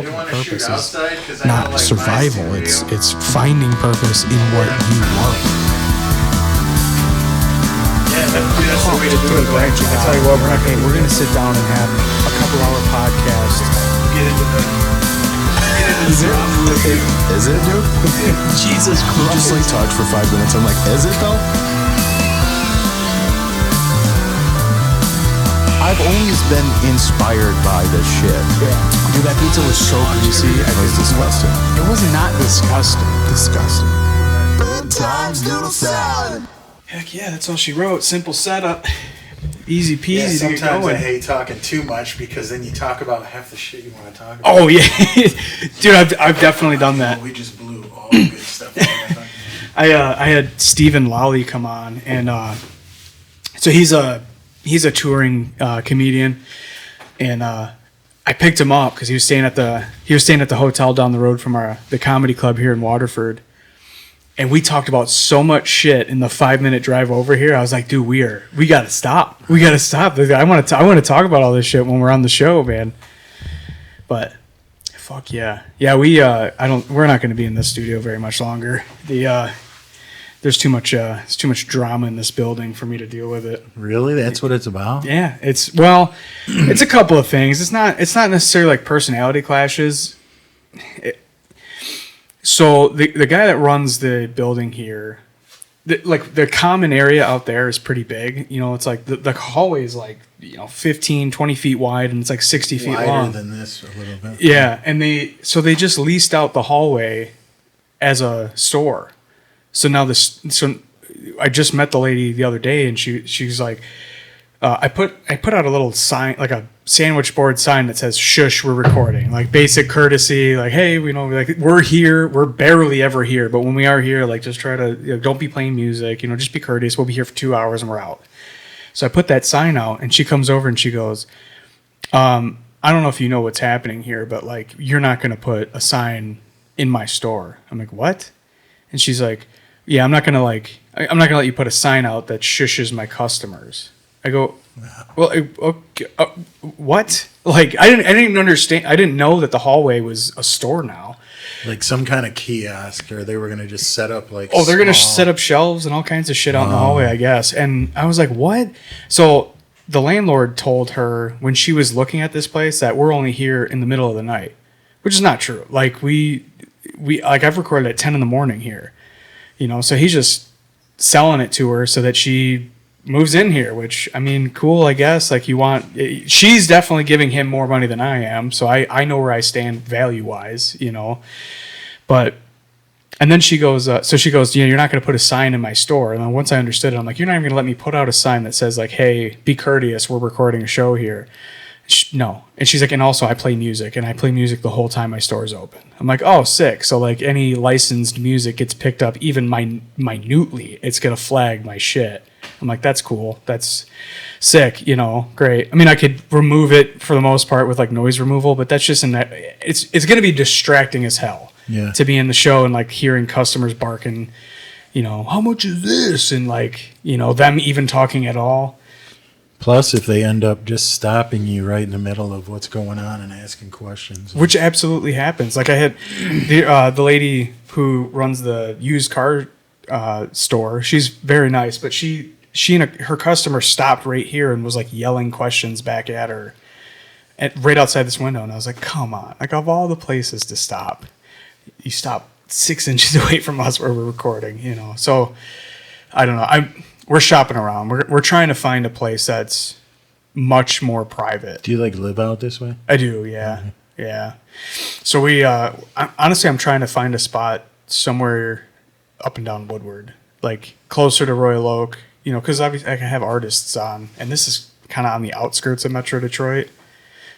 purpose is not survival. It's finding purpose in what you love. Yeah, that's the way to do it. I tell you what, we're gonna sit down and have a couple-hour podcast. Get into the. Is it, dude? Jesus Christ! Just like talk for 5 minutes. I'm like, is it though? I've always been inspired by this shit. Yeah. Dude, that pizza was so greasy. It was disgusting. It was not disgusting. Disgusting. Good Times Noodle Salad. Heck yeah, that's all she wrote. Simple setup. Easy peasy. Yeah, to get sometimes going. I hate talking too much because then you talk about half the shit you want to talk about. Oh yeah, dude, I've definitely done that. We just blew all the good stuff out. I had Stephen Lawley come on, and so he's a touring comedian, and I picked him up because he was staying at the hotel down the road from the comedy club here in Waterford, and we talked about so much shit in the 5-minute drive over here. I was like, dude, we gotta stop. I want to talk about all this shit when we're on the show, man. But fuck yeah, we're not going to be in this studio very much longer. There's too much drama in this building for me to deal with it. Really? That's what it's about? Yeah, it's a couple of things. It's not necessarily like personality clashes. So the guy that runs the building here, the common area out there is pretty big. You know, it's like the hallway is like 15, 20 feet wide, and it's like 60 feet long. Wider than this a little bit. Yeah, and they just leased out the hallway as a store. So now I just met the lady the other day, and she's like, I put out a little sign, like a sandwich board sign that says "Shush, we're recording." Like basic courtesy, like, hey, like we're here, we're barely ever here, but when we are here, like just try to don't be playing music, just be courteous. We'll be here for 2 hours and we're out. So I put that sign out, and she comes over and she goes, I don't know if you know what's happening here, but like you're not gonna put a sign in my store. I'm like, what? And she's like, yeah, I'm not gonna let you put a sign out that shushes my customers. I go, well, okay, what? Like, I didn't even understand. I didn't know that the hallway was a store now. Like some kind of kiosk, or they were going to just set up like. Oh, they're going to set up shelves and all kinds of shit out in the hallway, I guess. And I was like, what? So the landlord told her when she was looking at this place that we're only here in the middle of the night, which is not true. Like we I've recorded at 10 in the morning here, so he's just selling it to her so that she moves in here, which, I mean, cool, I guess. Like, she's definitely giving him more money than I am, so I know where I stand value-wise, But, and then she goes, you're not going to put a sign in my store. And then once I understood it, I'm like, you're not even going to let me put out a sign that says, like, hey, be courteous, we're recording a show here. No. And she's like, and also I play music, and I play music the whole time my store is open. I'm like, oh, sick. So, like, any licensed music gets picked up, even minutely, it's going to flag my shit. I'm like, that's cool. That's sick, great. I mean, I could remove it for the most part with like noise removal, but that's just it's going to be distracting as hell to be in the show and like hearing customers barking, how much is this? And like, them even talking at all. Plus, if they end up just stopping you right in the middle of what's going on and asking questions. Which absolutely happens. Like I had the lady who runs the used car store. She's very nice, but she and her customer stopped right here and was like yelling questions back at her right outside this window. And I was like, come on. Like, of all the places to stop, you stop 6 inches away from us where we're recording, So I don't know. We're shopping around. We're trying to find a place that's much more private. Do you like live out this way? I do. Yeah. Mm-hmm. Yeah. So honestly, I'm trying to find a spot somewhere up and down Woodward, like closer to Royal Oak, because obviously I can have artists on, and this is kind of on the outskirts of Metro Detroit.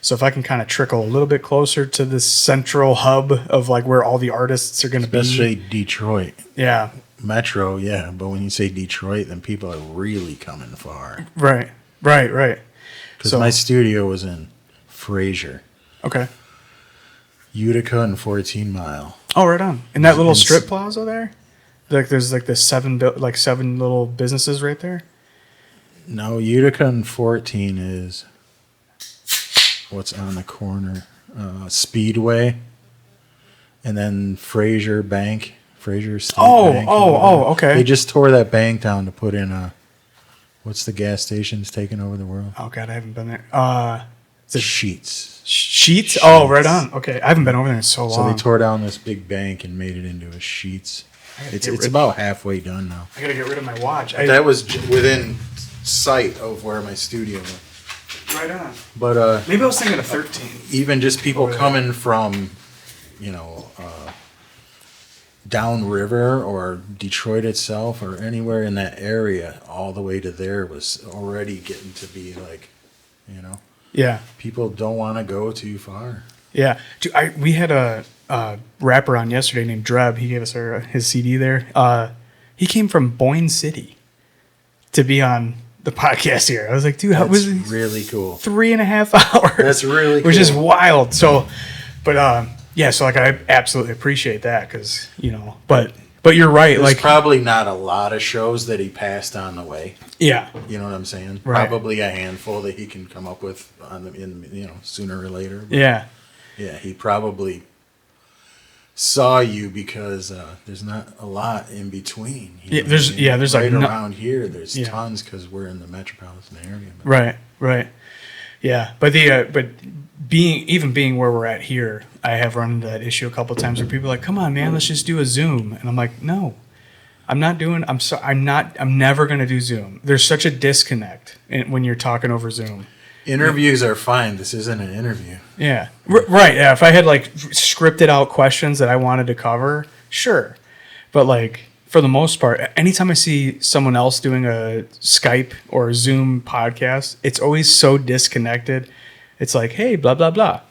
So if I can kind of trickle a little bit closer to this central hub of like where all the artists are going to be. Especially Detroit. Yeah. Metro, yeah. But when you say Detroit, then people are really coming far. Right. Because my studio was in Fraser. Okay. Utica and 14 Mile. Oh, right on. In that little strip plaza there? Like there's like the seven little businesses right there? No, Utica and 14 is what's on the corner Speedway, and then Fraser State Bank. Okay. They just tore that bank down to put in what's the gas station's taking over the world? Oh God, I haven't been there. Is it Sheets. Sheets? Oh, right on. Okay, I haven't been over there in so long. So they tore down this big bank and made it into a Sheets. It's about halfway done now. I gotta get rid of my watch. That was within sight of where my studio was. Right on. But Maybe I was thinking of 13. even just people coming from, downriver or Detroit itself or anywhere in that area, all the way to there was already getting to be like, Yeah. people don't want to go too far. Yeah. Dude, we had a rapper on yesterday named Dreb. He gave us his CD there. He came from Boyne City to be on the podcast here. I was like, dude, how was it? Really cool. 3.5 hours. That's really cool. Which is wild. So, but yeah, so like I absolutely appreciate that because, but you're right. There's like probably not a lot of shows that he passed on the way. Yeah. You know what I'm saying? Right. Probably a handful that he can come up with sooner or later. But Yeah. yeah, he probably saw you because there's not a lot in between. Yeah, there's right like around here. There's Yeah. tons because we're in the metropolitan area. But Right. Yeah, but being where we're at here, I have run into that issue a couple of times where people are like, "Come on, man, let's just do a Zoom," and I'm like, "No, I'm not doing. I'm never going to do Zoom. There's such a disconnect when you're talking over Zoom." Interviews are fine. This isn't an interview. Yeah, right. Yeah, if I had like scripted out questions that I wanted to cover, sure, but like. For the most part, anytime I see someone else doing a Skype or a Zoom podcast, it's always so disconnected. It's like, hey, blah, blah, blah.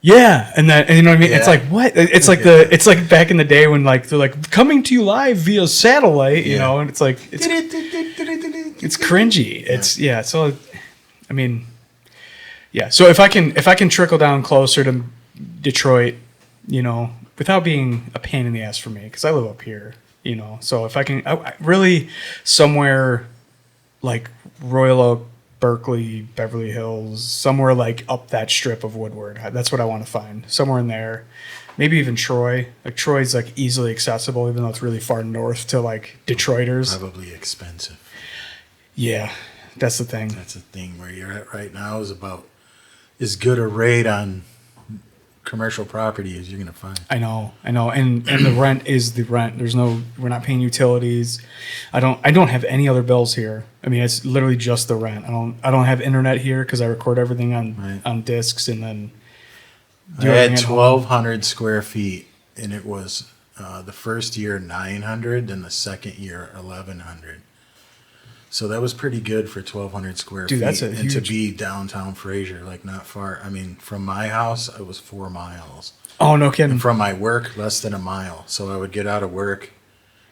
Yeah. And you know what I mean? Yeah. It's like, what? It's like it's like back in the day when like, they're like coming to you live via satellite, you know, and it's like, it's cringy. So, I mean, yeah. So if I can trickle down closer to Detroit, without being a pain in the ass for me, because I live up here, so if I can really somewhere like Royal Oak, Berkeley, Beverly Hills, somewhere like up that strip of Woodward, that's what I want to find, somewhere in there. Maybe even Troy. Like Troy's like easily accessible, even though it's really far north to like Detroiters. Probably expensive. Yeah, that's the thing. That's the thing. Where you're at right now is about as good a rate on commercial property as you're gonna find. I know, and the rent is the rent. We're not paying utilities. I don't have any other bills here. I mean, it's literally just the rent. I don't have internet here because I record everything on discs and then. I had 1,200 square feet, and it was the first year 900, then the second year 1,100. So that was pretty good for 1,200 square feet. That's and to be downtown Fraser, like not far. I mean, from my house, it was 4 miles. Oh, no kidding. And from my work, less than a mile. So I would get out of work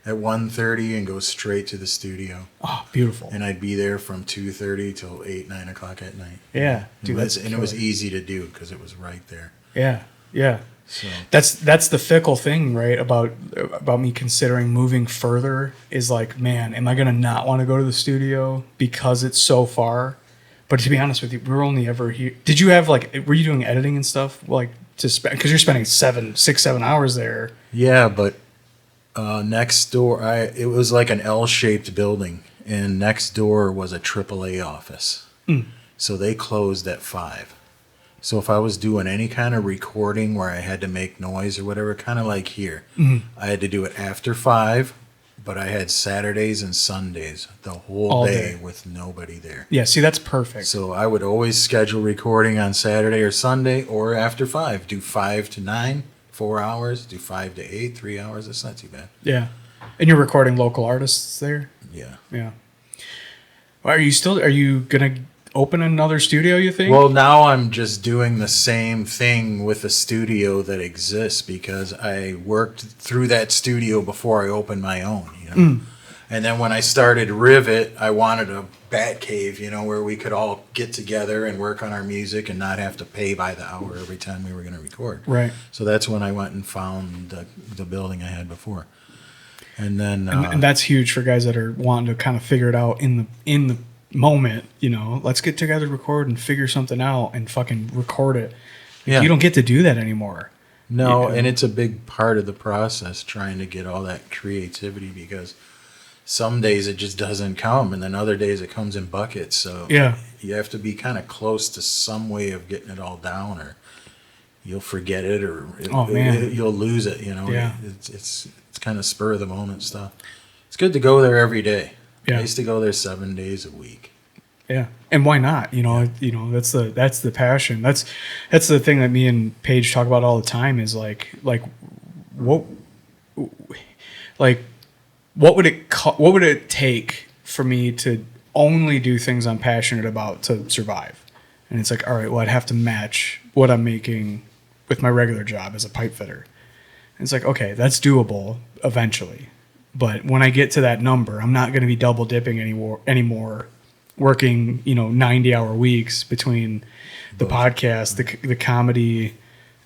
at 1:30 and go straight to the studio. Oh, beautiful. And I'd be there from 2:30 till 8, 9 o'clock at night. Yeah, dude, and it was easy to do because it was right there. Yeah. So that's the fickle thing, right? About me considering moving further is like, man, am I gonna not want to go to the studio because it's so far? But to be honest with you, we're only ever here. Did you have were you doing editing and stuff to spend? Because you're spending 7 hours there. Yeah, but next door, it was like an L-shaped building, and next door was a AAA office. So they closed at 5. So if I was doing any kind of recording where I had to make noise or whatever, kind of like here, I had to do it after 5, but I had Saturdays and Sundays the whole day with nobody there. Yeah, see, that's perfect. So I would always schedule recording on Saturday or Sunday or after 5. Do 5 to 9, 4 hours. Do 5 to 8, 3 hours. That's not too bad. Yeah. And you're recording local artists there? Yeah. Yeah. Well, are you going to open another studio, you think? Well, now I'm just doing the same thing with a studio that exists because I worked through that studio before I opened my own, And then when I started Rivit, I wanted a bat cave, where we could all get together and work on our music and not have to pay by the hour every time we were going to record. Right. So that's when I went and found the building I had before. And then and that's huge for guys that are wanting to kind of figure it out in the moment, let's get together, record, and figure something out, and fucking record it. Yeah. You don't get to do that anymore. No, and it's a big part of the process trying to get all that creativity, because some days it just doesn't come, and then other days it comes in buckets. So Yeah. you have to be kind of close to some way of getting it all down, or you'll forget it, or you'll lose it. Yeah. It's kind of spur of the moment stuff. It's good to go there every day. Yeah. I used to go there 7 days a week. Yeah, and why not? That's the passion. That's the thing that me and Paige talk about all the time. Is like what would it take for me to only do things I'm passionate about to survive? And it's like, all right, well, I'd have to match what I'm making with my regular job as a pipe fitter. And it's like, okay, that's doable eventually, but when I get to that number, I'm not going to be double dipping anymore. Working 90-hour weeks between the podcast, the comedy,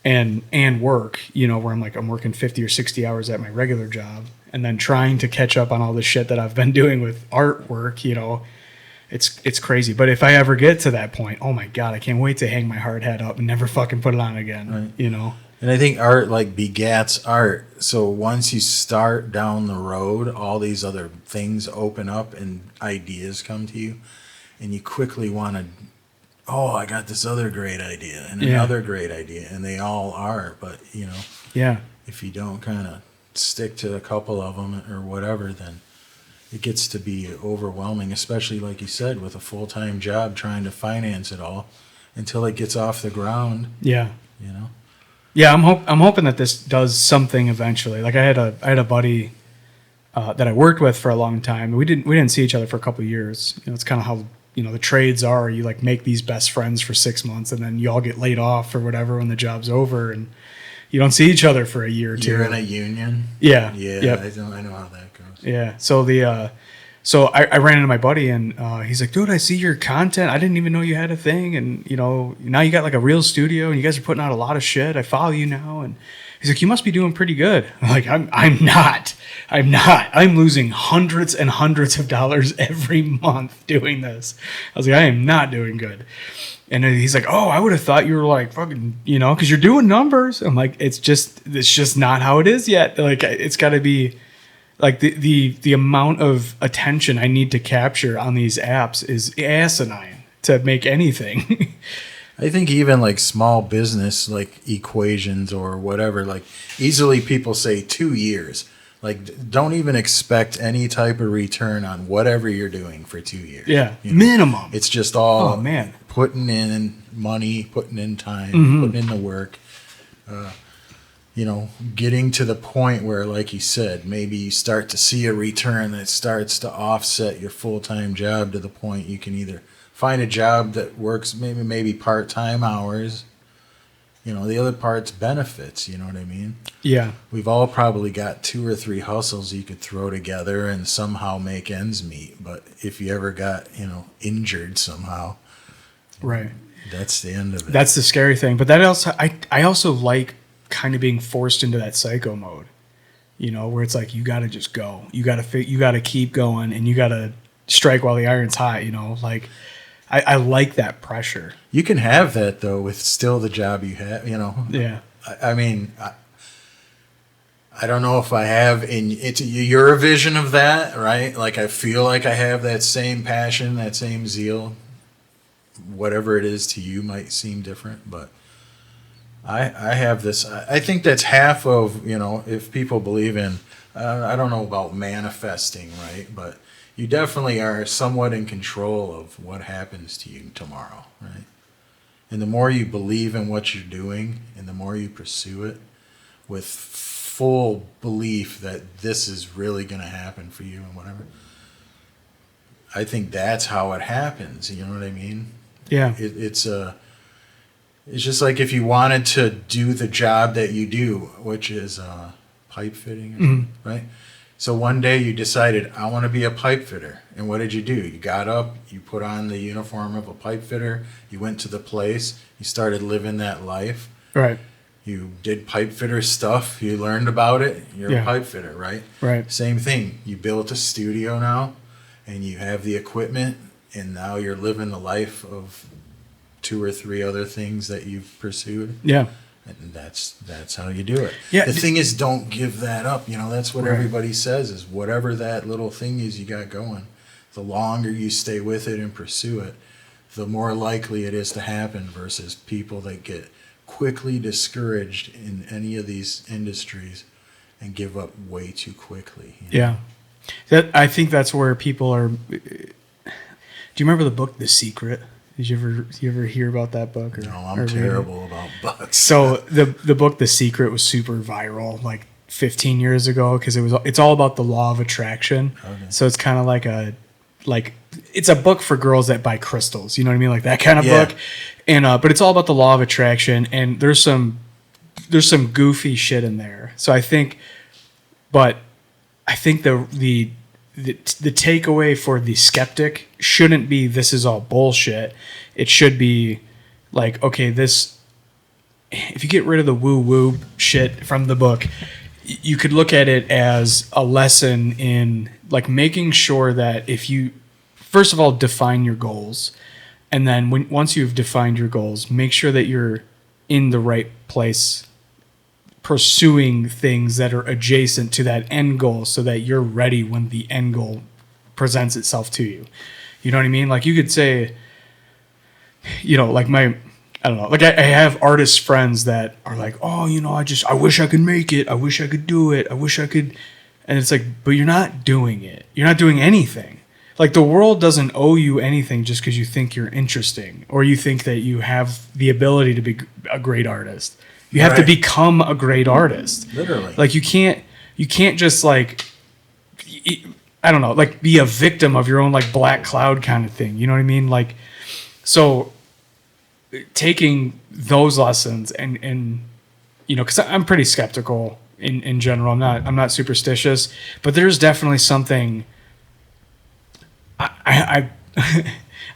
and work, where I'm working 50 or 60 hours at my regular job, and then trying to catch up on all the shit that I've been doing with artwork. It's crazy. But if I ever get to that point, oh my God, I can't wait to hang my hard hat up and never fucking put it on again. Right. And I think art begats art. So once you start down the road, all these other things open up and ideas come to you. And you quickly want to, I got this other great idea and another great idea. And they all are. But, if you don't kind of stick to a couple of them or whatever, then it gets to be overwhelming, especially, like you said, with a full-time job trying to finance it all until it gets off the ground. Yeah. Yeah, I'm hoping that this does something eventually. Like I had a buddy that I worked with for a long time. We didn't see each other for a couple of years. It's kind of how the trades are. You make these best friends for 6 months, and then you all get laid off or whatever when the job's over, and you don't see each other for a year or two. You're in a union. Yeah. Yeah. Yep. I know how that goes. Yeah. So I ran into my buddy, and he's like, dude, I see your content. I didn't even know you had a thing. And, now you got a real studio, and you guys are putting out a lot of shit. I follow you now. And he's like, you must be doing pretty good. I'm like, I'm not. I'm losing hundreds and hundreds of dollars every month doing this. I was like, I am not doing good. And then he's like, oh, I would have thought you were fucking, because you're doing numbers. I'm like, it's just not how it is yet. It's got to be. The amount of attention I need to capture on these apps is asinine to make anything. I think even small business equations or whatever, easily people say 2 years. Don't even expect any type of return on whatever you're doing for 2 years. Yeah, minimum. It's just all man. Putting in money, putting in time, putting in the work. Getting to the point where, like you said, maybe you start to see a return that starts to offset your full-time job to the point you can either find a job that works maybe part-time hours. The other part's benefits, you know what I mean? Yeah. We've all probably got 2 or 3 hustles you could throw together and somehow make ends meet. But if you ever got, injured somehow, right, that's the end of it. That's the scary thing. But that also, I also like kind of being forced into that psycho mode, where it's you got to just go. You got to keep going, and you got to strike while the iron's hot, I like that pressure. You can have that though with still the job you have, Yeah. I mean, I don't know if I have it's your vision of that, right? I feel like I have that same passion, that same zeal. Whatever it is to you might seem different, but I have this. I think that's half of, if people believe in, I don't know about manifesting, right? But you definitely are somewhat in control of what happens to you tomorrow, right? And the more you believe in what you're doing and the more you pursue it with full belief that this is really going to happen for you and whatever, I think that's how it happens. You know what I mean? Yeah. It's just like if you wanted to do the job that you do, which is pipe fitting, right? So one day you decided, I want to be a pipe fitter. And what did you do? You got up, you put on the uniform of a pipe fitter, you went to the place, you started living that life. Right. You did pipe fitter stuff, you learned about it, you're a pipe fitter, right? Right. Same thing. You built a studio now, and you have the equipment, and now you're living the life of 2 or 3 other things that you've pursued. Yeah. And that's how you do it. Yeah. The thing is, don't give that up. You know, that's what Right. everybody says is whatever that little thing is you got going, the longer you stay with it and pursue it, the more likely it is to happen versus people that get quickly discouraged in any of these industries and give up way too quickly. You know? Yeah. I think that's where people are. Do you remember the book The Secret? Did you ever hear about that book? No, I'm terrible about books. So the book The Secret was super viral like 15 years ago because it's all about the law of attraction. Okay. So it's kind of like it's a book for girls that buy crystals. You know what I mean? Like that kind of book. And but it's all about the law of attraction, and there's some goofy shit in there. So I think the takeaway for the skeptic shouldn't be this is all bullshit. It should be like, okay, if you get rid of the woo-woo shit from the book, you could look at it as a lesson in like making sure that if you, first of all, define your goals. And then once you've defined your goals, make sure that you're in the right place pursuing things that are adjacent to that end goal so that you're ready when the end goal presents itself to you. You know what I mean? Like you could say, you know, like I don't know, like I have artist friends that are like, oh, you know, I wish I could make it. I wish I could do it. I wish I could. And it's like, but you're not doing it. You're not doing anything. Like the world doesn't owe you anything just because you think you're interesting or you think that you have the ability to be a great artist. You have to become a great artist. Literally. Like you can't just like, I don't know, like be a victim of your own like black cloud kind of thing. You know what I mean? Like, so taking those lessons and you know, cause I'm pretty skeptical in general. I'm not superstitious, but there's definitely something I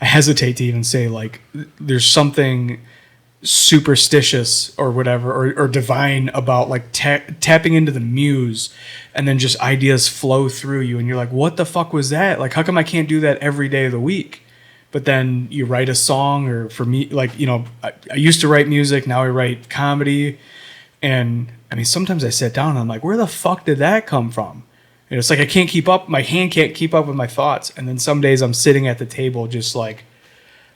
hesitate to even say like there's something superstitious or whatever or divine about like tapping into the muse and then just ideas flow through you and you're like, what the fuck was that? Like how come I can't do that every day of the week? But then you write a song, or for me, like, you know, I used to write music, now I write comedy, and I mean sometimes I sit down and I'm like, where the fuck did that come from? And it's like I can't keep up, my hand can't keep up with my thoughts. And then some days I'm sitting at the table just like,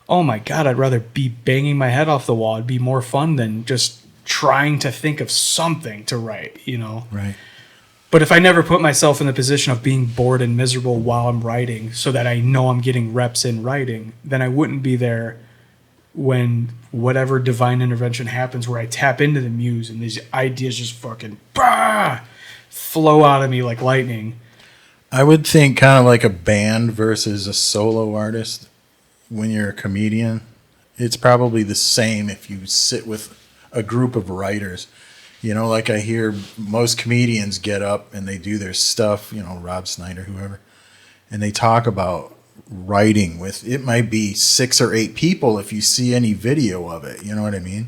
oh my God, I'd rather be banging my head off the wall. It'd be more fun than just trying to think of something to write, you know? Right. But if I never put myself in the position of being bored and miserable while I'm writing so that I know I'm getting reps in writing, then I wouldn't be there when whatever divine intervention happens where I tap into the muse and these ideas just fucking flow out of me like lightning. I would think kind of like a band versus a solo artist. When you're a comedian, it's probably the same if you sit with a group of writers. You know, like I hear most comedians get up and they do their stuff, you know, Rob Snyder, whoever, and they talk about writing with, it might be 6 or 8 people if you see any video of it, you know what I mean?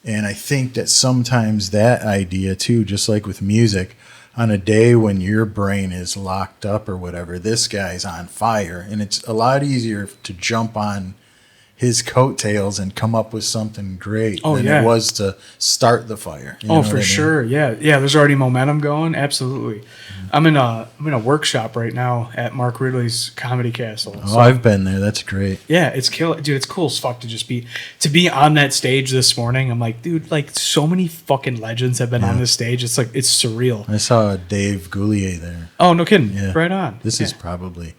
And I think that sometimes that idea too, just like with music, on a day when your brain is locked up or whatever, this guy's on fire, and it's a lot easier to jump on his coattails and come up with something great than it was to start the fire. You know for sure. Yeah. There's already momentum going. Absolutely. I'm in a workshop right now at Mark Ridley's Comedy Castle. So, I've been there. That's great. Yeah, it's dude. It's cool as fuck to be on that stage this morning. I'm like, dude, like so many fucking legends have been on this stage. It's like, it's surreal. I saw Dave Goulier there. Oh, no kidding. Yeah. Right on. This is probably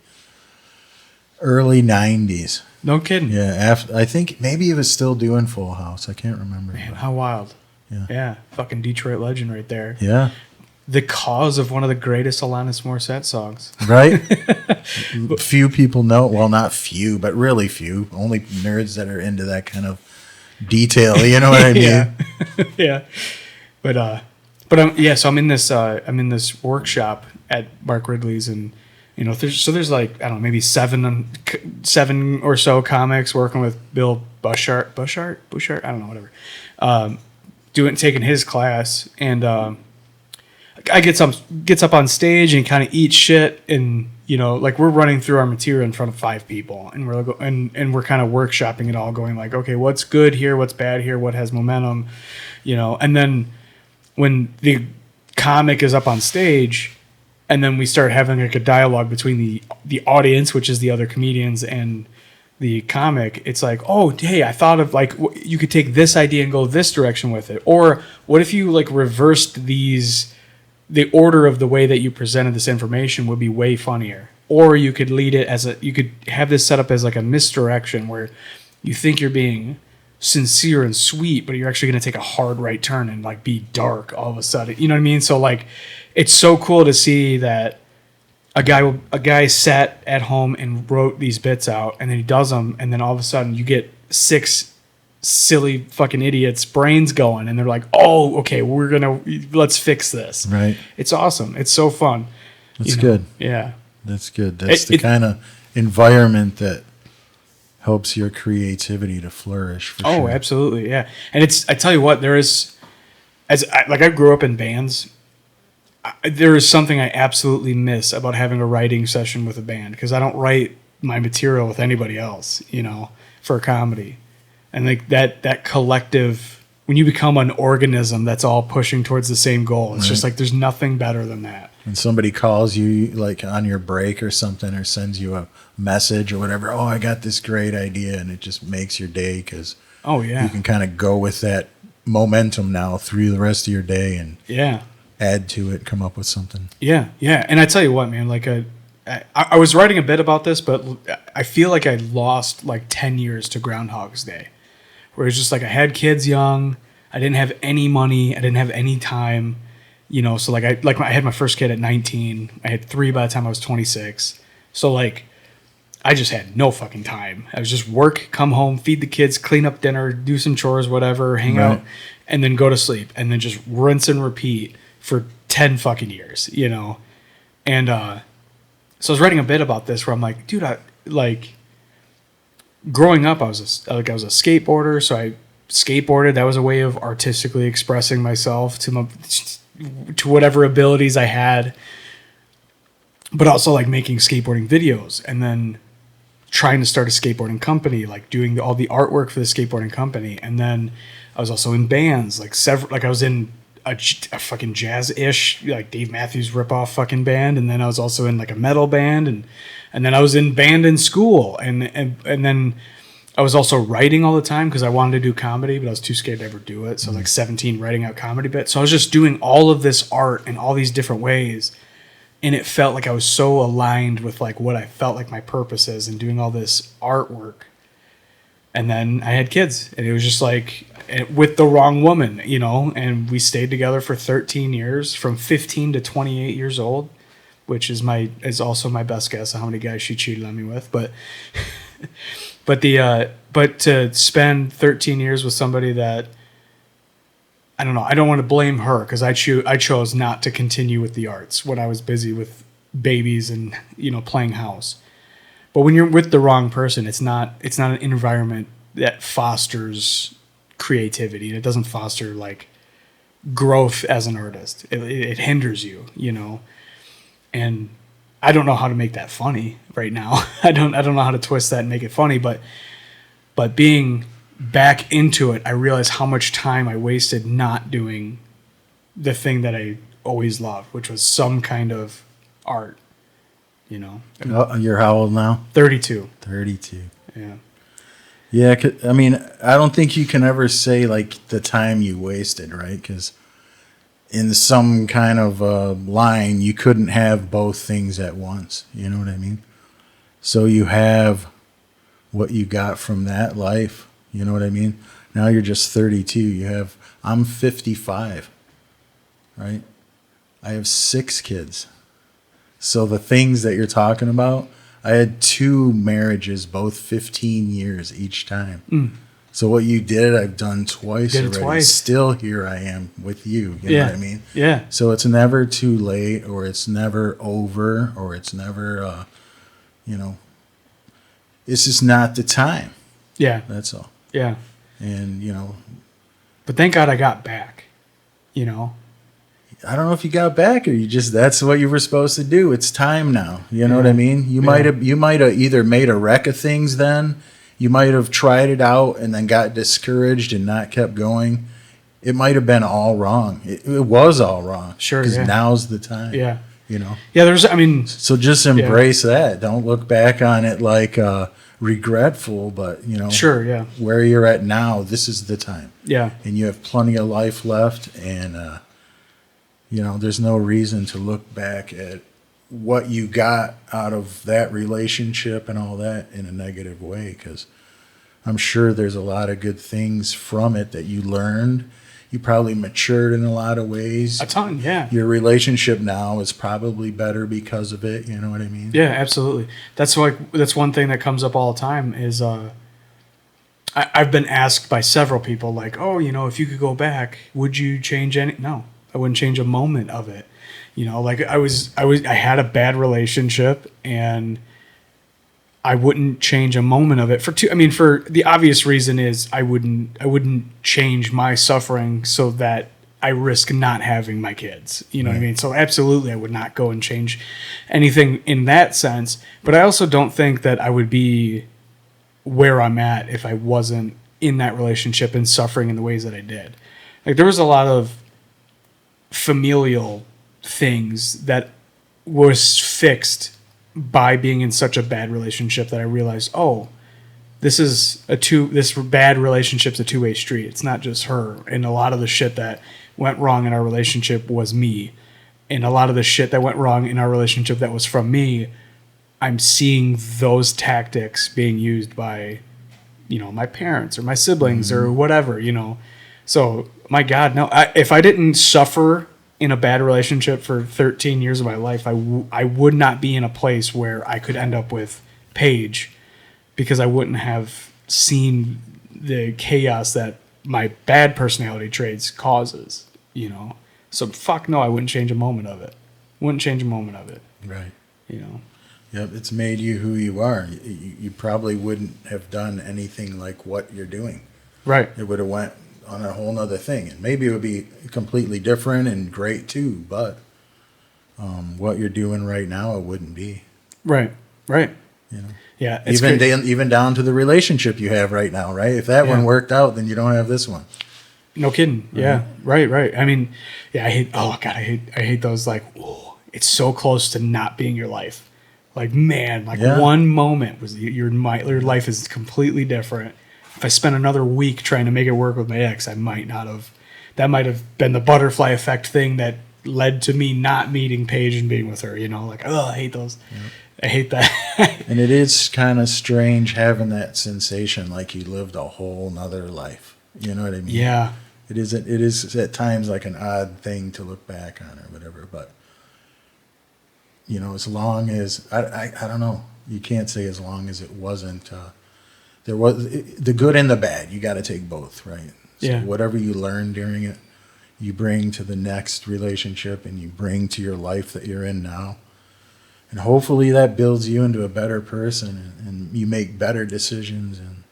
early 90s. No kidding. Yeah, I think maybe he was still doing Full House. I can't remember. Man, how wild. Yeah. Fucking Detroit legend right there. Yeah. The cause of one of the greatest Alanis Morissette songs. Right? Few people know. Well, not few, but really few. Only nerds that are into that kind of detail. You know what I mean? Yeah. But so I'm in this workshop at Mark Ridley's, and you know, there's like, I don't know, maybe seven or so comics working with Bill Bushart, I don't know, whatever. Taking his class, and guy gets up on stage and kind of eats shit, and like we're running through our material in front of 5 people, and we're kind of workshopping it all, going like, okay, what's good here, what's bad here, what has momentum, and then when the comic is up on stage, and then we start having like a dialogue between the audience, which is the other comedians, and the comic, it's like, oh, hey, I thought of like you could take this idea and go this direction with it, or what if you like reversed the order of the way that you presented this information would be way funnier. Or you could lead it you could have this set up as like a misdirection where you think you're being sincere and sweet, but you're actually going to take a hard right turn and like be dark all of a sudden. You know what I mean? So like, it's so cool to see that a guy sat at home and wrote these bits out, and then he does them, and then all of a sudden you get 6 silly fucking idiots' brains going, and they're like, oh, okay, let's fix this. Right. It's awesome. It's so fun. That's good. Yeah. That's good. That's the kind of environment that helps your creativity to flourish. For sure. Absolutely. Yeah. And I tell you what, I grew up in bands. There is something I absolutely miss about having a writing session with a band, because I don't write my material with anybody else, for a comedy. And like that collective, when you become an organism that's all pushing towards the same goal, it's just like there's nothing better than that. And somebody calls you like on your break or something, or sends you a message or whatever. Oh, I got this great idea, and it just makes your day, because you can kind of go with that momentum now through the rest of your day and add to it, come up with something. Yeah, yeah. And I tell you what, man, like I was writing a bit about this, but I feel like I lost like 10 years to Groundhog's Day. Where it's just like I had kids young, I didn't have any money, I didn't have any time, so like I had my first kid at 19, I had 3 by the time I was 26. So like I just had no fucking time. I was just work, come home, feed the kids, clean up dinner, do some chores, whatever, hang out, and then go to sleep, and then just rinse and repeat for 10 fucking years, And so I was writing a bit about this where I'm like, dude, growing up, I was a skateboarder, so I skateboarded. That was a way of artistically expressing myself to whatever abilities I had, but also like making skateboarding videos, and then trying to start a skateboarding company, like doing all the artwork for the skateboarding company. And then I was also in bands, like I was in a fucking jazz-ish, like Dave Matthews ripoff fucking band, and then I was also in like a metal band, and then I was in band in school, and then I was also writing all the time because I wanted to do comedy, but I was too scared to ever do it. So I was like 17 writing out comedy bits. So I was just doing all of this art in all these different ways, and it felt like I was so aligned with like what I felt like my purpose is, and doing all this artwork. And then I had kids, and it was just like with the wrong woman, and we stayed together for 13 years, from 15 to 28 years old, which is also my best guess of how many guys she cheated on me with. But but to spend 13 years with somebody that, I don't know, I don't want to blame her, because I chose not to continue with the arts when I was busy with babies and playing house. But when you're with the wrong person, it's not an environment that fosters creativity. It doesn't foster like growth as an artist. It hinders you, And I don't know how to make that funny right now. I don't know how to twist that and make it funny. But being back into it, I realized how much time I wasted not doing the thing that I always loved, which was some kind of art. You're how old now? 32. 32. Yeah. Yeah, I mean, I don't think you can ever say like the time you wasted, right? Because in some kind of line, you couldn't have both things at once. You know what I mean? So you have what you got from that life. You know what I mean? Now you're just 32. I'm 55, right? I have 6 kids. So the things that you're talking about, I had 2 marriages, both 15 years each time. So what you did, I've done twice already. Twice. Still here I am with you. You know what I mean? Yeah. So it's never too late, or it's never over, or it's never, it's just not the time. Yeah. That's all. Yeah. And, But thank God I got back, I don't know if you got back or you just that's what you were supposed to do. It's time now. You know what I mean? You might have either made a wreck of things then. You might have tried it out and then got discouraged and not kept going. It might have been all wrong. It was all wrong. Sure. Because now's the time. Yeah. You know? Yeah, So just embrace that. Don't look back on it like regretful, but, you know. Sure, yeah. Where you're at now, this is the time. Yeah. And you have plenty of life left, and you know, there's no reason to look back at what you got out of that relationship and all that in a negative way, because I'm sure there's a lot of good things from it that you learned. You probably matured in a lot of ways. A ton, yeah. Your relationship now is probably better because of it. You know what I mean? Yeah, absolutely. That's one thing that comes up all the time is I've been asked by several people, like, oh, you know, if you could go back, would you change any? No, I wouldn't change a moment of it. You know, like I had a bad relationship, and I wouldn't change a moment of it for the obvious reason is I wouldn't change my suffering so that I risk not having my kids. You know what I mean? So absolutely, I would not go and change anything in that sense. But I also don't think that I would be where I'm at if I wasn't in that relationship and suffering in the ways that I did. Like, there was a lot of familial things that was fixed by being in such a bad relationship that I realized, oh, this bad relationship's a two-way street. It's not just her. And a lot of the shit that went wrong in our relationship was me. And a lot of the shit that went wrong in our relationship that was from me, I'm seeing those tactics being used by, you know, my parents or my siblings or whatever, you know. So, my God, no. If I didn't suffer in a bad relationship for 13 years of my life, I would not be in a place where I could end up with Paige, because I wouldn't have seen the chaos that my bad personality traits causes, you know. So fuck no, I wouldn't change a moment of it. Right. You know. Yep, it's made you who you are. You probably wouldn't have done anything like what you're doing. Right. It would have went on a whole nother thing, and maybe it would be completely different and great too, but what you're doing right now, it wouldn't be. Right. You know. Yeah. Even down to the relationship you have right now, right? If that one worked out, then you don't have this one. No kidding. Yeah. Right. I mean, yeah, I hate those, like, whoa, it's so close to not being your life. Like, man, one moment was your life is completely different. If I spent another week trying to make it work with my ex, that might have been the butterfly effect thing that led to me not meeting Paige and being with her, you know, like, oh, I hate those. Yep. I hate that. And it is kind of strange having that sensation like you lived a whole nother life. You know what I mean? Yeah. It is at times like an odd thing to look back on or whatever, but you know, as long as I don't know, you can't say as long as it wasn't there was the good and the bad. You got to take both, right? So yeah. Whatever you learn during it, you bring to the next relationship and you bring to your life that you're in now. And hopefully that builds you into a better person and you make better decisions and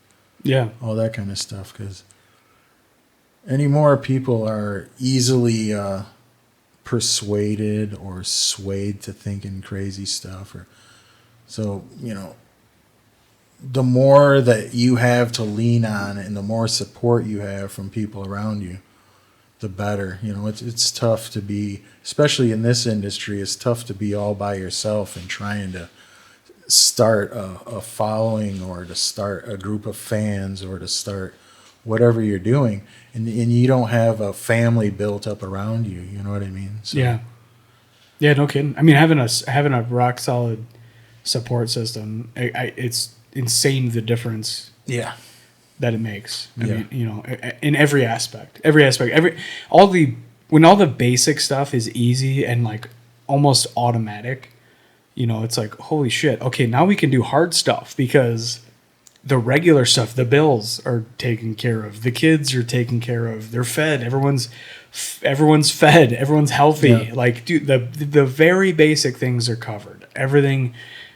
all that kind of stuff. Because anymore people are easily persuaded or swayed to thinking crazy stuff. So, you know, the more that you have to lean on and the more support you have from people around you, the better. You know, it's tough to be, especially in this industry, it's tough to be all by yourself and trying to start a following or to start a group of fans or to start whatever you're doing, and you don't have a family built up around you. You know what I mean? So, yeah, no kidding. I mean, having a rock solid support system, it's insane the difference. Yeah. That it makes. I mean, you know, in every aspect, when all the basic stuff is easy and like almost automatic, you know, it's like, holy shit. Okay. Now we can do hard stuff because the regular stuff, the bills are taken care of. The kids are taken care of. They're fed. Everyone's fed. Everyone's healthy. Yeah. Like, dude, the very basic things are covered. Everything.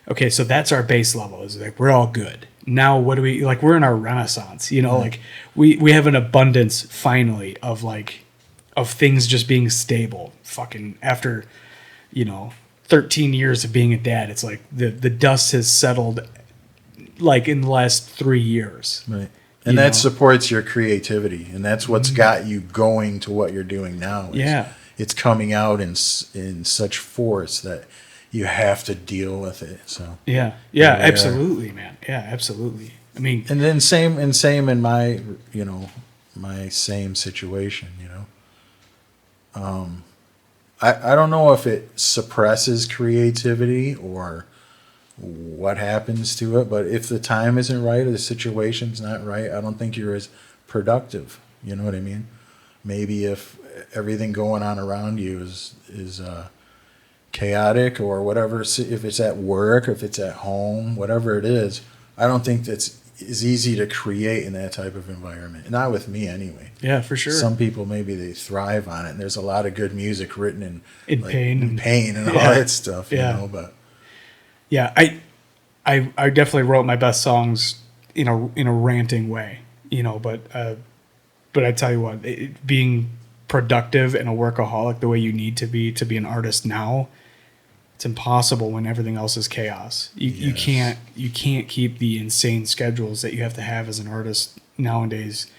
Okay. So that's our base level, is like, we're all good. Now what do we, like, we're in our renaissance, you know, like we have an abundance finally of of things just being stable. Fucking after, 13 years of being a dad, it's like the dust has settled like in the last 3 years. Right. And that supports your creativity, and that's what's got you going to what you're doing now. It's coming out in such force that you have to deal with it. So absolutely, man. Yeah, absolutely. I mean, and then same in my my same situation. I don't know if it suppresses creativity or what happens to it, but if the time isn't right or the situation's not right, I don't think you're as productive. You know what I mean? Maybe if everything going on around you is chaotic or whatever, if it's at work, if it's at home, whatever it is, I don't think that's is easy to create in that type of environment. Not with me anyway. Yeah, for sure. Some people, maybe they thrive on it, and there's a lot of good music written in pain and all that stuff, but yeah, I definitely wrote my best songs in a ranting way, but I tell you what, being productive and a workaholic the way you need to be an artist now, it's impossible when everything else is chaos. You can't keep the insane schedules that you have to have as an artist nowadays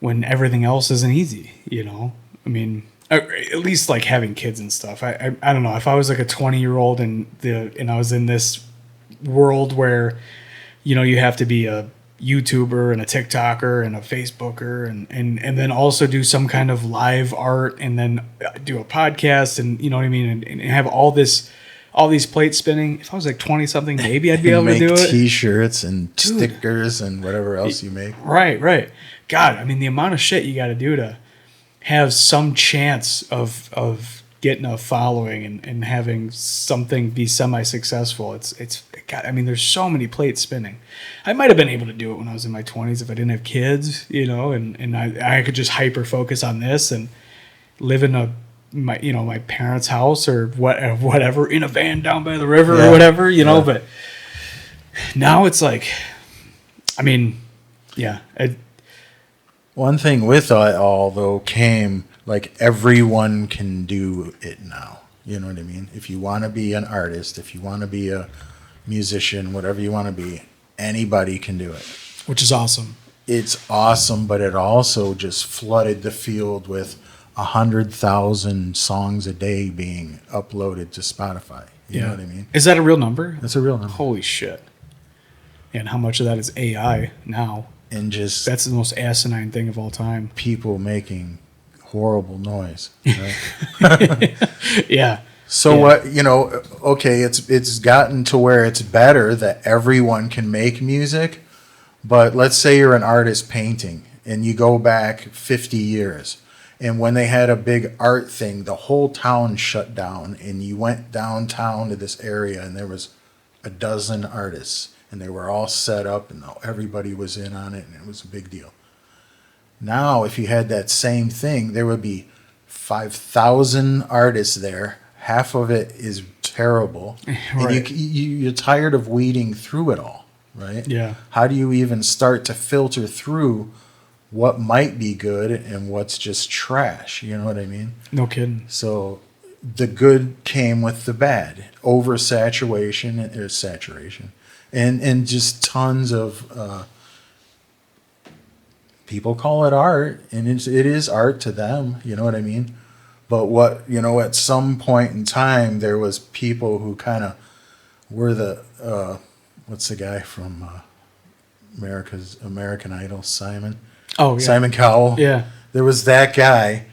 when everything else isn't easy. I mean, at least like having kids and stuff. I don't know, if I was like a 20-year-old and I was in this world where you have to be a YouTuber and a TikToker and a Facebooker and then also do some kind of live art and then do a podcast and you know what I mean and have all these plates spinning. If I was like 20 something, maybe I'd be able to do it. T-shirts and stickers and whatever else you make. Right. God, I mean the amount of shit you got to do to have some chance of getting a following and having something be semi-successful. It's God, I mean, there's so many plates spinning. I might have been able to do it when I was in my 20s if I didn't have kids, and I could just hyper focus on this and live in my parents' house or whatever in a van down by the river or whatever, but now it's like, I mean, one thing with it all though came like everyone can do it now. You know what I mean? If you want to be an artist, if you want to be a musician, whatever you want to be, anybody can do it. Which is awesome. It's awesome, but it also just flooded the field with 100,000 songs a day being uploaded to Spotify. You know what I mean? Is that a real number? That's a real number. Holy shit. And how much of that is AI now? And just... That's the most asinine thing of all time. People making horrible noise. Right? Yeah. So what, okay, it's gotten to where it's better that everyone can make music, but let's say you're an artist painting and you go back 50 years and when they had a big art thing, the whole town shut down and you went downtown to this area and there was a dozen artists and they were all set up and everybody was in on it and it was a big deal. Now, if you had that same thing, there would be 5,000 artists there. Half of it is terrible. Right. And you're tired of weeding through it all, right? Yeah. How do you even start to filter through what might be good and what's just trash? You know what I mean? No kidding. So the good came with the bad. Oversaturation or saturation. And just tons of... people call it art, and it is art to them. You know what I mean? But at some point in time, there was people who kind of were the, what's the guy from American Idol, Simon? Oh, yeah. Simon Cowell. Yeah. There was that guy,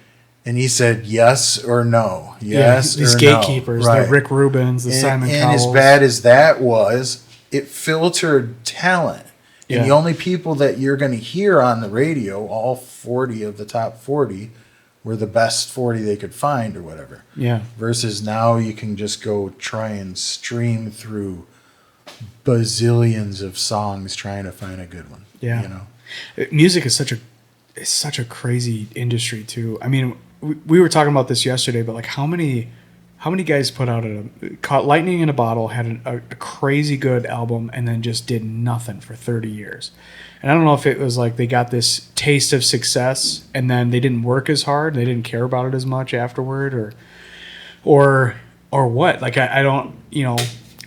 and he said yes or no. Yes these or gatekeepers, no. Right. the Rick Rubins, the Simon Cowells. And as bad as that was, it filtered talent. And the only people that you're going to hear on the radio, all 40 of the top 40, were the best 40 they could find or whatever. Yeah. Versus now you can just go try and stream through bazillions of songs trying to find a good one. Yeah. Music is such a crazy industry too. I mean, we were talking about this yesterday, but like how many how many guys put out caught lightning in a bottle, had a crazy good album, and then just did nothing for 30 years. And I don't know if it was like they got this taste of success and then they didn't work as hard, they didn't care about it as much afterward, or what. Like I don't,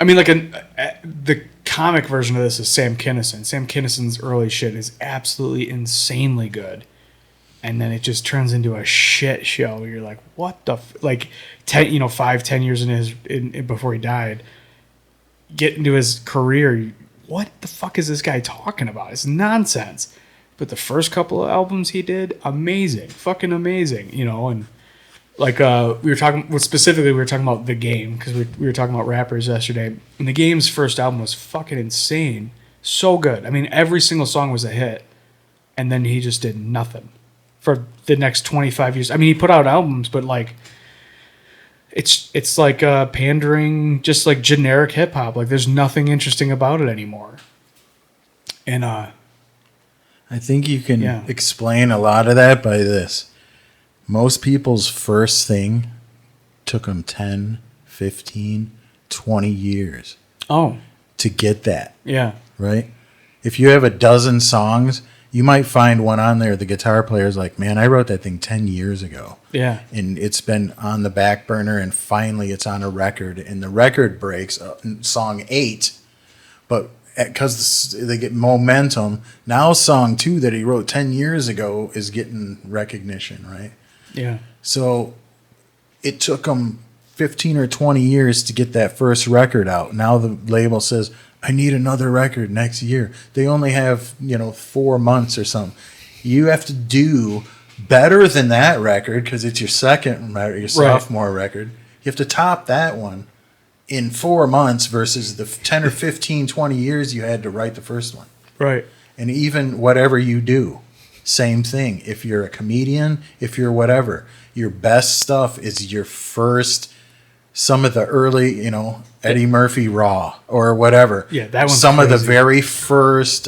I mean, like the comic version of this is Sam Kinison. Sam Kinison's early shit is absolutely insanely good. And then it just turns into a shit show. You're like, what the like 10 years before he died, get into his career. What the fuck is this guy talking about? It's nonsense. But the first couple of albums he did, amazing, fucking amazing, and like we were talking about The Game, because we were talking about rappers yesterday, and The Game's first album was fucking insane, so good. I mean, every single song was a hit, and then he just did nothing for the next 25 years. I mean, he put out albums, but like it's like pandering, just like generic hip hop. Like there's nothing interesting about it anymore. And I think you can explain a lot of that by this. Most people's first thing took them 10, 15, 20 years to get that. Yeah. Right? If you have a dozen songs, you might find one on there, the guitar player's like, man, I wrote that thing 10 years ago. Yeah. And it's been on the back burner, and finally it's on a record, and the record breaks song 8, but because they get momentum, now song 2 that he wrote 10 years ago is getting recognition, right? Yeah. So it took him 15 or 20 years to get that first record out. Now the label says, I need another record next year. They only have, 4 months or something. You have to do better than that record because it's your sophomore record. You have to top that one in 4 months versus the 10 or 15, 20 years you had to write the first one. Right. And even whatever you do, same thing. If you're a comedian, if you're whatever, your best stuff is your first, some of the early, Eddie Murphy Raw or whatever. Yeah, that one's some crazy. Of the very first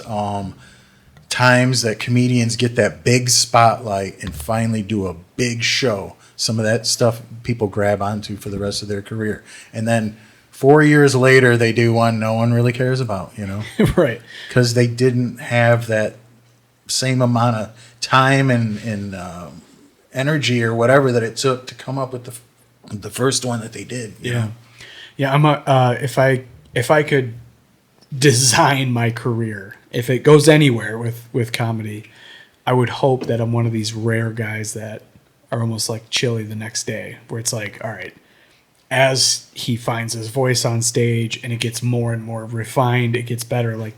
times that comedians get that big spotlight and finally do a big show. Some of that stuff people grab onto for the rest of their career. And then 4 years later, they do one no one really cares about, Right. Because they didn't have that same amount of time and energy or whatever that it took to come up with the first one that they did. You know? Yeah, I'm if I could design my career, if it goes anywhere with comedy, I would hope that I'm one of these rare guys that are almost like Chili the next day, where it's like, all right, as he finds his voice on stage and it gets more and more refined, it gets better, like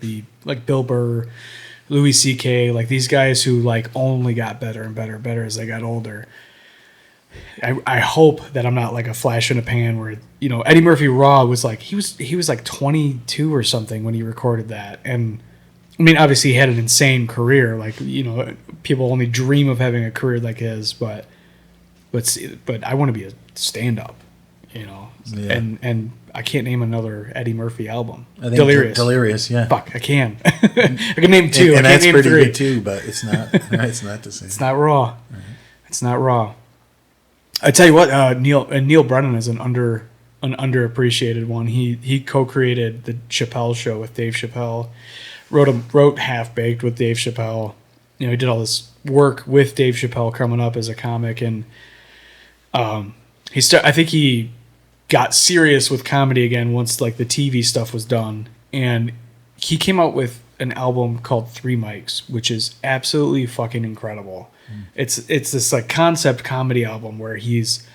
Bill Burr, Louis C.K., like these guys who like only got better and better and better as they got older. I hope that I'm not like a flash in a pan where, Eddie Murphy Raw was like, he was like 22 or something when he recorded that. And I mean, obviously he had an insane career. Like, people only dream of having a career like his, but I want to be a stand-up, Yeah. And I can't name another Eddie Murphy album. I think Delirious, yeah. Fuck, I can. I can name 2. And I can't that's name pretty 3. good too, but it's not. It's not the same. It's not Raw. Right. It's not Raw. I tell you what, Neil Brennan is an underappreciated one. He co-created the Chappelle Show with Dave Chappelle. Wrote Half Baked with Dave Chappelle. He did all this work with Dave Chappelle coming up as a comic, and I think he got serious with comedy again once like the TV stuff was done, and he came out with an album called 3 Mics, which is absolutely fucking incredible. It's this like concept comedy album where he's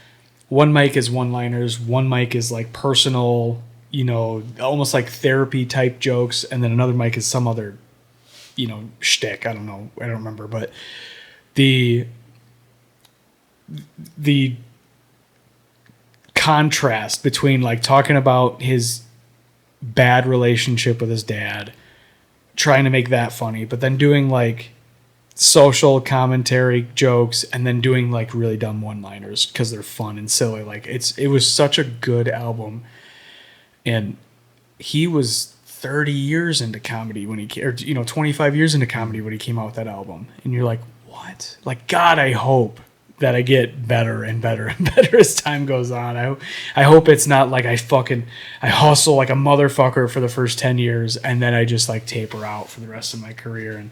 one mic is one-liners, one mic is like personal, almost like therapy type jokes, and then another mic is some other, shtick. I don't know, I don't remember, but the contrast between like talking about his bad relationship with his dad, trying to make that funny, but then doing like social commentary jokes, and then doing like really dumb one-liners because they're fun and silly. Like it was such a good album, and he was 30 years into comedy when he, 25 years into comedy when he came out with that album, and you're like, what? Like, God, I hope that I get better and better and better as time goes on. I hope it's not like I hustle like a motherfucker for the first 10 years and then I just like taper out for the rest of my career and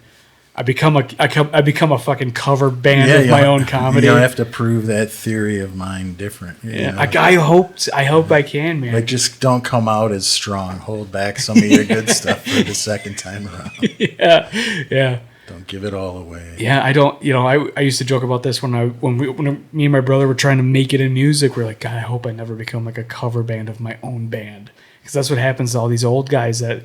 I become a fucking cover band of my own comedy. You don't have to prove that theory of mine different. Yeah, I hope I can, man. Like, just don't come out as strong. Hold back some of your good stuff for the second time around. Yeah. Don't give it all away. Yeah, I don't. You know, I used to joke about this when me and my brother were trying to make it in music. We're like, God, I hope I never become like a cover band of my own band. Because that's what happens to all these old guys that,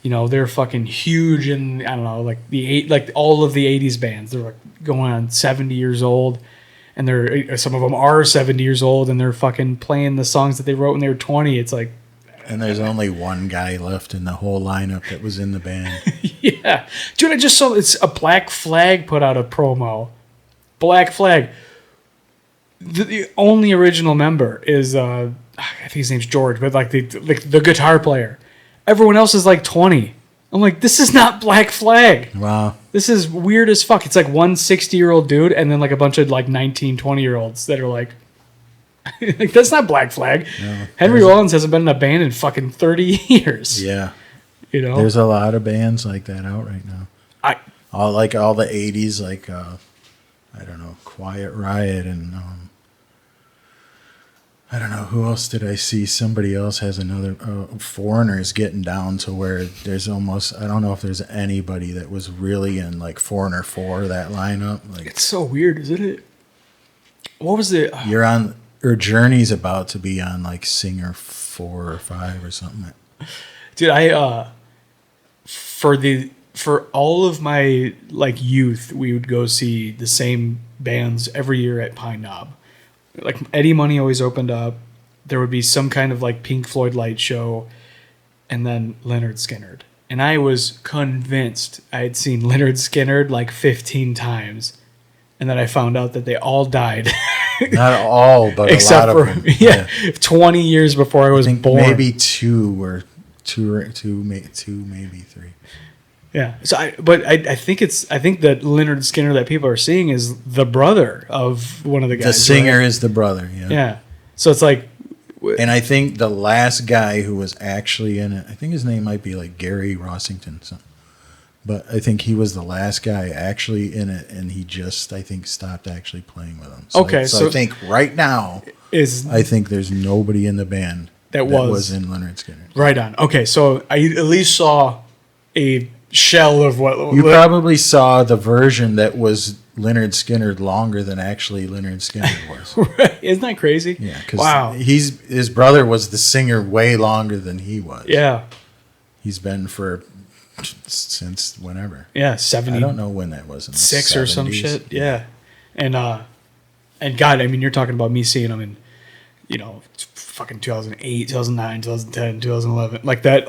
you know, they're fucking huge and I don't know, like all of the 80s bands. They're like going on 70 years old and some of them are 70 years old and they're fucking playing the songs that they wrote when they were 20. It's like, and there's only one guy left in the whole lineup that was in the band. yeah. Dude, I just saw it's a Black Flag put out a promo. Black Flag. The only original member is I think his name's George, but like the guitar player. Everyone else is like 20. I'm like, this is not Black Flag. Wow. This is weird as fuck. It's like one 60-year-old dude and then like a bunch of like 19, 20-year-olds that are like, like that's not Black Flag. No, Henry Rollins hasn't been in a band in fucking 30 years. Yeah. You know? There's a lot of bands like that out right now. All the 80s, like, I don't know, Quiet Riot and... I don't know, who else did I see? Somebody else has another... Foreigner's getting down to where there's almost... I don't know if there's anybody that was really in, like, Foreigner 4, that lineup. Like, it's so weird, isn't it? What was it? You're on... Or Journey's about to be on, like, Singer 4 or 5 or something. Dude, for all of my, like, youth, we would go see the same bands every year at Pine Knob. Like Eddie Money always opened up. There would be some kind of like Pink Floyd light show, and then Lynyrd Skynyrd. And I was convinced I had seen Lynyrd Skynyrd like 15 times, and then I found out that they all died. Not all, but except a lot of them. Yeah, 20 years before I was born. Maybe two, maybe three. Yeah. So I think that Lynyrd Skynyrd that people are seeing is the brother of one of the guys. The singer right? is the brother. Yeah. Yeah. So it's like, and I think the last guy who was actually in it, I think his name might be like Gary Rossington, something. But I think he was the last guy actually in it, and he just, I think, stopped actually playing with them. So so I think right now, I think there's nobody in the band that was in Lynyrd Skynyrd. Right on. Okay, so I at least saw a shell of what you probably saw the version that was Lynyrd Skynyrd longer than actually Lynyrd Skynyrd was. Right. Isn't that crazy? Yeah, because his brother was the singer way longer than he was. Yeah, he's been since whenever. Yeah, 70. I don't know when that was. In the 6 70s. Or some shit. Yeah, and God, I mean, you're talking about me seeing him in, you know, fucking 2008, 2009, 2010, 2011, like that,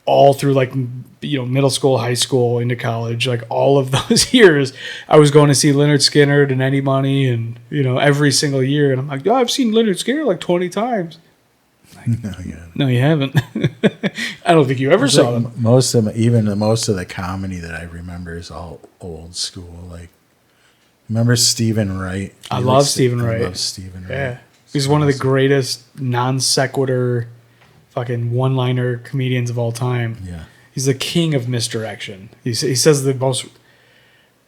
all through like, you know, middle school, high school, into college, like all of those years, I was going to see Lynyrd Skynyrd and Eddie Money, and you know, every single year, and I'm like, I've seen Lynyrd Skynyrd like 20 times. Like, no, you haven't. I don't think you ever saw them. Most of the comedy that I remember is all old school. Like, remember Stephen Wright? I love Stephen Wright. I love Stephen Wright. Yeah. He's one of the greatest non sequitur fucking one-liner comedians of all time. Yeah. He's the king of misdirection. He says the most...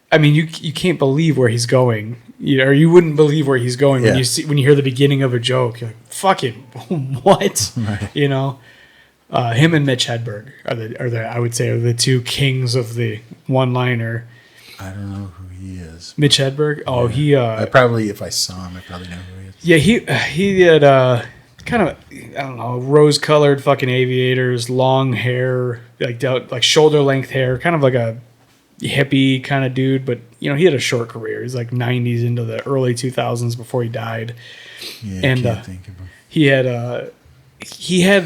I mean, you can't believe where he's going. Or you wouldn't believe where he's going when you hear the beginning of a joke. You're like, fucking what? Right. You know? Him and Mitch Hedberg are the two kings of the one-liner. I don't know who he is. Mitch Hedberg? Oh, yeah. I probably, if I saw him, I probably know who he is. Yeah, he had kind of, I don't know, rose-colored fucking aviators, long hair, like shoulder-length hair, kind of like a hippie kind of dude. But you know, he had a short career. He's like 90s into the early 2000s before he died. Yeah, and I can't think of him. He had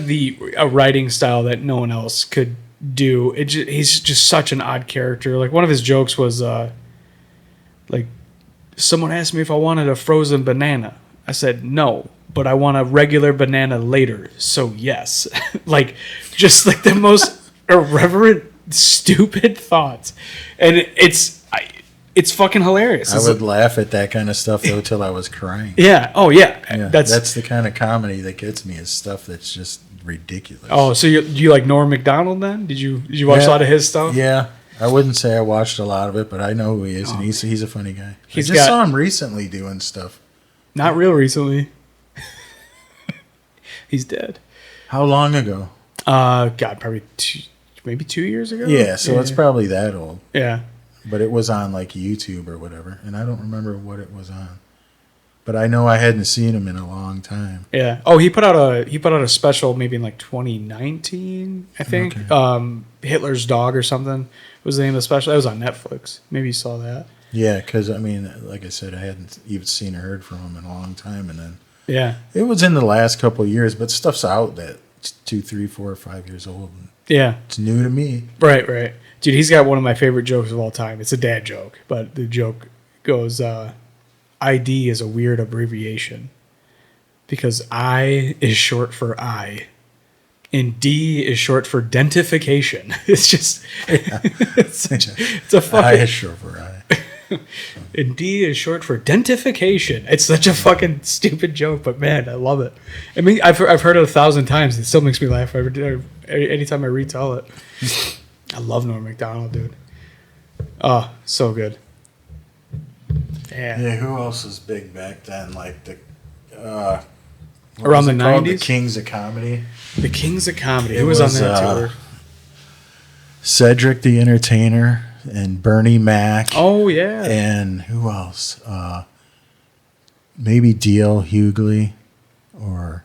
a writing style that no one else could do. He's just such an odd character. Like one of his jokes was like, someone asked me if I wanted a frozen banana. I said no, but I want a regular banana later, so yes. Like, just like the most irreverent, stupid thoughts. And It's fucking hilarious. I would laugh at that kind of stuff though till I was crying. Yeah. Oh yeah. Yeah, that's the kind of comedy that gets me, is stuff that's just ridiculous. Oh, so you like Norm Macdonald then? Did you watch a lot of his stuff? Yeah. I wouldn't say I watched a lot of it, but I know who he is, and he's a funny guy. I just saw him recently doing stuff. Not real recently. He's dead. How long ago? God, probably maybe 2 years ago. Yeah, so it's probably that old. Yeah. But it was on like YouTube or whatever, and I don't remember what it was on. But I know I hadn't seen him in a long time. Yeah. Oh, he put out a special maybe in like 2019, I think. Okay. Hitler's Dog or something was the name of the special. That was on Netflix. Maybe you saw that. Yeah, because I mean, like I said, I hadn't even seen or heard from him in a long time, and then it was in the last couple of years. But stuff's out that's 2, 3, 4, 5 years old. Yeah, it's new to me. Right. Dude, he's got one of my favorite jokes of all time. It's a dad joke, but the joke goes, ID is a weird abbreviation because I is short for I, and D is short for dentification. It's just, it's a fucking... I is short for I. And D is short for dentification. It's such a fucking stupid joke, but man, I love it. I mean, I've heard it 1,000 times. It still makes me laugh anytime I retell it. I love Norm Macdonald, dude. Oh, so good. Yeah. Who else was big back then? Like the around the 90s, the Kings of Comedy. The Kings of Comedy. Who was on that tour? Cedric the Entertainer and Bernie Mac. Oh yeah. And who else? Maybe D.L. Hughley or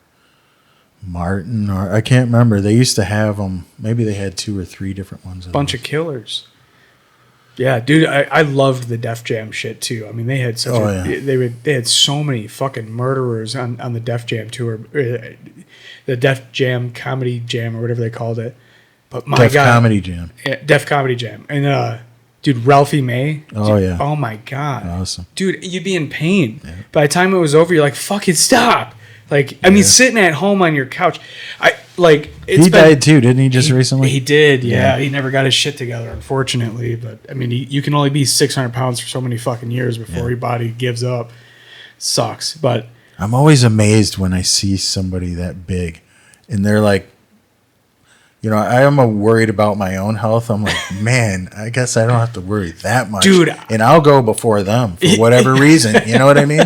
Martin, or I can't remember. They used to have them. Maybe they had 2 or 3 different ones. Bunch of killers. Yeah, dude, I loved the Def Jam shit too. I mean, they had such they had so many fucking murderers on the Def Jam tour, the Def Jam Comedy Jam or whatever they called it. But my Def God, Comedy Jam, Def Comedy Jam, and dude, Ralphie May. Oh yeah. Oh my God. Awesome. Dude, you'd be in pain. Yeah. By the time it was over, you're like, fucking stop. Like, I mean, sitting at home on your couch. He died too, didn't he, just recently? He did, yeah. He never got his shit together, unfortunately. But, I mean, you can only be 600 pounds for so many fucking years before your body gives up. Sucks. But I'm always amazed when I see somebody that big. And they're like, I am worried about my own health. I'm like, man, I guess I don't have to worry that much. Dude. And I'll go before them for whatever reason. You know what I mean?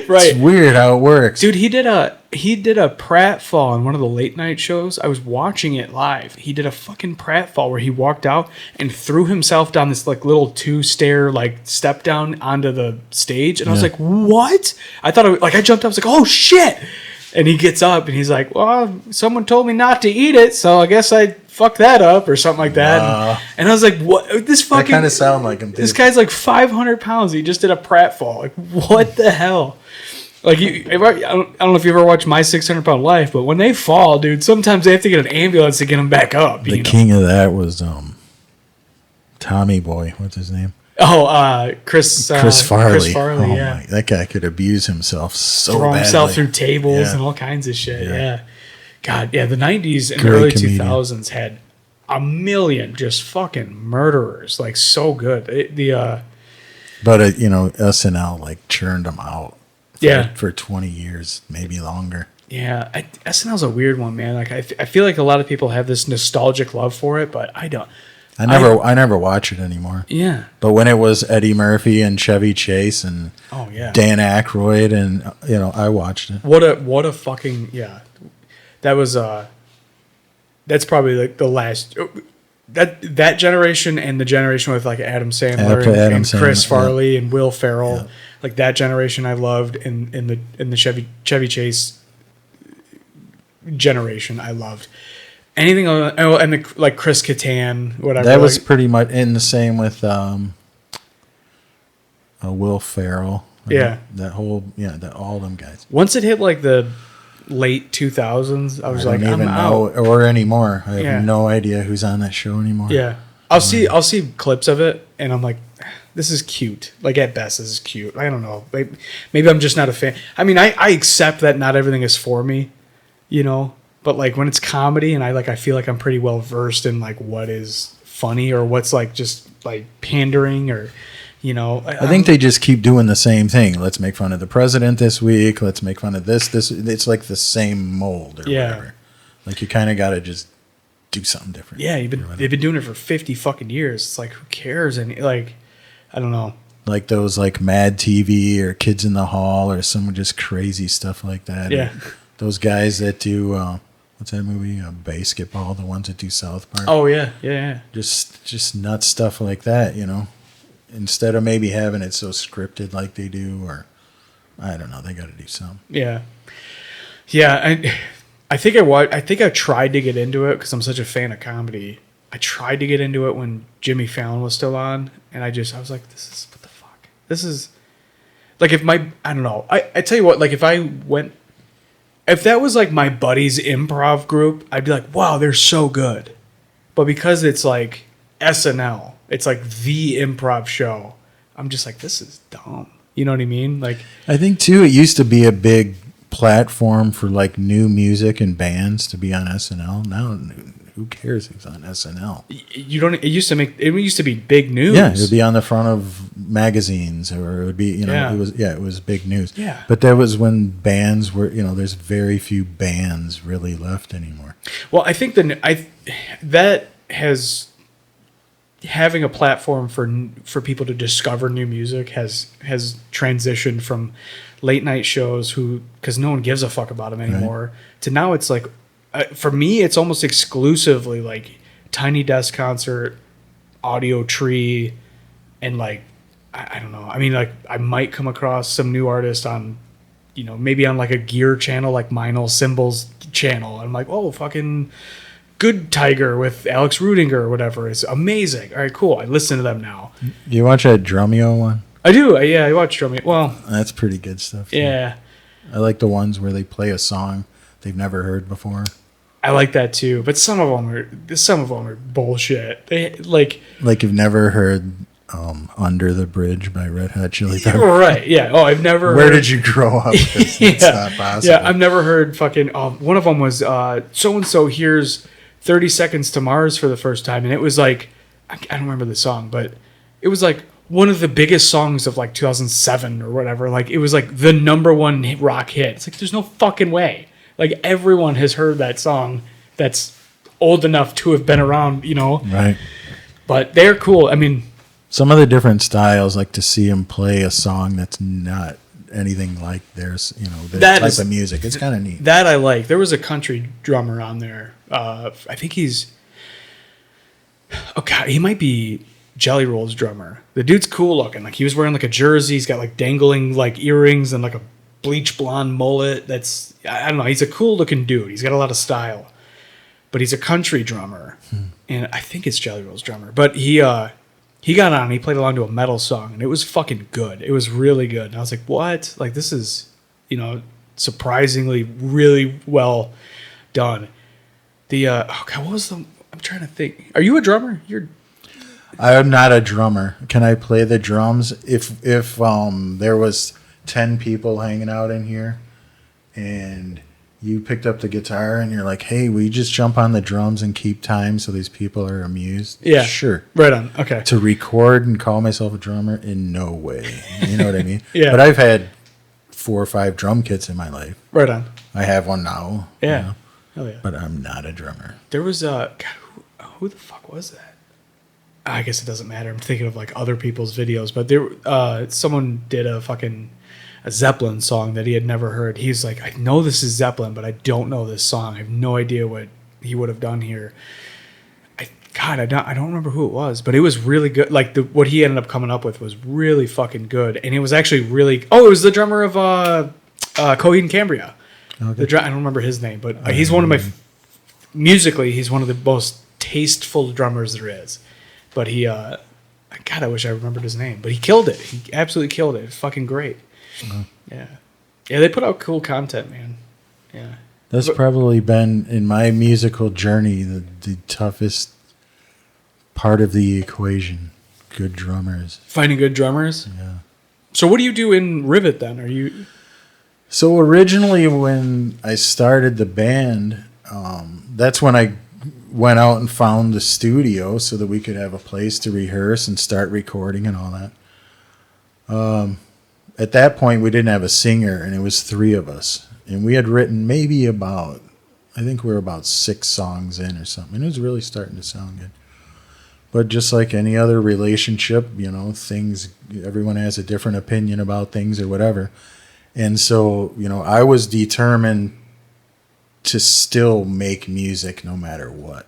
Right. It's weird how it works. Dude, he did a pratfall on one of the late night shows. I was watching it live. He did a fucking pratfall where he walked out and threw himself down this like little 2-stair like step down onto the stage. And I was like, what? I thought I jumped up. I was like, oh shit. And he gets up and he's like, well, someone told me not to eat it, so I guess I fucked that up or something like that. And I was like, what? This fucking... That kind of sound like him, too. This guy's like 500 pounds. He just did a pratfall. Like, what the hell? Like, I don't know if you ever watched My 600-Pound Life, but when they fall, dude, sometimes they have to get an ambulance to get them back up. The king of that was Tommy Boy. What's his name? Oh, Chris Farley. Chris Farley, my, that guy could abuse himself so badly. Throw himself through tables and all kinds of shit. Yeah. God, yeah, the 90s and early 2000s had a million just fucking murderers. Like, so good. But SNL like churned them out. For 20 years, maybe longer. Yeah, SNL's a weird one, man. Like, I feel like a lot of people have this nostalgic love for it, but I don't. I never watch it anymore. Yeah. But when it was Eddie Murphy and Chevy Chase and Dan Aykroyd and I watched it. What a fucking That was that's probably like the last that generation and the generation with like Adam Sandler and Chris Farley and Will Ferrell. Yeah. Like that generation I loved in the Chevy Chase generation I loved. Anything and like Chris Kattan, whatever. That was pretty much in the same with Will Ferrell. Yeah. That whole all them guys. Once it hit like the late 2000s, I was like, I'm out. Or anymore. I have no idea who's on that show anymore. Yeah. I'll see clips of it and I'm like, this is cute. Like at best, this is cute. I don't know. Maybe I'm just not a fan. I mean, I accept that not everything is for me, but like when it's comedy and I feel like I'm pretty well versed in like what is funny or what's like just like pandering or You know, I think they just keep doing the same thing. Let's make fun of the president this week. Let's make fun of this. It's like the same mold or whatever. Like you kind of got to just do something different. Yeah, they've been doing it for 50 fucking years. It's like, who cares? And like, I don't know. Like those like Mad TV or Kids in the Hall or some just crazy stuff like that. Yeah. Or those guys that do what's that movie? Basketball. The ones that do South Park. Oh yeah. Just nuts stuff like that. You know. Instead of maybe having it so scripted like they do, or I don't know, they got to do something. Yeah. I think I tried to get into it because I'm such a fan of comedy. I tried to get into it when Jimmy Fallon was still on, and I was like, this is what the fuck. This is like I don't know. I tell you what, like if that was like my buddy's improv group, I'd be like, wow, they're so good. But because it's like SNL. It's like the improv show. I'm just like, this is dumb. You know what I mean? Like, I think too, it used to be a big platform for like new music and bands to be on SNL. Now, who cares who's on SNL? It used to be big news. Yeah, it would be on the front of magazines, or it would be, it was big news. Yeah. But that was when bands were, there's very few bands really left anymore. Well, I think that has. Having a platform for people to discover new music has transitioned from late night shows because no one gives a fuck about them anymore, right, to now it's like, for me, it's almost exclusively like Tiny Desk Concert, Audio Tree, and like, I don't know. I mean, like I might come across some new artist on, maybe on like a gear channel, like Meinl Symbols channel. I'm like, oh, fucking Good Tiger with Alex Rudinger or whatever is amazing. All right, cool. I listen to them now. You watch that Drumeo one? I do. I watch Drumeo. Well, that's pretty good stuff. Yeah. I like the ones where they play a song they've never heard before. I like that too, but some of them are bullshit. They like you've never heard Under the Bridge by Red Hot Chili Peppers. Right, yeah. Oh, I've never Where did you grow up? It's not possible. Yeah, I've never heard fucking one of them was so and so here's 30 Seconds to Mars for the first time, and it was like, I don't remember the song, but it was like one of the biggest songs of like 2007 or whatever. Like it was like the number one rock hit. It's like, there's no fucking way. Like everyone has heard that song that's old enough to have been around, Right. But they're cool. I mean, some of the different styles, like to see them play a song that's not anything like theirs, their type of music. It's kind of neat. That I like. There was a country drummer on there. I think he might be Jelly Roll's drummer. The dude's cool looking. Like he was wearing like a jersey. He's got like dangling like earrings and like a bleach blonde mullet. That's, I don't know. He's a cool looking dude. He's got a lot of style, but he's a country drummer, and I think it's Jelly Roll's drummer. But he got on and he played along to a metal song, and it was fucking good. It was really good. And I was like, what? Like this is, surprisingly really well done. What was I'm trying to think. Are you a drummer? I'm not a drummer. Can I play the drums? If there was 10 people hanging out in here and you picked up the guitar and you're like, hey, we just jump on the drums and keep time so these people are amused? Yeah. Sure. Right on. Okay. To record and call myself a drummer? In no way. You know what I mean? Yeah. But I've had 4 or 5 drum kits in my life. Right on. I have one now. Yeah. Hell yeah. But I'm not a drummer. There was who the fuck was that? I guess it doesn't matter. I'm thinking of like other people's videos, but someone did a Zeppelin song that he had never heard. He's like, I know this is Zeppelin, but I don't know this song. I have no idea what he would have done here. I don't remember who it was, but it was really good. Like what he ended up coming up with was really fucking good, and it was actually really. Oh, it was the drummer of Coheed and Cambria. Okay. I don't remember his name, but he's one of my musically. He's one of the most tasteful drummers there is. But I wish I remembered his name. But he killed it. He absolutely killed it. It's fucking great. Mm-hmm. Yeah. They put out cool content, man. Yeah. That's probably been in my musical journey the toughest part of the equation. Good drummers. Finding good drummers. Yeah. So what do you do in Rivit then? Are you? So originally, when I started the band, that's when I went out and found the studio so that we could have a place to rehearse and start recording and all that. At that point, we didn't have a singer, and it was 3 of us. And we had written maybe about, I think we were about 6 songs in or something. And it was really starting to sound good. But just like any other relationship, things, everyone has a different opinion about things or whatever. And so, I was determined to still make music no matter what.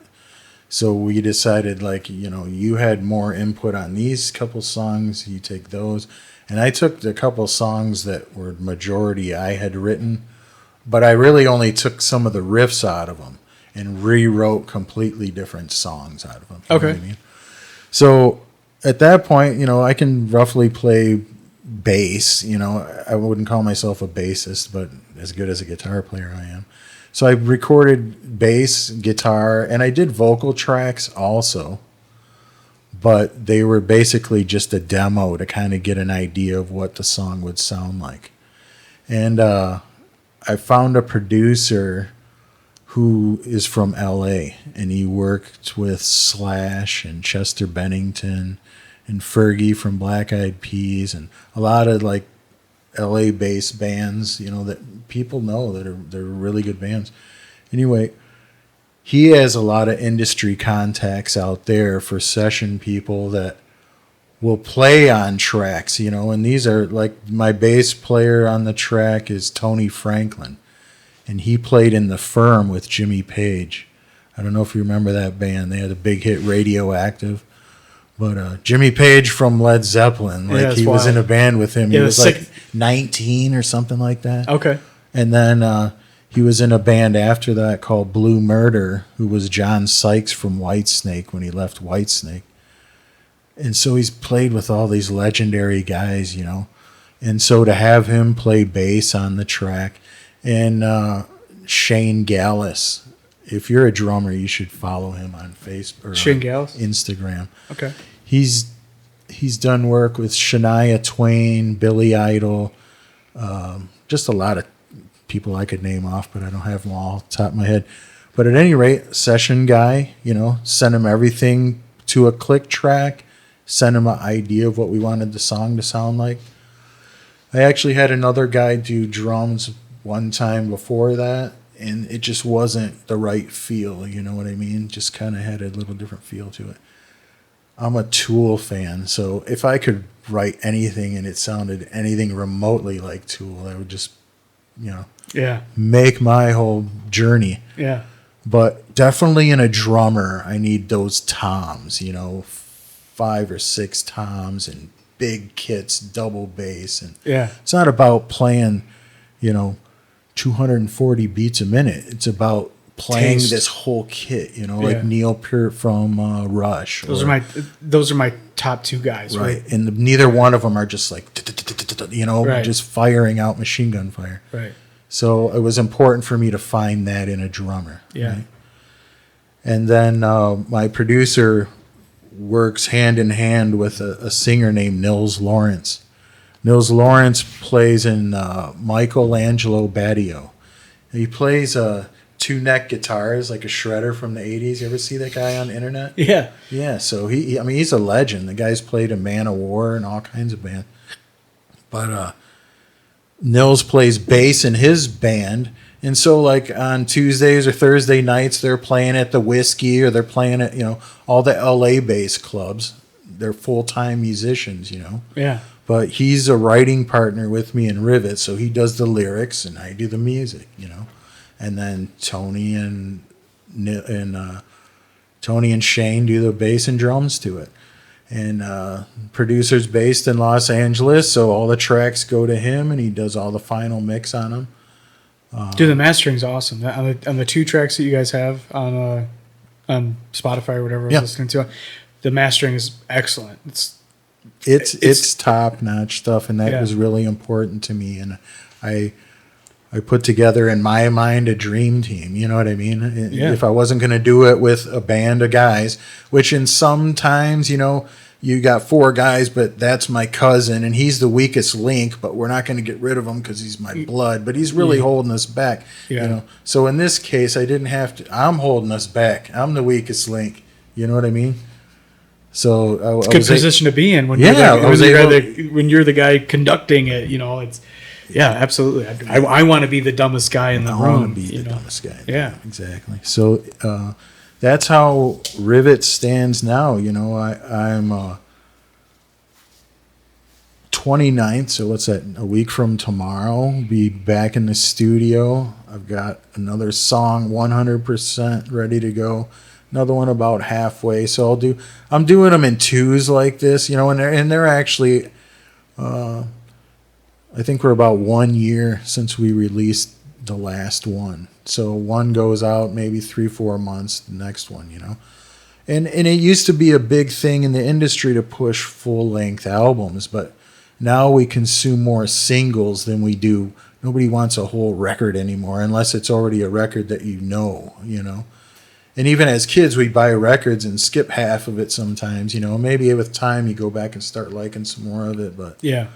So we decided, you had more input on these couple songs, you take those. And I took the couple songs that were majority I had written, but I really only took some of the riffs out of them and rewrote completely different songs out of them. You know what I mean? So at that point, I can roughly play bass. I wouldn't call myself a bassist, but as good as a guitar player I am. So I recorded bass, guitar, and I did vocal tracks also. But they were basically just a demo to kind of get an idea of what the song would sound like. And I found a producer who is from L.A., and he worked with Slash and Chester Bennington and Fergie from Black Eyed Peas and a lot of L.A.-based bands, that people know they're really good bands. Anyway, he has a lot of industry contacts out there for session people that will play on tracks, and these are my bass player on the track is Tony Franklin. And he played in The Firm with Jimmy Page. I don't know if you remember that band. They had a big hit, Radioactive. But Jimmy Page from Led Zeppelin, he was in a band with him. He was 19 or something like that. Okay. And then he was in a band after that called Blue Murder, who was John Sykes from Whitesnake when he left Whitesnake. And so he's played with all these legendary guys, And so to have him play bass on the track, and Shane Gallus. If you're a drummer, you should follow him on Facebook or Shane Gallus? Instagram. Okay. He's done work with Shania Twain, Billy Idol, just a lot of people I could name off, but I don't have them all off the top of my head. But at any rate, session guy, sent him everything to a click track, sent him an idea of what we wanted the song to sound like. I actually had another guy do drums one time before that, and it just wasn't the right feel, you know what I mean? Just kind of had a little different feel to it. I'm a Tool fan, so if I could write anything and it sounded anything remotely like Tool, I would just, make my whole journey. Yeah. But definitely in a drummer, I need those toms, 5 or 6 toms and big kits, double bass. And it's not about playing, 240 beats a minute. It's about playing this whole kit, like Neil Peart from Rush. Those are my top 2 guys, right? And neither one of them are just just firing out machine gun fire. Right. So it was important for me to find that in a drummer. Yeah. Right? And then my producer works hand in hand with a singer named Nils Lawrence. Nils Lawrence plays in Michelangelo Badio. He plays 2-neck guitars like a shredder from the 80s. You ever see that guy on the internet? Yeah. Yeah, so he's a legend. The guy's played in Man of War and all kinds of bands. But Nils plays bass in his band. And so on Tuesdays or Thursday nights, they're playing at the Whiskey or they're playing at, all the LA bass clubs. They're full-time musicians, Yeah. But he's a writing partner with me in Rivit, so he does the lyrics and I do the music, And then Tony and Shane do the bass and drums to it. And producer's based in Los Angeles, so all the tracks go to him, and he does all the final mix on them. Dude, the mastering's awesome. On the 2 tracks that you guys have on Spotify or whatever I was listening to, the mastering is excellent. It's top notch stuff, and that was really important to me. And I put together in my mind a dream team. You know what I mean? Yeah. If I wasn't going to do it with a band of guys, which in sometimes you got 4 guys, but that's my cousin, and he's the weakest link. But we're not going to get rid of him because he's my blood. But he's really holding us back. Yeah. So in this case, I didn't have to. I'm holding us back. I'm the weakest link. You know what I mean? So it's a good position to be in when when you're the guy conducting it. It's absolutely. I want to be the dumbest guy in the room. I want to be the dumbest guy. Yeah, exactly. So that's how Rivit stands now. I'm 29th, so what's that? A week from tomorrow, be back in the studio. I've got another song 100% ready to go. Another one about halfway. So I'm doing them in twos like this, and they're actually, I think we're about 1 year since we released the last one. So one goes out maybe 3-4 months, the next one, And it used to be a big thing in the industry to push full-length albums, but now we consume more singles than we do. Nobody wants a whole record anymore unless it's already a record that you know. And even as kids, we'd buy records and skip half of it sometimes, Maybe with time you go back and start liking some more of it, but yeah.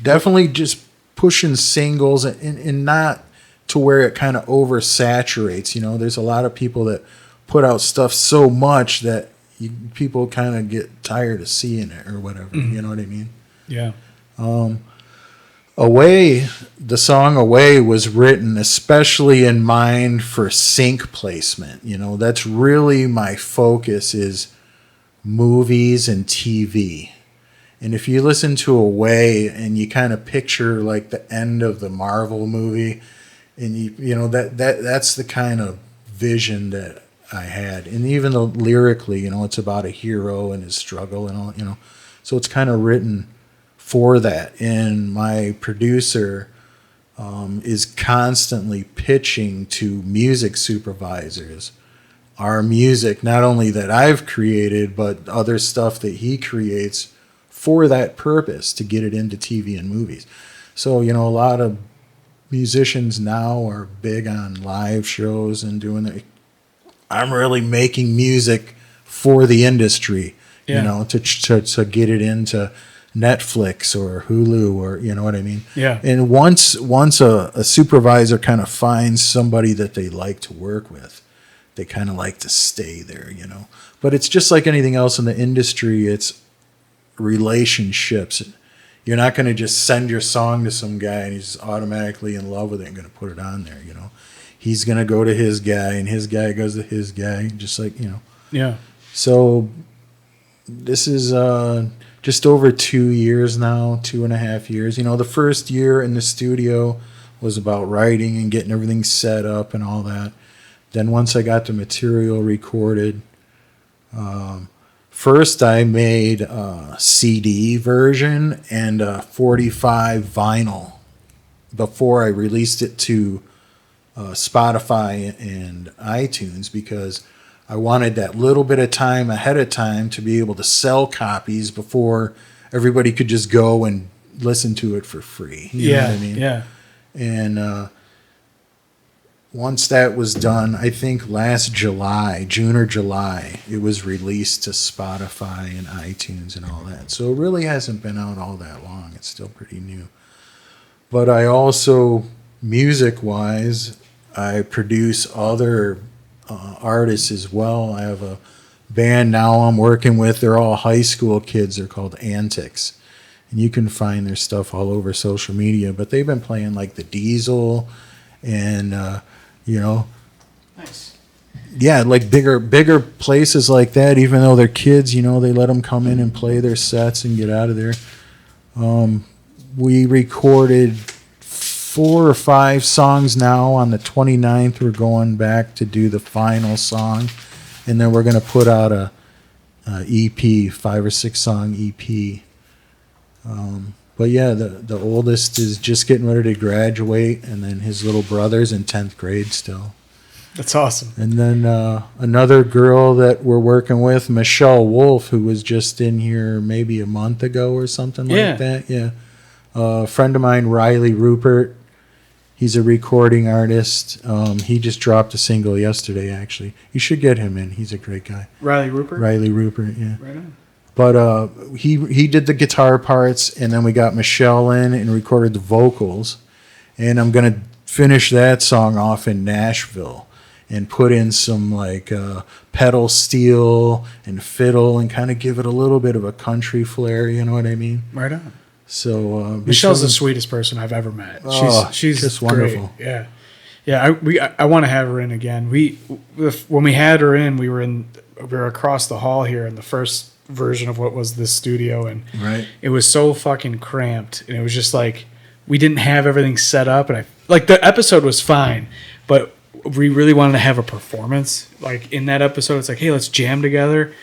Definitely just pushing singles and not to where it kind of oversaturates. There's a lot of people that put out stuff so much that people kind of get tired of seeing it or whatever. You know what I mean? Yeah. Away, the song Away was written especially in mind for sync placement. That's really my focus is movies and TV. And if you listen to Away and you kind of picture like the end of the Marvel movie, and that's the kind of vision that I had. And even though lyrically, it's about a hero and his struggle and all, so it's kind of written for that. And my producer is constantly pitching to music supervisors our music, not only that I've created, but other stuff that he creates for that purpose, to get it into TV and movies. So, a lot of musicians now are big on live shows and doing that. I'm really making music for the industry, to get it into Netflix or Hulu or, you know what I mean? Yeah. And once a supervisor kind of finds somebody that they like to work with, they kind of like to stay there, But it's just like anything else in the industry. It's relationships. You're not going to just send your song to some guy and he's automatically in love with it and going to put it on there, He's going to go to his guy and his guy goes to his guy, just like, Yeah. So this is just over 2 years now, 2.5 years. The first year in the studio was about writing and getting everything set up and all that. Then once I got the material recorded, first I made a CD version and a 45 vinyl before I released it to Spotify and iTunes, because I wanted that little bit of time ahead of time to be able to sell copies before everybody could just go and listen to it for free. You know what I mean? Yeah. And once that was done, I think last July, June or July, it was released to Spotify and iTunes and all that. So it really hasn't been out all that long. It's still pretty new. But I also, music-wise, I produce other artists as well. I have a band now I'm working with. They're all high school kids. They're called Antics. And you can find their stuff all over social media. But they've been playing like the Diesel and, Nice. Yeah, like bigger places like that. Even though they're kids, they let them come in and play their sets and get out of there. We recorded 4 or 5 songs now. On the 29th, we're going back to do the final song. And then we're going to put out a EP, 5 or 6 song EP. But yeah, the oldest is just getting ready to graduate, and then his little brother's in 10th grade still. That's awesome. And then another girl that we're working with, Michelle Wolf, who was just in here maybe a month ago or something like that. Yeah. A friend of mine, Riley Rupert, he's a recording artist. He just dropped a single yesterday, actually. You should get him in. He's a great guy. Riley Rupert? Riley Rupert, yeah. Right on. But he did the guitar parts, and then we got Michelle in and recorded the vocals. And I'm going to finish that song off in Nashville. and put in some like pedal steel and fiddle and kind of give it a little bit of a country flair. You know what I mean? Right on. So Michelle's the sweetest person I've ever met. She's just great. wonderful. Yeah, yeah. I want to have her in again. When we had her in, we were across the hall here in the first version of what was this studio, and Right. it was so fucking cramped, and it was just like we didn't have everything set up, and the episode was fine, but we really wanted to have a performance. Like in that episode, it's like, hey, let's jam together.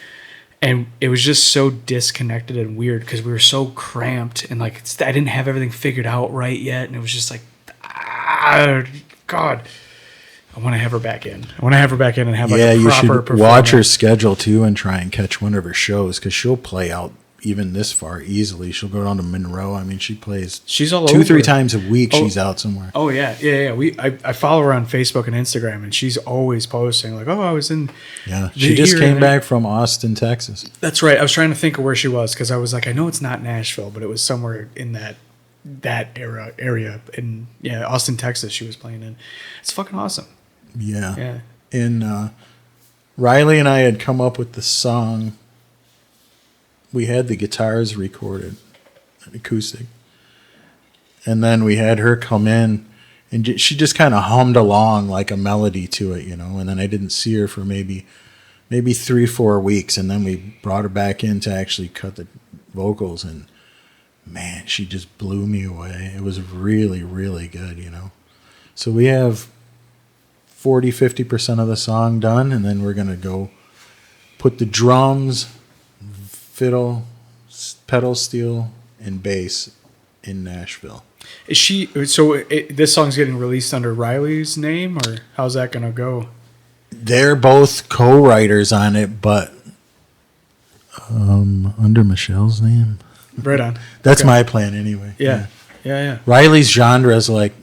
And it was just so disconnected and weird because we were so cramped and like I didn't have everything figured out right yet. And it was just like, God, I want to have her back in. I want to have her back in and have like a proper you should performance. watch her schedule too and try and catch one of her shows because she'll play out even this far easily. She'll go down to Monroe. I mean, she plays. She's all 2-3 over. times a week. She's out somewhere. Oh yeah. I follow her on Facebook and Instagram, and she's always posting like, "Oh, I was in." Yeah, she just came back from Austin, Texas. That's right. I was trying to think of where she was because I was like, I know it's not Nashville, but it was somewhere in that area. And yeah, Austin, Texas. She was playing in. It's fucking awesome. Yeah. Yeah. And Riley and I had come up with the song. We had the guitars recorded, acoustic. And then we had her come in, and she just kind of hummed along like a melody to it, you know. And then I didn't see her for maybe 3-4 weeks, and then we brought her back in to actually cut the vocals, and man, she just blew me away. It was really, really good, you know. So we have 40-50% of the song done, and then we're gonna go put the drums, fiddle, pedal steel, and bass in Nashville. Is she so? This song's getting released under Riley's name, or how's that gonna go? They're both co-writers on it, but under Michelle's name. Right on. That's Okay. my plan anyway. Yeah. Riley's genre is like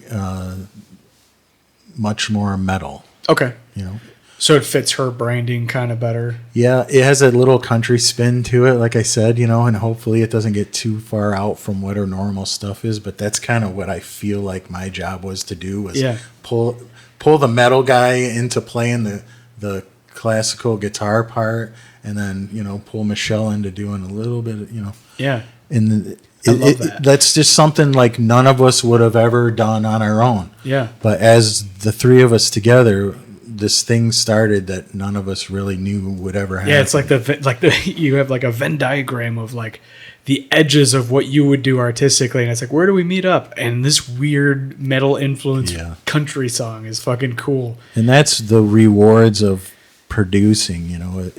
much more metal, Okay. you know. So it fits her branding kind of better. Yeah, it has a little country spin to it, like I said, you know, and hopefully it doesn't get too far out from what her normal stuff is. But that's kind of what I feel like my job was to do was pull the metal guy into playing the classical guitar part, and then you know pull Michelle into doing a little bit, of, you know. Yeah. And I love that. That's just something like none of us would have ever done on our own. Yeah. But as the three of us together, this thing started that none of us really knew would ever happen. Yeah, it's like the you have like a Venn diagram of like the edges of what you would do artistically, and it's like, where do we meet up? And this weird metal influenced country song is fucking cool. And that's the rewards of producing, you know.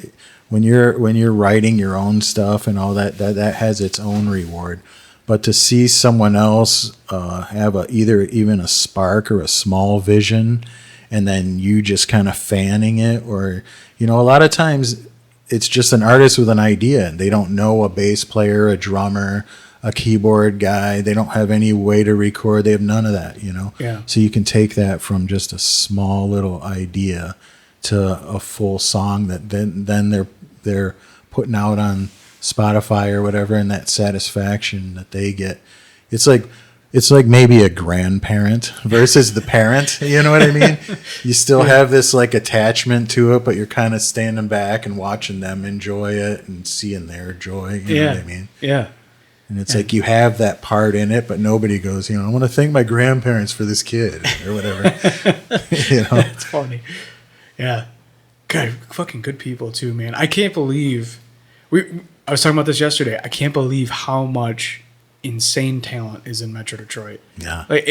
When you're writing your own stuff and all that has its own reward. But to see someone else have either even a spark or a small vision, and then you just kind of fanning it, or, you know, a lot of times it's just an artist with an idea and they don't know a bass player, a drummer, a keyboard guy. They don't have any way to record. They have none of that, you know? Yeah. So you can take that from just a small little idea to a full song that then they're putting out on Spotify or whatever, and that satisfaction that they get. It's like maybe a grandparent versus the parent. You know what I mean? You still have this like attachment to it, but you're kind of standing back and watching them enjoy it and seeing their joy. You know what I mean? Yeah. And it's like you have that part in it, but nobody goes, you know, I want to thank my grandparents for this kid or whatever. You know? It's funny. Yeah. God, fucking good people too, man. I can't believe I was talking about this yesterday. I can't believe how much insane talent is in Metro Detroit. Yeah. Like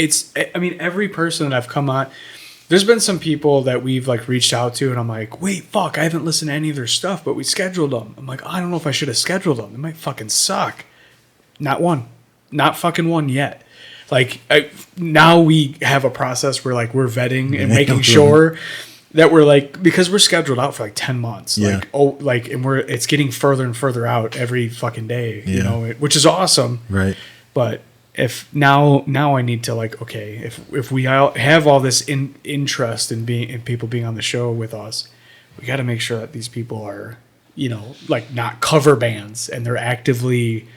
I mean, every person that I've come on, there's been some people that we've like reached out to, and I'm like, wait, fuck, I haven't listened to any of their stuff, but we scheduled them. I'm like, I don't know if I should have scheduled them. It might fucking suck. Not fucking one yet. Like now we have a process where like we're vetting and making sure that we're like, because we're scheduled out for like 10 months. Yeah. And it's getting further and further out every fucking day, you know, which is awesome. Right. But if now I need to like, okay, if we all have all this interest in people being on the show with us, we got to make sure that these people are, you know, like not cover bands, and they're actively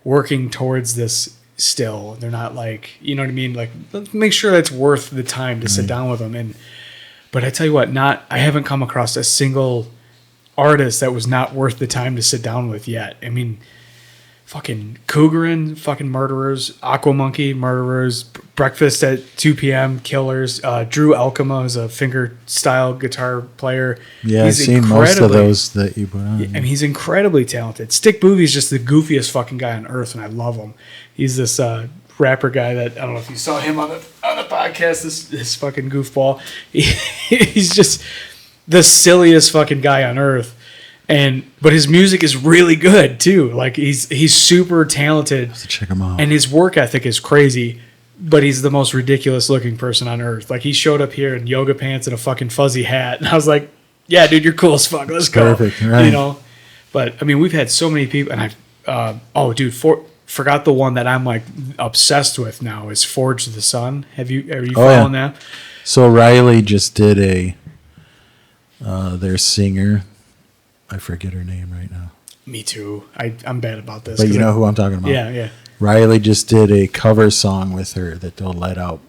working towards this still. They're not like, you know what I mean? Like, let's make sure that's worth the time to sit down with them. But I tell you what, I haven't come across a single artist that was not worth the time to sit down with yet. I mean, fucking Cougarin, fucking murderers, Aqua Monkey, murderers, Breakfast at 2 p.m., killers. Drew Alcama is a finger style guitar player. Yeah, I've seen most of those that you put on. I mean, he's incredibly talented. Stick Boovy's just the goofiest fucking guy on earth, and I love him. He's this rapper guy that, I don't know if you saw him on the podcast, this fucking goofball. He's just the silliest fucking guy on earth. But his music is really good too. Like he's super talented. Have to check him out. And his work ethic is crazy. But he's the most ridiculous looking person on earth. Like he showed up here in yoga pants and a fucking fuzzy hat, and I was like, "Yeah, dude, you're cool as fuck. Let's go." Perfect, right? You know. But I mean, we've had so many people, and forgot the one that I'm like obsessed with now is Forge the Sun. Are you following that? So Riley just did their singer. I forget her name right now. Me too. I'm bad about this. But you know who I'm talking about. Yeah. Riley just did a cover song with her that they'll let out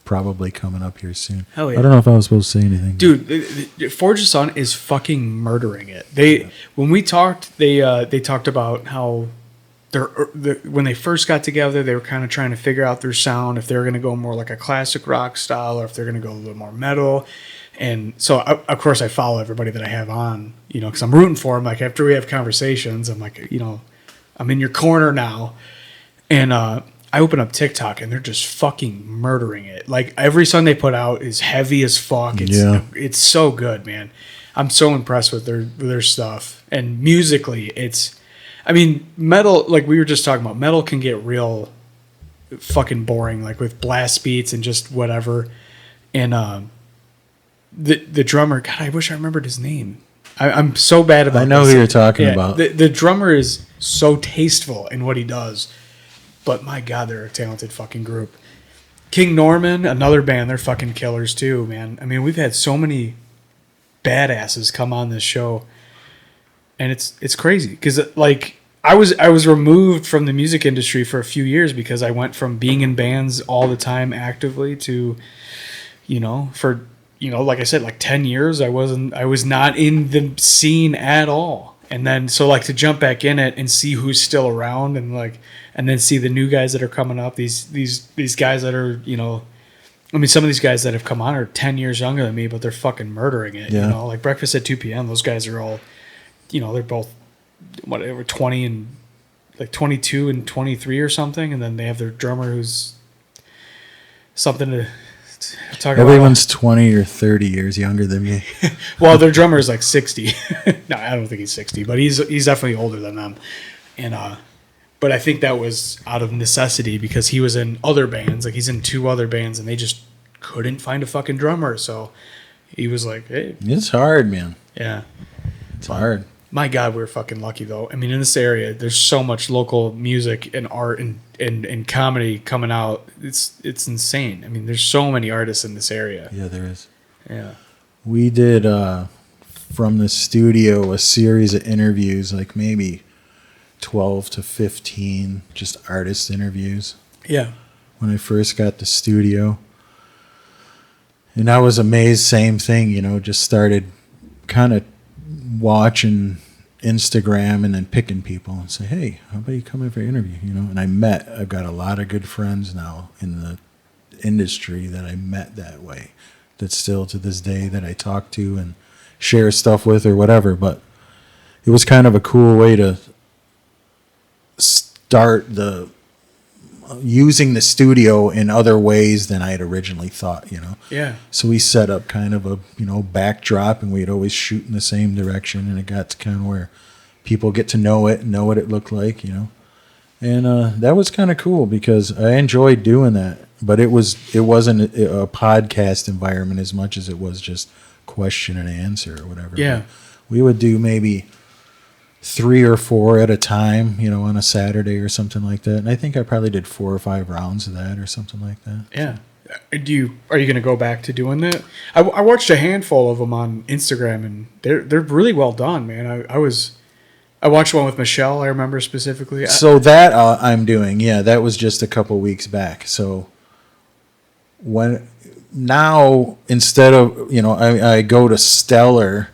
probably coming up here soon. Hell yeah. I don't know if I was supposed to say anything. Dude, Forge the Sun is fucking murdering it. When we talked, they talked about how when they first got together, they were kind of trying to figure out their sound, if they were going to go more like a classic rock style or if they're going to go a little more metal. And so, of course, I follow everybody that I have on, because I'm rooting for them. Like, after we have conversations, I'm like, I'm in your corner now. And I open up TikTok, and they're just fucking murdering it. Like, every song they put out is heavy as fuck. It's so good, man. I'm so impressed with their stuff. And musically, metal, like we were just talking about, metal can get real fucking boring, like with blast beats and just whatever. And the drummer, God, I wish I remembered his name. I'm so bad about. I know this. who you're talking about. The drummer is so tasteful in what he does, but my God, they're a talented fucking group. King Norman, another band, they're fucking killers too, man. I mean, we've had so many badasses come on this show, and it's crazy because like I was removed from the music industry for a few years because I went from being in bands all the time actively to, like I said, like 10 years, I was not in the scene at all. And then, so like to jump back in it and see who's still around and then see the new guys that are coming up, these guys that are, some of these guys that have come on are 10 years younger than me, but they're fucking murdering it. Yeah. Like Breakfast at 2 p.m. Those guys are all, they're both whatever, 20 and like 22 and 23 or something. And then they have their drummer who's something to talk about. Everyone's 20 or 30 years younger than me. Well, their drummer is like 60. No, I don't think he's 60, but he's definitely older than them. And but I think that was out of necessity because he was in other bands. Like he's in 2 other bands, and they just couldn't find a fucking drummer. So he was like, "Hey, it's hard, man. Yeah, it's hard." My God, we're fucking lucky though. I mean, in this area, there's so much local music and art and comedy coming out. It's insane. I mean, there's so many artists in this area. Yeah, there is. Yeah. We did from the studio a series of interviews, like maybe 12 to 15 just artist interviews. Yeah. When I first got the studio. And I was amazed, same thing, just started kind of watching Instagram and then picking people and say, hey, how about you come in for an interview? And I've got a lot of good friends now in the industry that I met that way, that still to this day that I talk to and share stuff with or whatever. But it was kind of a cool way to start using the studio in other ways than I had originally thought, Yeah. So we set up kind of a, backdrop, and we'd always shoot in the same direction, and it got to kind of where people get to know it and know what it looked like, And that was kind of cool because I enjoyed doing that, but it wasn't a podcast environment as much as it was just question and answer or whatever. Yeah. But we would do maybe 3 or 4 at a time, on a Saturday or something like that. And I think I probably did 4 or 5 rounds of that or something like that. Yeah. Are you going to go back to doing that? I watched a handful of them on Instagram, and they're really well done, man. I watched one with Michelle. I remember specifically. So that I'm doing, yeah. That was just a couple weeks back. So when now instead of, I go to Stellar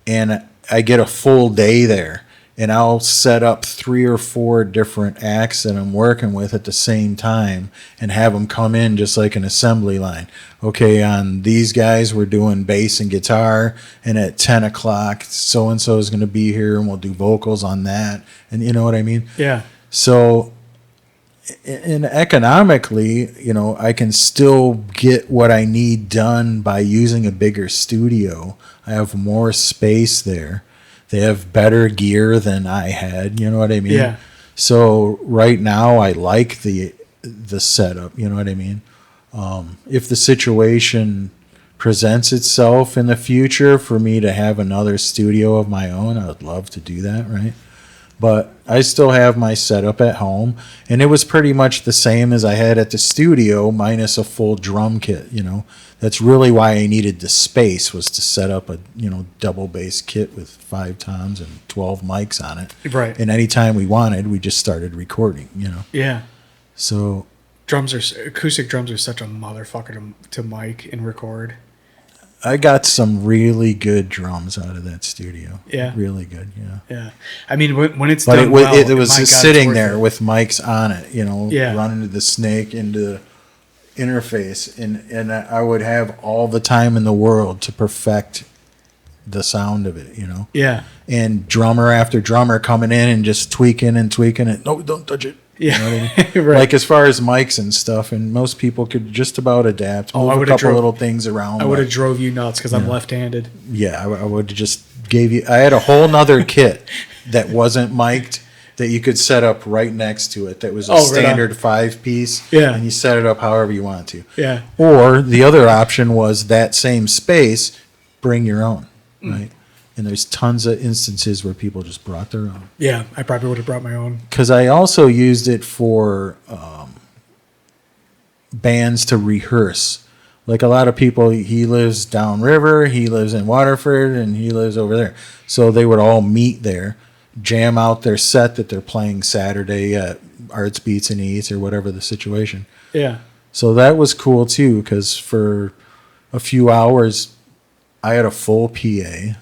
and I get a full day there, and I'll set up 3 or 4 different acts that I'm working with at the same time and have them come in just like an assembly line. Okay, on these guys, we're doing bass and guitar, and at 10 o'clock, so-and-so is going to be here, and we'll do vocals on that. And you know what I mean? Yeah. So, and economically, I can still get what I need done by using a bigger studio. I have more space there. They have better gear than I had. You know what I mean? Yeah. So right now, I like the setup. You know what I mean? If the situation presents itself in the future for me to have another studio of my own, I would love to do that. Right? But I still have my setup at home, and it was pretty much the same as I had at the studio, minus a full drum kit. That's really why I needed the space, was to set up a double bass kit with 5 toms and 12 mics on it. Right. And anytime we wanted, we just started recording. Yeah. So acoustic drums are such a motherfucker to mic and record. I got some really good drums out of that studio. Yeah. Really good. Yeah. Yeah. I mean, when it's But done well, it was my God, just it's sitting worth there it. with mics on it, Yeah. running to the snake into the interface, and I would have all the time in the world to perfect the sound of it, Yeah. And drummer after drummer coming in and just tweaking it. No, don't touch it. Yeah. You know what I mean? Right. Like as far as mics and stuff, and most people could just about adapt, Oh, I move a would've couple drove- little things around. I would have but- drove you nuts because I'm left-handed. Yeah, I would have just gave you. I had a whole nother kit that wasn't mic'd that you could set up right next to it. That was a Oh, right on. standard 5-piece. Yeah. and you set it up however you want to. Yeah. Or the other option was that same space, bring your own, right? And there's tons of instances where people just brought their own. Yeah. I probably would have brought my own. Because I also used it for bands to rehearse. Like a lot of people, he lives downriver, he lives in Waterford, and he lives over there. So they would all meet there, jam out their set that they're playing Saturday at Arts, Beats, and Eats or whatever the situation. Yeah. So that was cool too, because for a few hours, I had a full PA,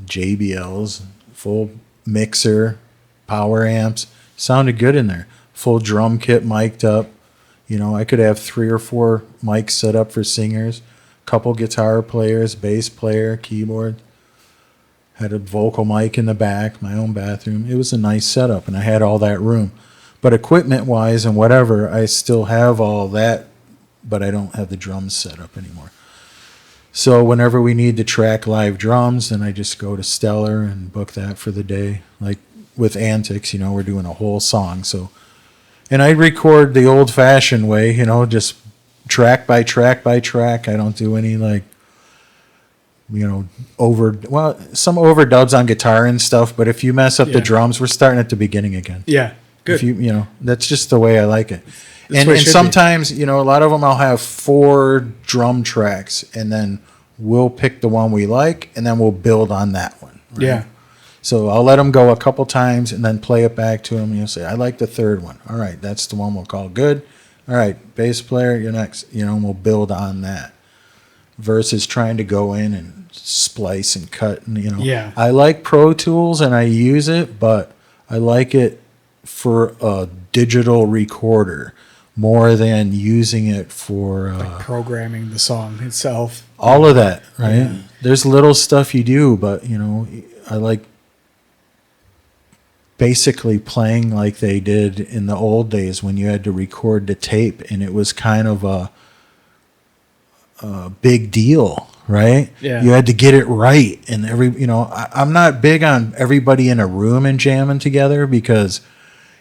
JBLs, full mixer, power amps. Sounded good in there. Full drum kit mic'd up. I could have 3 or 4 mics set up for singers, couple guitar players, bass player, keyboard. Had a vocal mic in the back, my own bathroom. It was a nice setup, and I had all that room. But equipment-wise and whatever, I still have all that, but I don't have the drums set up anymore. So whenever we need to track live drums, then I just go to Stellar and book that for the day. Like with Antics, we're doing a whole song. So, and I record the old-fashioned way, just track by track by track. I don't do any some overdubs on guitar and stuff. But if you mess up the drums, we're starting at the beginning again. Yeah. Good. If that's just the way I like it. That's what it And should sometimes, a lot of them I'll have 4 drum tracks, and then we'll pick the one we like, and then we'll build on that one. Right? Yeah. So I'll let them go a couple times and then play it back to them. And you'll say, I like the third one. All right, that's the one we'll call good. All right, bass player, you're next. And we'll build on that. Versus trying to go in and splice and cut. And, Yeah. I like Pro Tools and I use it, but I like it for a digital recorder more than using it for Programming the song itself. all of that, right? Yeah. There's little stuff you do, but I like basically playing like they did in the old days when you had to record the tape, and it was kind of a big deal, right? Yeah. You had to get it right, and I'm not big on everybody in a room and jamming together because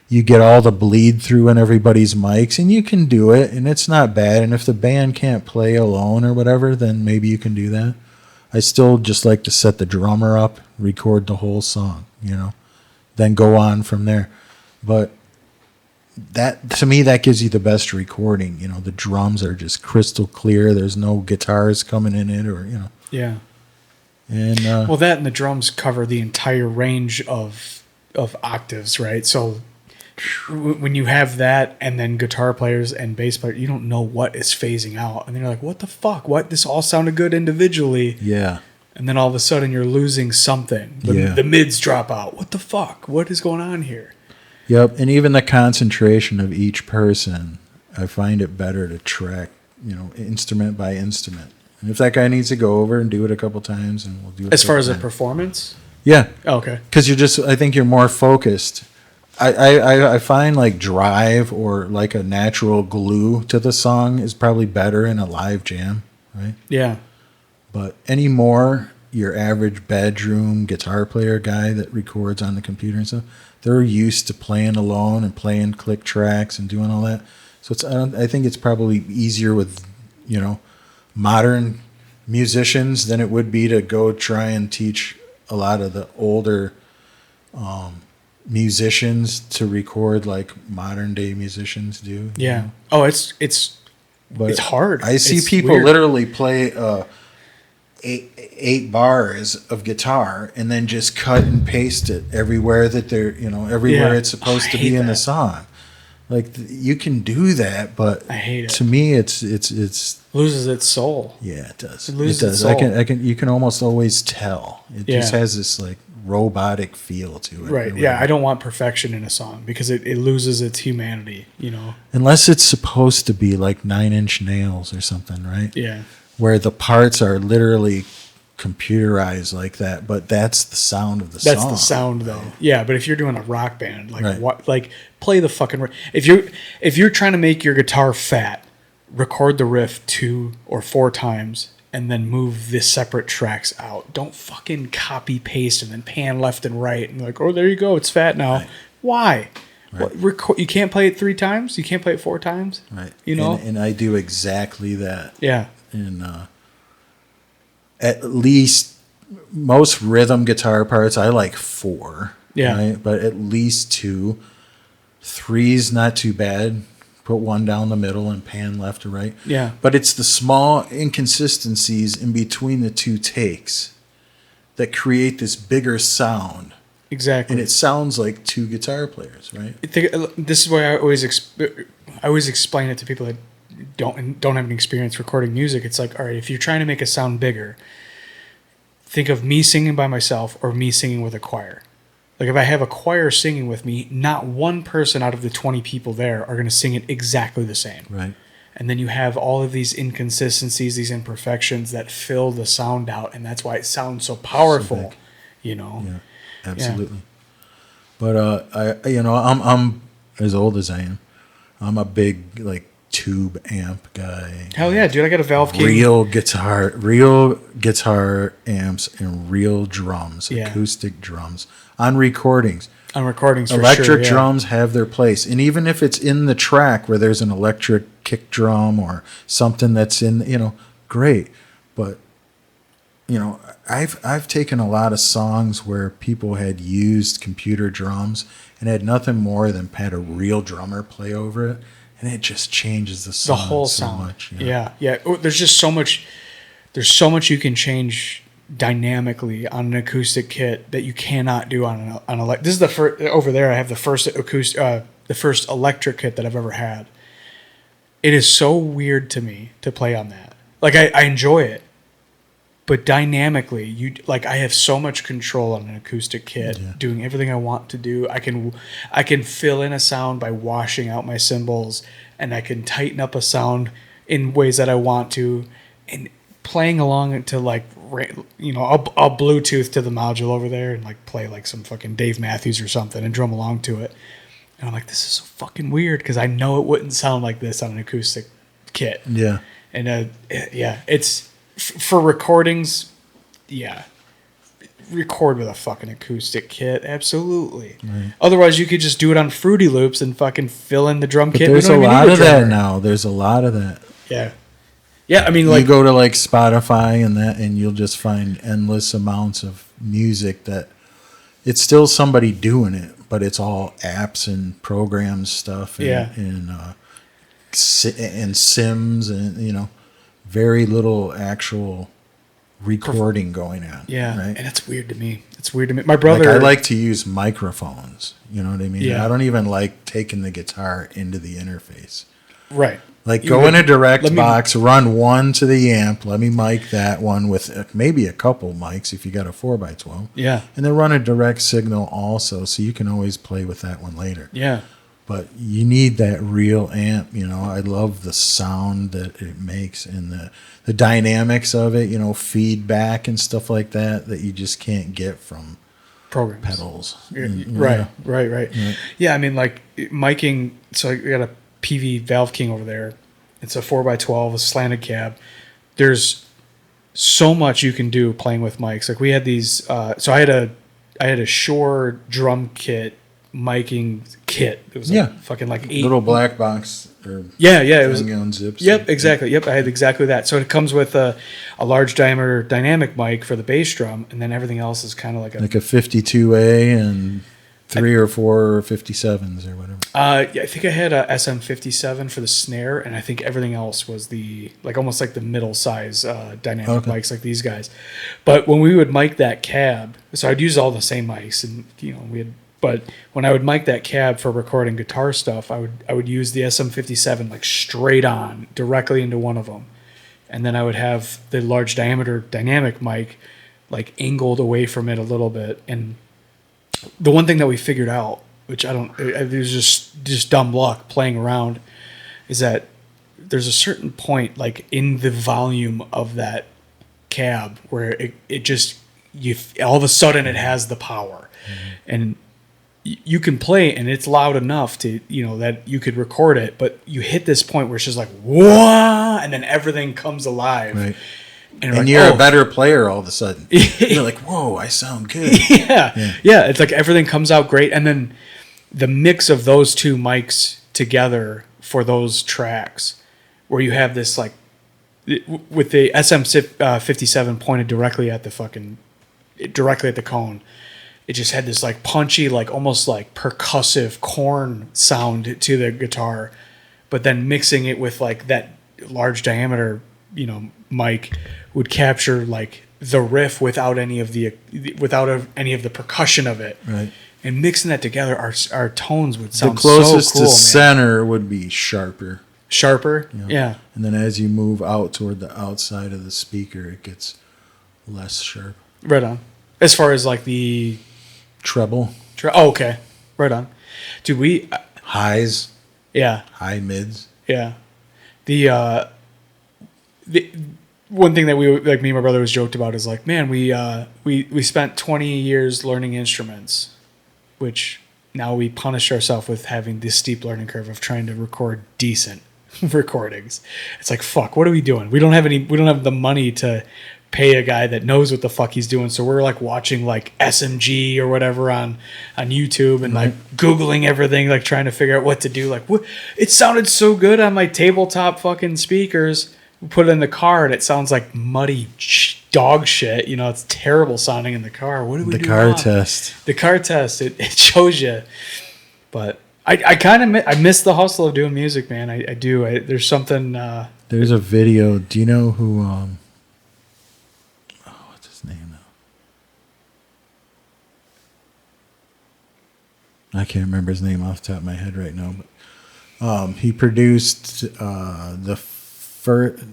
you get all the bleed through in everybody's mics, and you can do it, and it's not bad. And if the band can't play alone or whatever, then maybe you can do that. I still just like to set the drummer up, record the whole song, then go on from there. But that, to me, that gives you the best recording. The drums are just crystal clear. There's no guitars coming in it or. Yeah. And that and the drums cover the entire range of octaves, right? So when you have that and then guitar players and bass players, you don't know what is phasing out. And then you're like, what the fuck? What? This all sounded good individually. Yeah. And then all of a sudden you're losing something. The mids drop out. What the fuck? What is going on here? Yep. And even the concentration of each person, I find it better to track, instrument by instrument. And if that guy needs to go over and do it a couple times, and we'll do it. As far as a performance? Yeah. Oh, okay. Because I think you're more focused. I find like drive or like a natural glue to the song is probably better in a live jam, right? Yeah. But anymore, your average bedroom guitar player guy that records on the computer and stuff, they're used to playing alone and playing click tracks and doing all that. So I think it's probably easier with, modern musicians than it would be to go try and teach a lot of the older musicians to record like modern day musicians do. Yeah. Oh, it's hard. I see It's people weird. literally play eight bars of guitar and then just cut and paste it everywhere that they're everywhere Yeah. it's supposed to I be hate in the that. song. Like you can do that, but I hate it. to me it's Loses its soul. yeah, it does. It loses It does. its soul. I can you can almost always tell. It just Yeah. has this like robotic feel to it. Right. or Yeah. whatever. I don't want perfection in a song because it loses its humanity, Unless it's supposed to be like 9 Inch Nails or something, right? Yeah. Where the parts are literally computerized like that, but that's the sound of the song. That's the sound though. Yeah, but if you're doing a rock band, like Right. what play the fucking if you're trying to make your guitar fat, record the riff 2 or 4 times and then move the separate tracks out. Don't fucking copy paste and then pan left and right and like, "Oh, there you go, it's fat now." Right. Why? Right. What, you can't play it 3 times? You can't play it 4 times? Right. You And I do exactly that. Yeah. And at least most rhythm guitar parts, I like 4. Yeah. Right? But at least 2. 3's not too bad. Put 1 down the middle and pan left or right. Yeah. But it's the small inconsistencies in between the 2 takes that create this bigger sound. Exactly. And it sounds like 2 guitar players, right? This is why I always explain it to people that don't have an experience recording music. It's like, all right, if you're trying to make a sound bigger, think of me singing by myself or me singing with a choir. Like if I have a choir singing with me, not one person out of the 20 people there are going to sing it exactly the same. Right. And then you have all of these inconsistencies, these imperfections that fill the sound out, and that's why it sounds so powerful. big. Yeah. Absolutely. But I'm as old as I am. I'm a big like tube amp guy. Hell yeah, dude! I got a Valve King. Real guitar amps and real drums, Yeah. acoustic drums on recordings. On recordings, for Electric sure, yeah. drums have their place, and even if it's in the track where there's an electric kick drum or something that's in, great. But I've taken a lot of songs where people had used computer drums and had nothing more than had a real drummer play over it, and it just changes the song. The whole so sound. much. Yeah. Oh, there's just so much. There's so much you can change dynamically on an acoustic kit that you cannot do on an This is the first over there. I have the first the first electric kit that I've ever had. It is so weird to me to play on that. Like I enjoy it, but dynamically, I have so much control on an acoustic kit, doing everything I want to do. I can fill in a sound by washing out my cymbals, and I can tighten up a sound in ways that I want to, and playing along to I'll Bluetooth to the module over there and play some fucking Dave Matthews or something and drum along to it. And I'm like, this is so fucking weird because I know it wouldn't sound like this on an acoustic kit. Yeah. And it's for recordings. Yeah. Record with a fucking acoustic kit. Absolutely. Right. Otherwise, you could just do it on Fruity Loops and fucking fill in the drum kit. There's a lot of that now. There's a lot of that. Yeah. Yeah, I mean, you go to Spotify and you'll just find endless amounts of music that it's still somebody doing it, but it's all apps and programs stuff and Sims and very little actual recording going on. Yeah, right? and it's weird to me. It's weird to me. My brother, Like I like to use microphones. You know what I mean? Yeah. I don't even like taking the guitar into the interface. right? Like You go in would- a direct let me- box, run one to the amp. Let me mic that one with maybe a couple mics if you got a 4x12. Yeah, And then run a direct signal also, so you can always play with that one later. yeah, But you need that real amp. You know, I love the sound that it makes and the dynamics of it. You know, feedback and stuff like that that you just can't get from programs. pedals. Right. Yeah, I mean, like miking. So we got a PV Valve King over there. It's a 4x12, a slanted cab. There's so much you can do playing with mics. Like we had these. So I had a Shure drum kit, miking kit. It was like fucking like 8 Little black box. Or Yeah, it was. on zips. Yep, exactly. Yep, I had exactly that. So it comes with a large diameter dynamic mic for the bass drum, and then everything else is kind of like a. Like a 52A and 3 or 4 57s or whatever. Yeah, I think I had a SM57 for the snare, and I think everything else was almost like the middle size dynamic mics like these guys. But when we would mic that cab, so I'd use all the same mics, and but when I would mic that cab for recording guitar stuff, I would use the SM57 like straight on directly into one of them, and then I would have the large diameter dynamic mic like angled away from it a little bit. And the one thing that we figured out, which it was just dumb luck playing around, is that there's a certain point like in the volume of that cab where it just all of a sudden it has the power, and you can play and it's loud enough to that you could record it, but you hit this point where it's just like whoa, and then everything comes alive. Right. And And you're a better player all of a sudden. You're like, whoa, I sound good. yeah. It's like everything comes out great, and then the mix of those two mics together for those tracks, where you have this like with the SM57 pointed directly at the cone. It just had this like punchy, like almost like percussive corn sound to the guitar, but then mixing it with like that large diameter, mic would capture like the riff without any of the percussion of it. Right. And mixing that together, our tones would sound The closest so cool, to man. center would be sharper. Sharper, yeah. And then as you move out toward the outside of the speaker, it gets less sharp. Right on. As far as like the Treble, okay, right on. Dude, we highs, yeah. high mids. Yeah. The one thing that me and my brother was joked about is like, man, we spent 20 years learning instruments, which now we punish ourselves with having this steep learning curve of trying to record decent recordings. It's like, fuck, what are we doing? We don't have the money to pay a guy that knows what the fuck he's doing. So we're like watching like SMG or whatever on YouTube and like Googling everything, like trying to figure out what to do. Like, what? It sounded so good on my tabletop fucking speakers. We put it in the car and it sounds like muddy dog shit. It's terrible sounding in the car. What do we do? The car now? test. The car test. It shows you. But I kind of miss the hustle of doing music, man. I do. There's something. There's a video. Do you know who? What's his name now? I can't remember his name off the top of my head right now. But he produced the first.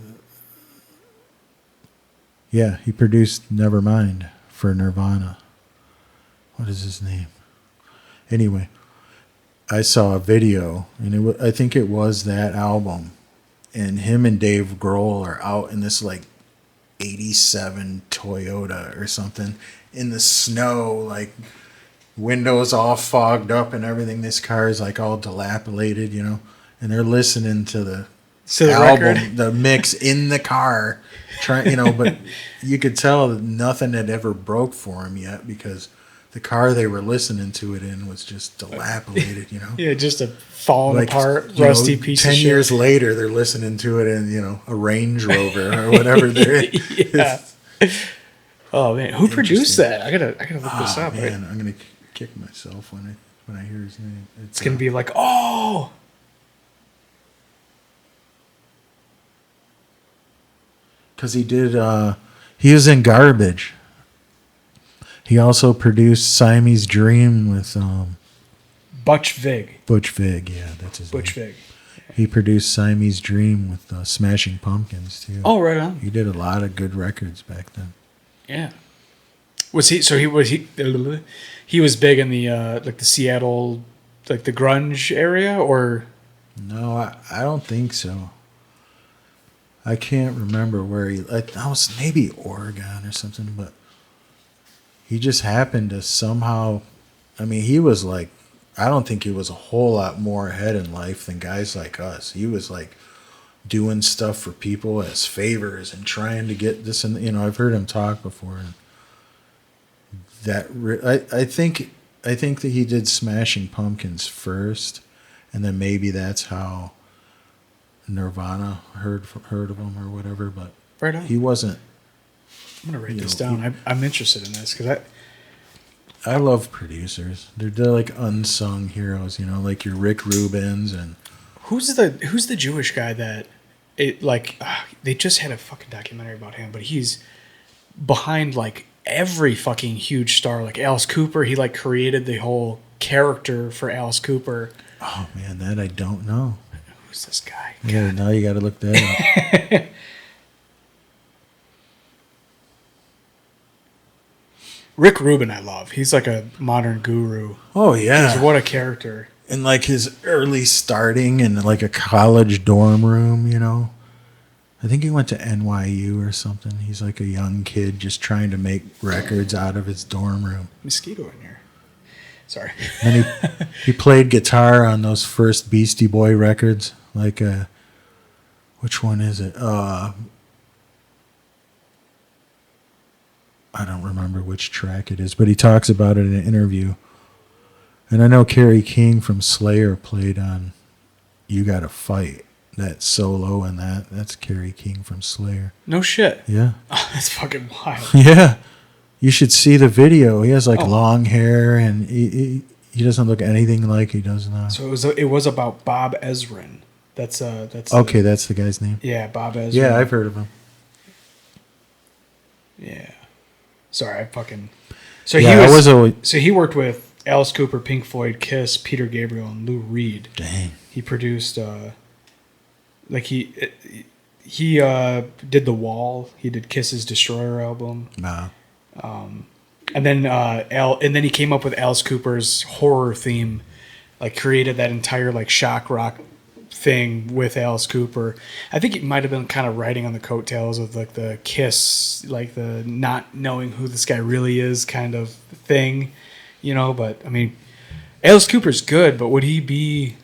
Yeah, he produced Nevermind for Nirvana. What is his name? Anyway, I saw a video, and I think it was that album, and him and Dave Grohl are out in this like 87 Toyota or something in the snow, like windows all fogged up and everything. This car is like all dilapidated, and they're listening to the album, record? the mix in the car, trying, but you could tell that nothing had ever broke for him yet because the car they were listening to it in was just dilapidated, Yeah, just a falling apart, you know, rusty piece of 10 shit. years later, they're listening to it in, a Range Rover or whatever. Yeah. Oh man, who produced that? I gotta look this up. Man, I'm gonna kick myself when I hear his name. It's gonna be like, oh, because he He was in Garbage. He also produced Siamese Dream with Butch Vig. Butch Vig. Yeah, that's his Butch name. Vig. He produced Siamese Dream with Smashing Pumpkins too. Oh, right on. He did a lot of good records back then. Yeah. Was he? So he was he was big in the like the Seattle, like the grunge area, or No, I don't think so. I can't remember where he. That was maybe Oregon or something, but he just happened to somehow. I mean, he was like. I don't think he was a whole lot more ahead in life than guys like us. He was like doing stuff for people as favors and trying to get this. And I've heard him talk before. And I think that he did Smashing Pumpkins first, and then maybe that's how Nirvana heard of him or whatever. But right on. he wasn't. I'm gonna write this down. I'm interested in this because I love producers. They're like unsung heroes, like your Rick Rubins and who's the Jewish guy that they just had a fucking documentary about him, but he's behind like every fucking huge star, like Alice Cooper. He like created the whole character for Alice Cooper. Oh man, that I don't know. Who's this guy? Yeah, now you got to look that up. Rick Rubin, I love. He's like a modern guru. Oh yeah, What a character! And like his early starting in like a college dorm room, I think he went to NYU or something. He's like a young kid just trying to make records out of his dorm room. Mosquito in here. Sorry. And he played guitar on those first Beastie Boy records. Like which one is it? I don't remember which track it is, but he talks about it in an interview. And I know Kerry King from Slayer played on You Gotta Fight. That solo and that's Kerry King from Slayer. No shit. Yeah. Oh, that's fucking wild. Yeah. You should see the video. He has like long hair and he doesn't look anything like he does now. So it was about Bob Ezrin. That's okay, that's the guy's name. Yeah, Bob Ezrin. Yeah, I've heard of him. Yeah. Sorry, I fucking. So he worked with Alice Cooper, Pink Floyd, Kiss, Peter Gabriel, and Lou Reed. Dang. He produced, he did The Wall. He did Kiss's Destroyer album. Wow. And then he came up with Alice Cooper's horror theme, like created that entire like shock rock thing with Alice Cooper. I think it might have been kind of riding on the coattails of like the Kiss, like the not knowing who this guy really is kind of thing, but I mean, Alice Cooper's good, but would he be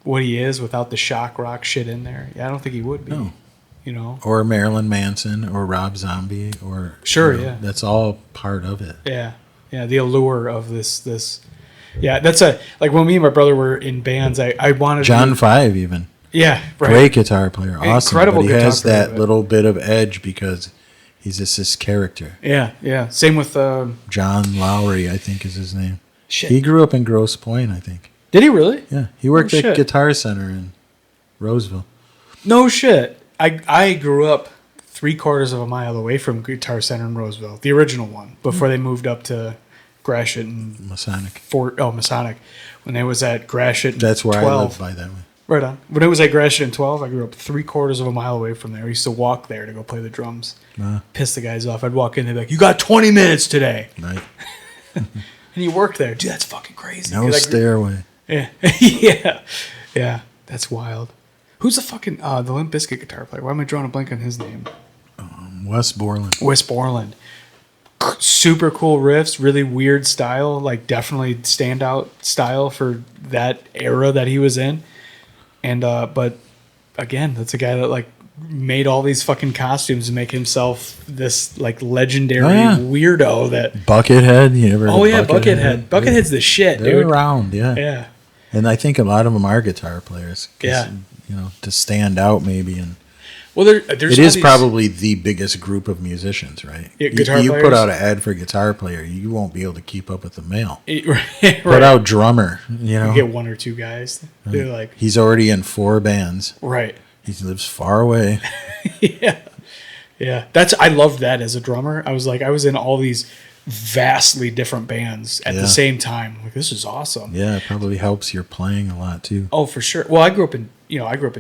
what he is without the shock rock shit in there? Yeah, I don't think he would be. No. Or Marilyn Manson or Rob Zombie or yeah. That's all part of it. Yeah. Yeah, the allure of this. Yeah, that's like when me and my brother were in bands, I wanted John Five even. Yeah, right. Great guitar player, awesome. Incredible but he guitar has player, that little bit of edge because he's just this character. Yeah. Same with John Lowry, I think is his name. Shit. He grew up in Grosse Pointe, I think. Did he really? Yeah, he worked at shit. Guitar Center in Roseville. No shit. I grew up 3/4 of a mile away from Guitar Center in Roseville, the original one, before they moved up to Gratiot and Masonic. Masonic. When they was at Gratiot. That's where 12. I lived by that way. Right on. When it was at Gratiot in 12, I grew up 3/4 of a mile away from there. I used to walk there to go play the drums. Piss the guys off. I'd walk in, they'd be like, "You got 20 minutes today." Right. And you worked there. Dude, that's fucking crazy. No stairway. Yeah. Yeah. That's wild. Who's the fucking the Limp Bizkit guitar player? Why am I drawing a blank on his name? Wes Borland. Wes Borland. Super cool riffs, really weird style, like definitely standout style for that era that he was in. And but again, that's a guy that like made all these fucking costumes and make himself this like legendary weirdo that Buckethead. You ever? Oh yeah, Buckethead. Buckethead's the shit, They're dude. around, yeah. Yeah. And I think a lot of them are guitar players. Yeah. To stand out maybe. And well, there's it is probably the biggest group of musicians, right? Yeah, guitar you players? put out an ad for guitar player, you won't be able to keep up with the mail. Right. Put out drummer, You get one or two guys. They're like he's already in 4 bands. right. He lives far away. Yeah. Yeah, I loved that as a drummer. I was in all these vastly different bands at the same time. Like, this is awesome. Yeah, it probably helps your playing a lot too. Oh, for sure. Well, I grew up in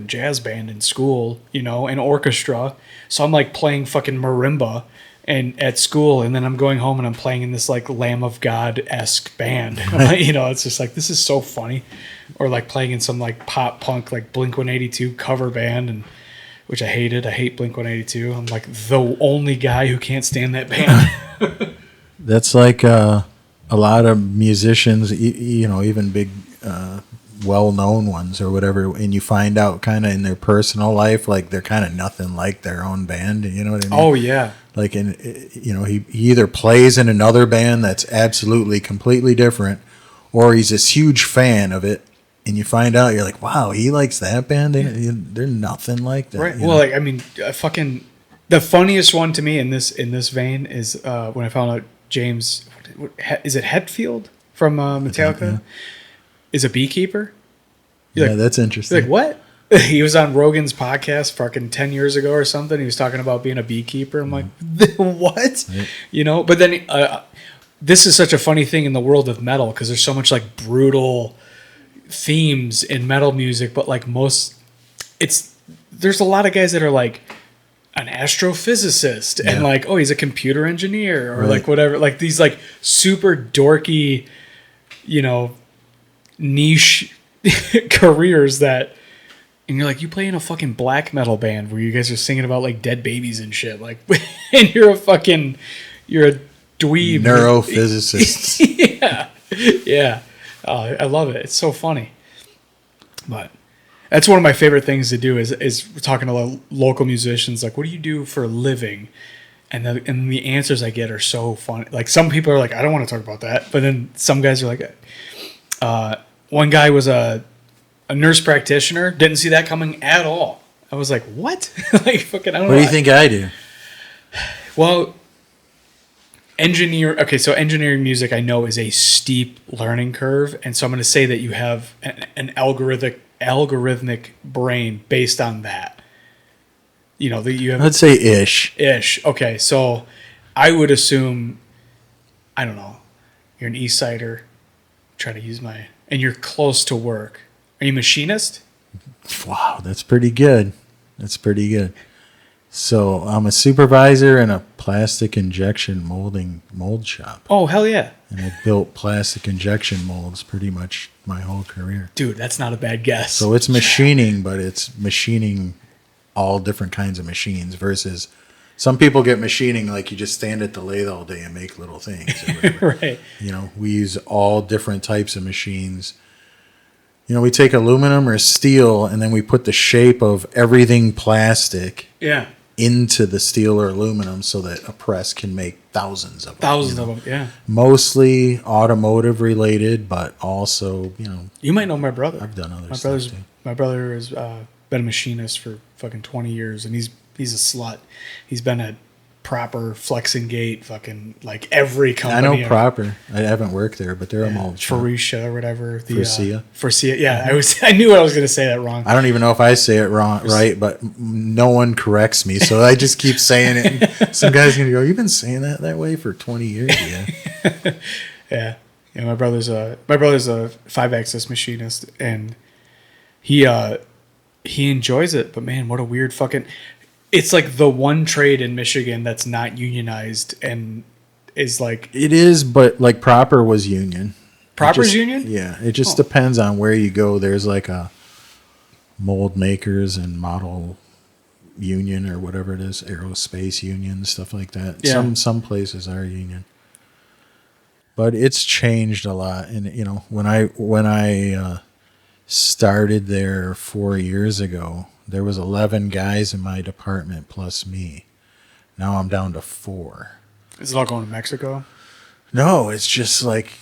jazz band in school, and orchestra. So I'm like playing fucking marimba and at school, and then I'm going home and I'm playing in this like Lamb of God-esque band. It's just like, this is so funny. Or like playing in some like pop punk like Blink-182 cover band, and which I hated. I hate Blink-182. I'm like the only guy who can't stand that band. That's like a lot of musicians, even big, well-known ones or whatever, and you find out kind of in their personal life, like they're kind of nothing like their own band. You know what I mean? Oh yeah. Like, he either plays in another band that's absolutely completely different, or he's this huge fan of it, and you find out, you're like, wow, he likes that band. They're nothing like that. Right. Well, like, I mean, fucking the funniest one to me in this vein is when I found out James, is it Hetfield from Metallica, is a beekeeper. That's interesting. You're like, what? He was on Rogan's podcast fucking 10 years ago or something. He was talking about being a beekeeper. I'm like, what? Right. But then this is such a funny thing in the world of metal, because there's so much like brutal themes in metal music, but like there's a lot of guys that are like an astrophysicist and like, oh, he's a computer engineer or like whatever, like these like super dorky, niche careers that, and you're like, you play in a fucking black metal band where you guys are singing about like dead babies and shit, like, and you're a dweeb neurophysicist. yeah. I love it. It's so funny. But that's one of my favorite things to do is talking to local musicians. Like, what do you do for a living? And the answers I get are so funny. Like, some people are like, I don't want to talk about that. But then some guys are like, one guy was a nurse practitioner. Didn't see that coming at all. I was like, what? Like, fucking, I don't know. What do you think I do? Well, engineering music, I know, is a steep learning curve, and so I'm going to say that you have an algorithmic brain based on that. That you have. I'd say ish. Okay, so I would assume, I don't know, you're an East Sider. Try to use and you're close to work. Are you a machinist? Wow, that's pretty good. So I'm a supervisor in a plastic injection mold shop. Oh, hell yeah. And I've built plastic injection molds pretty much my whole career. Dude, that's not a bad guess. So it's machining, but it's machining all different kinds of machines versus some people get machining like you just stand at the lathe all day and make little things. Or whatever. Right. We use all different types of machines. We take aluminum or steel and then we put the shape of everything plastic. Yeah. Into the steel or aluminum so that a press can make thousands of them. Yeah. Mostly automotive related, but also, You might know my brother. I've done other stuff too. My brother has been a machinist for fucking 20 years, and he's a slut. He's been at Proper, Flex and Gate, fucking like every company. I know Proper. I haven't worked there, but they're a mold shop. Farisha or whatever. Forcia. Yeah, I knew I was going to say that wrong. I don't even know if I say it wrong, right? But no one corrects me, so I just keep saying it. And some guy's going to go, "You've been saying that way for 20 years, yeah." Yeah. My brother's a 5-axis machinist, and he enjoys it. But man, what a weird fucking. It's like the one trade in Michigan that's not unionized and is like... It is, but like Proper was union. Proper's union? Yeah. It just depends on where you go. There's like a mold makers and model union or whatever it is, aerospace union, stuff like that. Yeah. Some places are union. But it's changed a lot. And, when I started there 4 years ago, there was 11 guys in my department plus me. Now I'm down to 4. Is it all going to Mexico? No, it's just like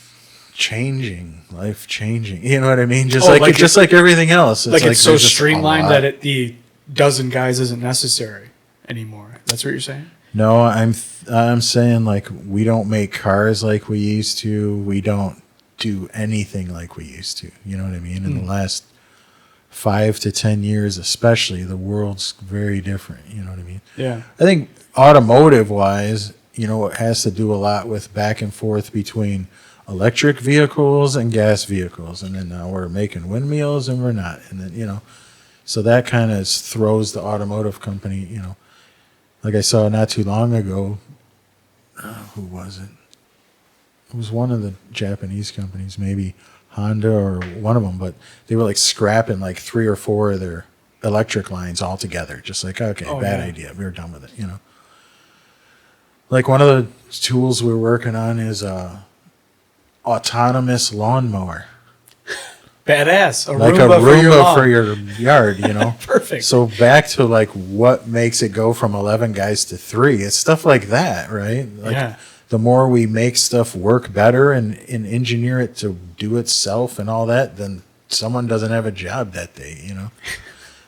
life changing. You know what I mean? Just like everything else. It's so streamlined that the dozen guys isn't necessary anymore. That's what you're saying? No, I'm saying like we don't make cars like we used to. We don't do anything like we used to. You know what I mean? In the last 5 to 10 years, especially, the world's very different. You know what I mean? Yeah. I think automotive wise, you know, it has to do a lot with back and forth between electric vehicles and gas vehicles. And then now we're making windmills and we're not. And then, you know, so that kind of throws the automotive company, you know, like I saw not too long ago. Who was it? It was one of the Japanese companies, maybe Honda or one of them, but they were like scrapping like 3 or 4 of their electric lines altogether. Just like, okay, bad idea. We were done with it, you know. Like one of the tools we're working on is a autonomous lawnmower. Badass. Like a Roomba for your yard, you know. Perfect. So back to like what makes it go from 11 guys to 3. It's stuff like that, right? Like, yeah. the more we make stuff work better and engineer it to do itself and all that, then someone doesn't have a job that day, you know.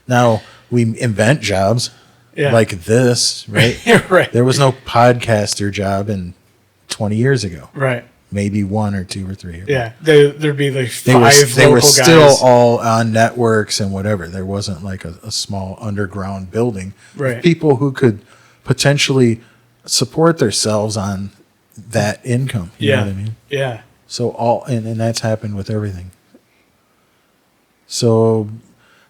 Now we invent jobs like this, right? Right. There was no podcaster job in 20 years ago. Right. Maybe 1 or 2 or 3. Yeah. There'd be like 5 they were local still guys. all on networks and whatever. There wasn't like a small underground building. Right. People who could potentially support themselves on that income. You know what I mean? Yeah. So and that's happened with everything. So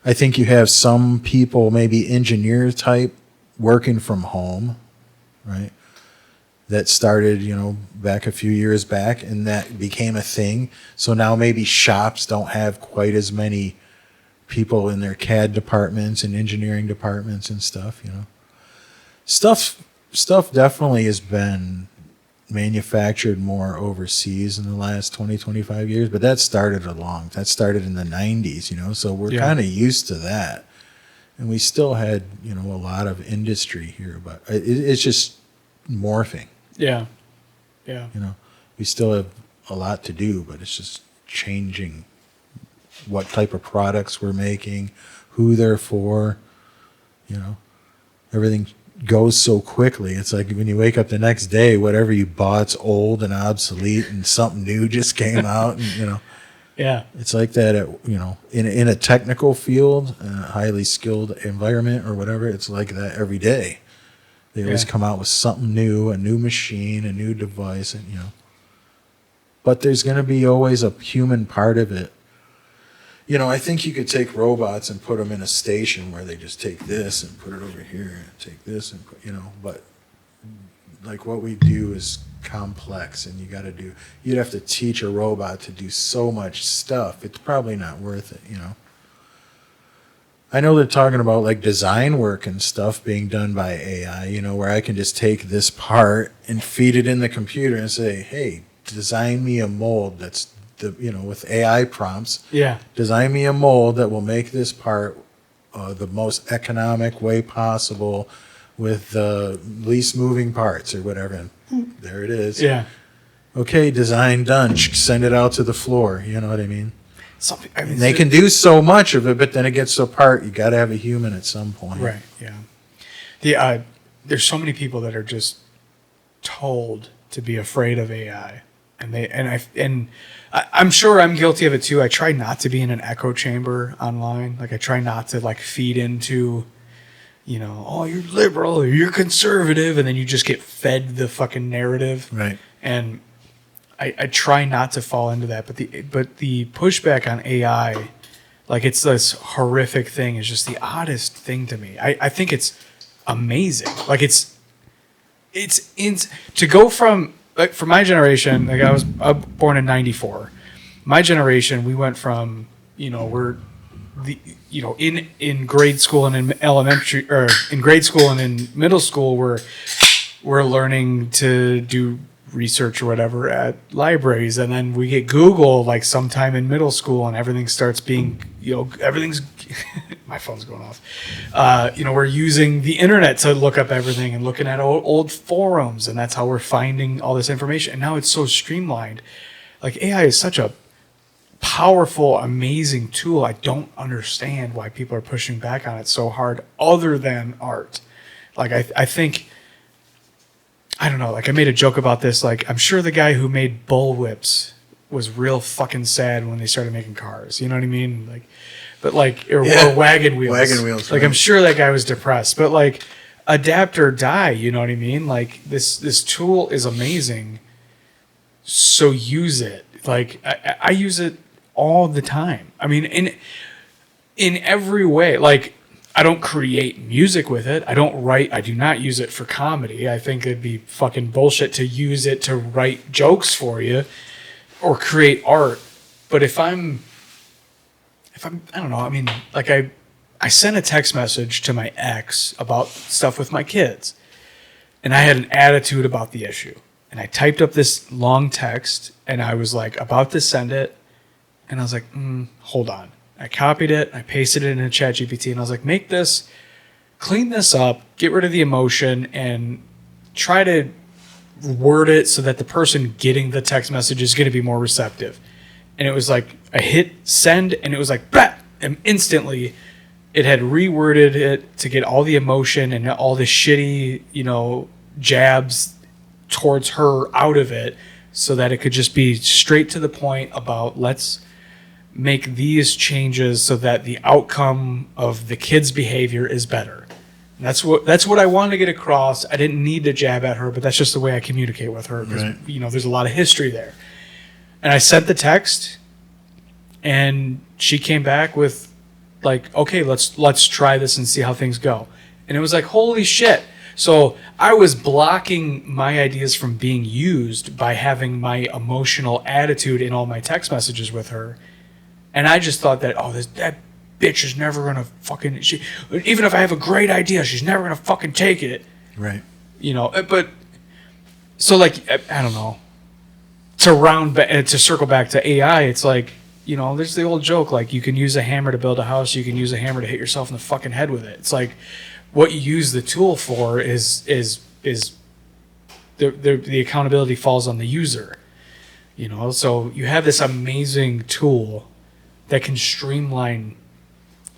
I think you have some people, maybe engineer type, working from home, right? That started, you know, back a few years back, and that became a thing. So now maybe shops don't have quite as many people in their CAD departments and engineering departments and stuff, you know. Stuff definitely has been manufactured more overseas in the last 20, 25 years, but that started in the 90s, you know, so we're kind of used to that. And we still had, you know, a lot of industry here, but it's just morphing. Yeah. Yeah. You know, we still have a lot to do, but it's just changing what type of products we're making, who they're for, you know. Everything goes so quickly. It's like when you wake up the next day, whatever you bought's old and obsolete and something new just came out, and, you know. Yeah. It's like that at, you know, in a technical field, in a highly skilled environment or whatever, it's like that every day. They always come out with something new, a new machine, a new device, and, you know. But there's going to be always a human part of it. You know, I think you could take robots and put them in a station where they just take this and put it over here and take this and put, you know, but like what we do is complex, and you'd have to teach a robot to do so much stuff. It's probably not worth it, you know. I know they're talking about like design work and stuff being done by AI, you know, where I can just take this part and feed it in the computer and say, hey, design me a mold that's, you know, with AI prompts. Yeah. Design me a mold that will make this part the most economic way possible with the least moving parts or whatever. And there it is. Yeah. Okay, design done. Send it out to the floor. You know what I mean? I mean, they can do so much of it, but then it gets apart. You got to have a human at some point. Right. Yeah. There's so many people that are just told to be afraid of AI, and I'm sure I'm guilty of it too. I try not to be in an echo chamber online. Like I try not to like feed into, you know, oh, you're liberal or you're conservative, and then you just get fed the fucking narrative. Right. And I try not to fall into that, but the pushback on AI, like it's this horrific thing, is just the oddest thing to me. I think it's amazing. Like it's to go from, like, for my generation, like I was born in '94. My generation, we went from, you know, in grade school and in elementary, or in grade school and in middle school, we're learning to do research or whatever at libraries, and then we get Google like sometime in middle school, and everything starts being, you know, everything's my phone's going off. You know, we're using the internet to look up everything and looking at old forums, and that's how we're finding all this information. And now it's so streamlined. Like AI is such a powerful, amazing tool. I don't understand why people are pushing back on it so hard, other than art. Like I think, I don't know, like I made a joke about this. Like, I'm sure the guy who made bullwhips was real fucking sad when they started making cars. You know what I mean? Like, but like, or Yeah. wagon wheels. Wagon wheels, Like, right. I'm sure that guy was depressed, but like, adapt or die, you know what I mean? Like, this tool is amazing. So use it. Like, I use it all the time. I mean, in every way. Like, I don't create music with it. I don't write. I do not use it for comedy. I think it'd be fucking bullshit to use it to write jokes for you or create art. But if I'm, I don't know. I mean, like I sent a text message to my ex about stuff with my kids, and I had an attitude about the issue. And I typed up this long text, and I was like about to send it, and I was like, hold on. I copied it, I pasted it in ChatGPT, and I was like, clean this up, get rid of the emotion, and try to word it so that the person getting the text message is going to be more receptive. And it was like, I hit send, and it was like, bah! And instantly, it had reworded it to get all the emotion and all the shitty, jabs towards her out of it, so that it could just be straight to the point about let's make these changes so that the outcome of the kid's behavior is better. And that's what I wanted to get across. I didn't need to jab at her, but that's just the way I communicate with her because Right. There's a lot of history there. And I sent the text, and she came back with like, okay, let's try this and see how things go. And it was like, holy shit. So I was blocking my ideas from being used by having my emotional attitude in all my text messages with her. And I just thought that, that bitch is never going to fucking... even if I have a great idea, she's never going to fucking take it. Right. But... So, like, I don't know. To circle back to AI, it's like, there's the old joke, like, you can use a hammer to build a house, you can use a hammer to hit yourself in the fucking head with it. It's like, what you use the tool for is the accountability falls on the user. So you have this amazing tool that can streamline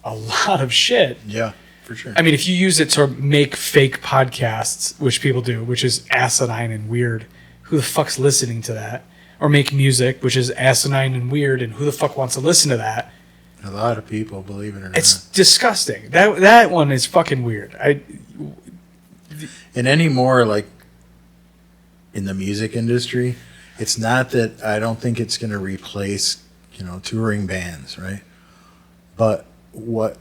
a lot of shit. Yeah, for sure. I mean, if you use it to make fake podcasts, which people do, which is asinine and weird, who the fuck's listening to that? Or make music, which is asinine and weird, and who the fuck wants to listen to that? A lot of people, believe it or not. It's disgusting. That one is fucking weird. And anymore, like, in the music industry, it's not that I don't think it's going to replace, touring bands, right? But what,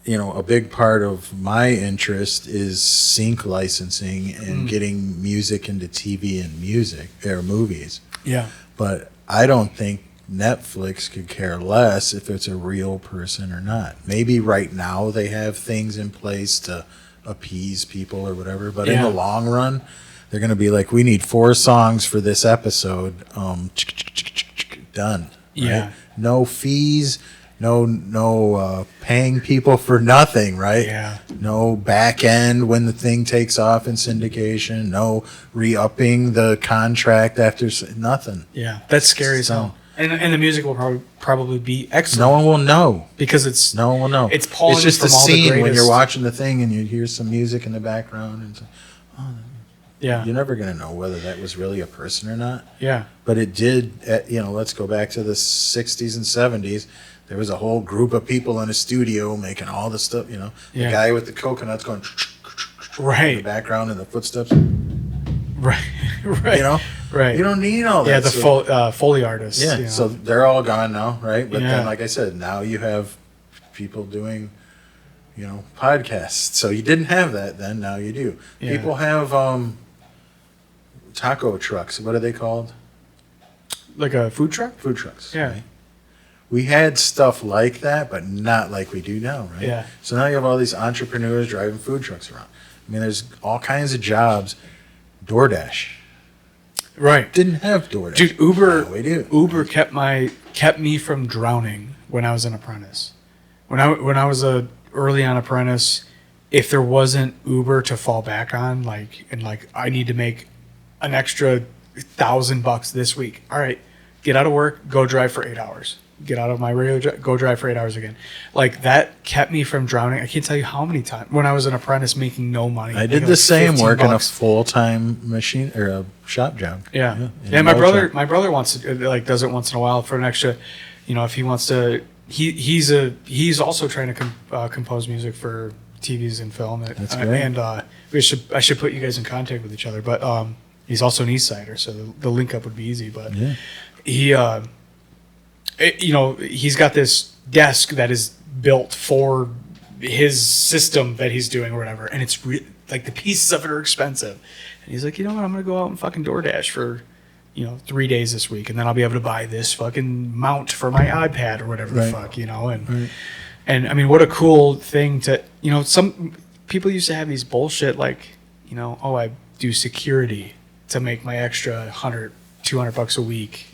a big part of my interest is sync licensing and getting music into TV and music or movies. Yeah. But I don't think Netflix could care less if it's a real person or not. Maybe right now they have things in place to appease people or whatever, but in the long run, they're going to be like, we need 4 songs for this episode. Done. Right? Yeah. No fees, no paying people for nothing, right? Yeah. No back end when the thing takes off in syndication, no re-upping the contract after nothing. Yeah. That's scary as hell. And the music will probably be excellent. No one will know. Because No one will know. It's pulling It's just from a all the scene when greatest- you're watching the thing and you hear some music in the background. And Yeah. you're never going to know whether that was really a person or not. Yeah. But it did, let's go back to the 60s and 70s. There was a whole group of people in a studio making all the stuff, The Yeah. guy with the coconuts going in Right. the background and the footsteps. Right. Right. Right. You don't need all that. Yeah, the So- Foley artists. Yeah, so they're all gone now, right? But Yeah. then, like I said, now you have people doing, podcasts. So you didn't have that then, now you do. Yeah. People have taco trucks. What are they called? Like a food truck? Food trucks. Yeah. Right? We had stuff like that, but not like we do now, right? Yeah. So now you have all these entrepreneurs driving food trucks around. I mean, there's all kinds of jobs. DoorDash. Right. Didn't have DoorDash. Dude, Uber Now we do. Uber kept me from drowning when I was an apprentice. When I was a early on apprentice, if there wasn't Uber to fall back on, I need to make an extra $1,000 this week. All right, get out of work, go drive for 8 hours. Get out of my regular job, go drive for 8 hours again. Like, that kept me from drowning. I can't tell you how many times when I was an apprentice making no money. I did making the same, working a $15. full-time machine or a shop job. Yeah. in Yeah, my a brother shop. my brother wants to does it once in a while for an extra, if he wants to he's also trying to compose music for TVs and film. That's great. And I should put you guys in contact with each other. But he's also an East Sider, so the link up would be easy. But Yeah. he's got this desk that is built for his system that he's doing or whatever, and it's like the pieces of it are expensive. And he's like, you know what? I'm gonna go out and fucking DoorDash for 3 days this week, and then I'll be able to buy this fucking mount for my iPad or whatever the fuck, And I mean, what a cool thing to, some people used to have these bullshit like, I do security to make my extra $100-200 a week,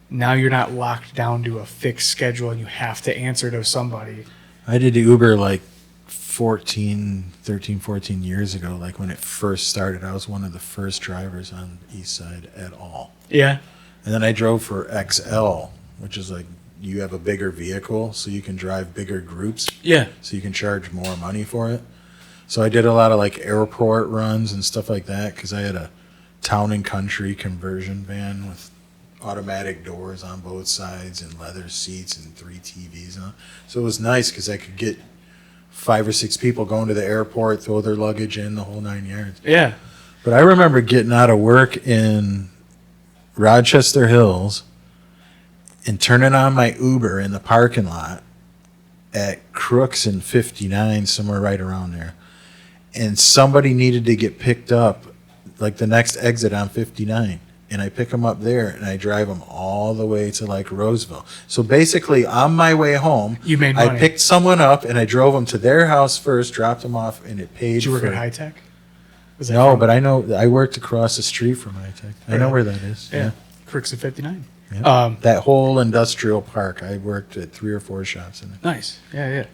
Now you're not locked down to a fixed schedule and you have to answer to somebody. I did Uber like 13, 14 years ago, like when it first started. I was one of the first drivers on the East Side at all. Yeah. And then I drove for XL, which is like you have a bigger vehicle, so you can drive bigger groups. Yeah. So you can charge more money for it. So I did a lot of like airport runs and stuff like that because I had a town and country conversion van with automatic doors on both sides and leather seats and 3 TVs. So it was nice because I could get 5 or 6 people going to the airport, throw their luggage in, the whole 9 yards. Yeah. But I remember getting out of work in Rochester Hills and turning on my Uber in the parking lot at Crooks and 59, somewhere right around there. And somebody needed to get picked up, like the next exit on 59. And I pick them up there, and I drive them all the way to like Roseville. So basically, on my way home, You made money. I picked someone up, and I drove them to their house first, dropped them off, and it paid. Did you work for at High Tech? No, but I know I worked across the street from High Tech. I know where that is. Yeah. Crooks at 59. Yeah. That whole industrial park, I worked at 3 or 4 shops in it. Nice. Yeah.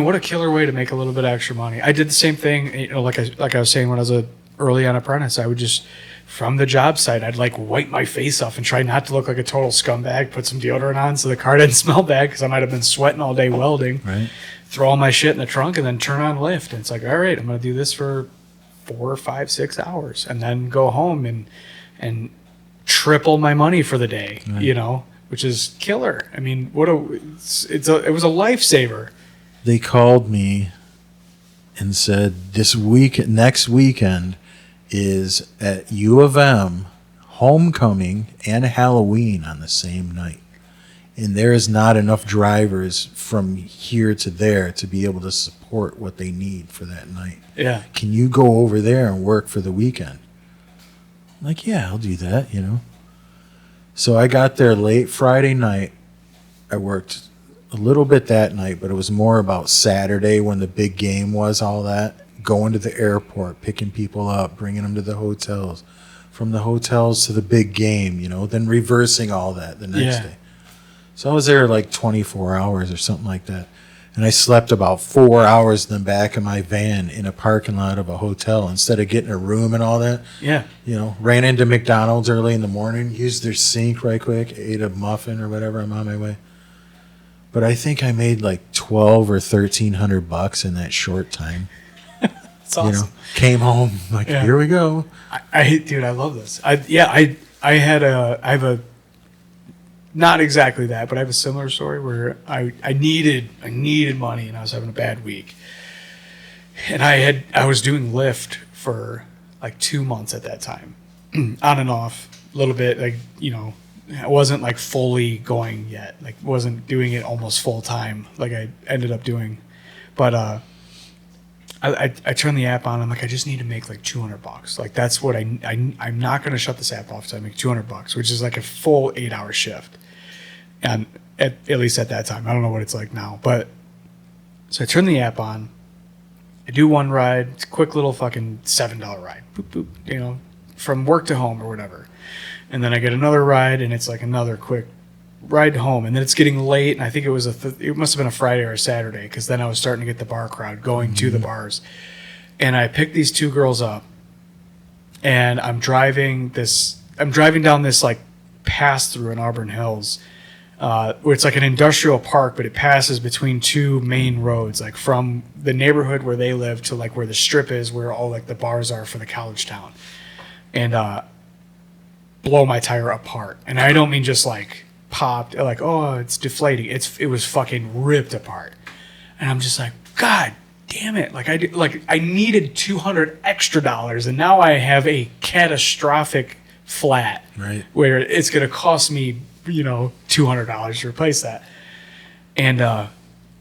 What a killer way to make a little bit of extra money. I did the same thing, like I was saying when I was a early on apprentice. I would just, from the job site, I'd like wipe my face off and try not to look like a total scumbag, put some deodorant on so the car didn't smell bad because I might have been sweating all day welding. Right. Throw all my shit in the trunk and then turn on Lyft. And it's like, all right, I'm going to do this for 4, 5, 6 hours and then go home and triple my money for the day, which is killer. I mean, it was a lifesaver. They called me and said next weekend is at U of M homecoming and Halloween on the same night. And there is not enough drivers from here to there to be able to support what they need for that night. Yeah. Can you go over there and work for the weekend? I'm like, yeah, I'll do that, So I got there late Friday night. I worked a little bit that night, but it was more about Saturday when the big game was, all that. Going to the airport, picking people up, bringing them to the hotels. From the hotels to the big game, then reversing all that the next day. So I was there like 24 hours or something like that. And I slept about 4 hours in the back of my van in a parking lot of a hotel instead of getting a room and all that. Yeah. Ran into McDonald's early in the morning, used their sink right quick, ate a muffin or whatever. I'm on my way. But I think I made like $1,200 or $1,300 in that short time. It's awesome. Came home like, here we go. Dude, I love this. I have a not exactly that, but I have a similar story where I needed money and I was having a bad week. And I was doing Lyft for like 2 months at that time. On and off a little bit, like, I wasn't like fully going yet. Like wasn't doing it almost full time like I ended up doing. But I turned the app on. I'm like, I just need to make like $200. Like that's what I'm not going to shut this app off until I make $200, which is like a full 8-hour shift. And at least at that time, I don't know what it's like now, but so I turn the app on. I do one ride. It's a quick little fucking $7 ride. Boop, boop, from work to home or whatever. And then I get another ride and it's like another quick ride home, and then it's getting late, and I think it was it must have been a Friday or a Saturday, because then I was starting to get the bar crowd going to the bars, and I picked these 2 girls up, and I'm driving down this like pass through in Auburn Hills, where it's like an industrial park, but it passes between 2 main roads, like from the neighborhood where they live to like where the strip is, where all like the bars are for the college town, and blow my tire apart, and I don't mean just like popped. Like, oh, it's deflating. It was fucking ripped apart. And I'm just like, God damn it. Like I needed $200 extra, and now I have a catastrophic flat. Right. Where it's going to cost me, $200 to replace that. And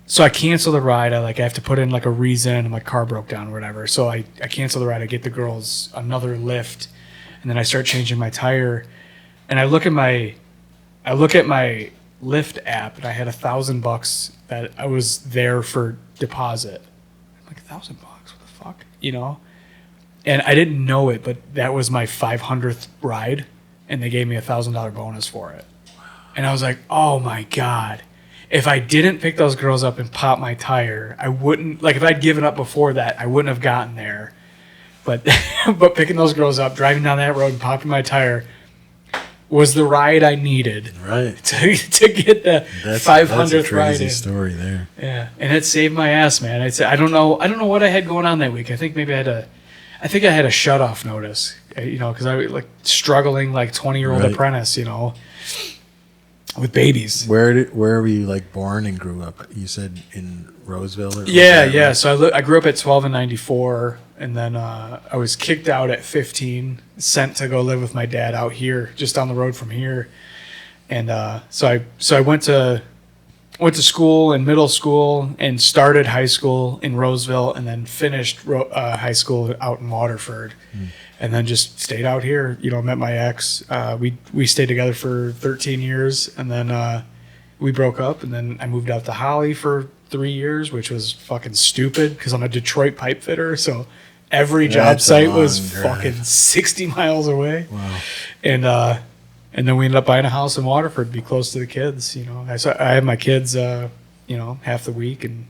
so I cancel the ride. I have to put in like a reason, and my car broke down or whatever. So I cancel the ride. I get the girls another lift, and then I start changing my tire. And I look at my Lyft app, and I had $1,000 that I was there for deposit. I'm like, $1,000? What the fuck? And I didn't know it, but that was my 500th ride, and they gave me $1,000 bonus for it. And I was like, oh my God. If I didn't pick those girls up and pop my tire, I wouldn't, if I'd given up before that, I wouldn't have gotten there. But but picking those girls up, driving down that road and popping my tire was the ride I needed. Right. To get the 500th that's a ride crazy in. story there. Yeah. And it saved my ass, man. I don't know what I had going on that week. I think maybe I had a shut-off notice, because I was struggling 20-year-old Right. apprentice, with babies. Where were you born and grew up? You said in Roseville? Yeah. So I grew up at 12 and 94, and then I was kicked out at 15, sent to go live with my dad out here, just down the road from here. And so I went to school in middle school and started high school in Roseville, and then finished high school out in Waterford. And then just stayed out here, met my ex. We stayed together for 13 years, and then we broke up, and then I moved out to Holly for 3 years, which was fucking stupid because I'm a Detroit pipe fitter, so every job That's a site long was drive. fucking 60 miles away. Wow. And then we ended up buying a house in Waterford to be close to the kids. I have my kids, half the week, and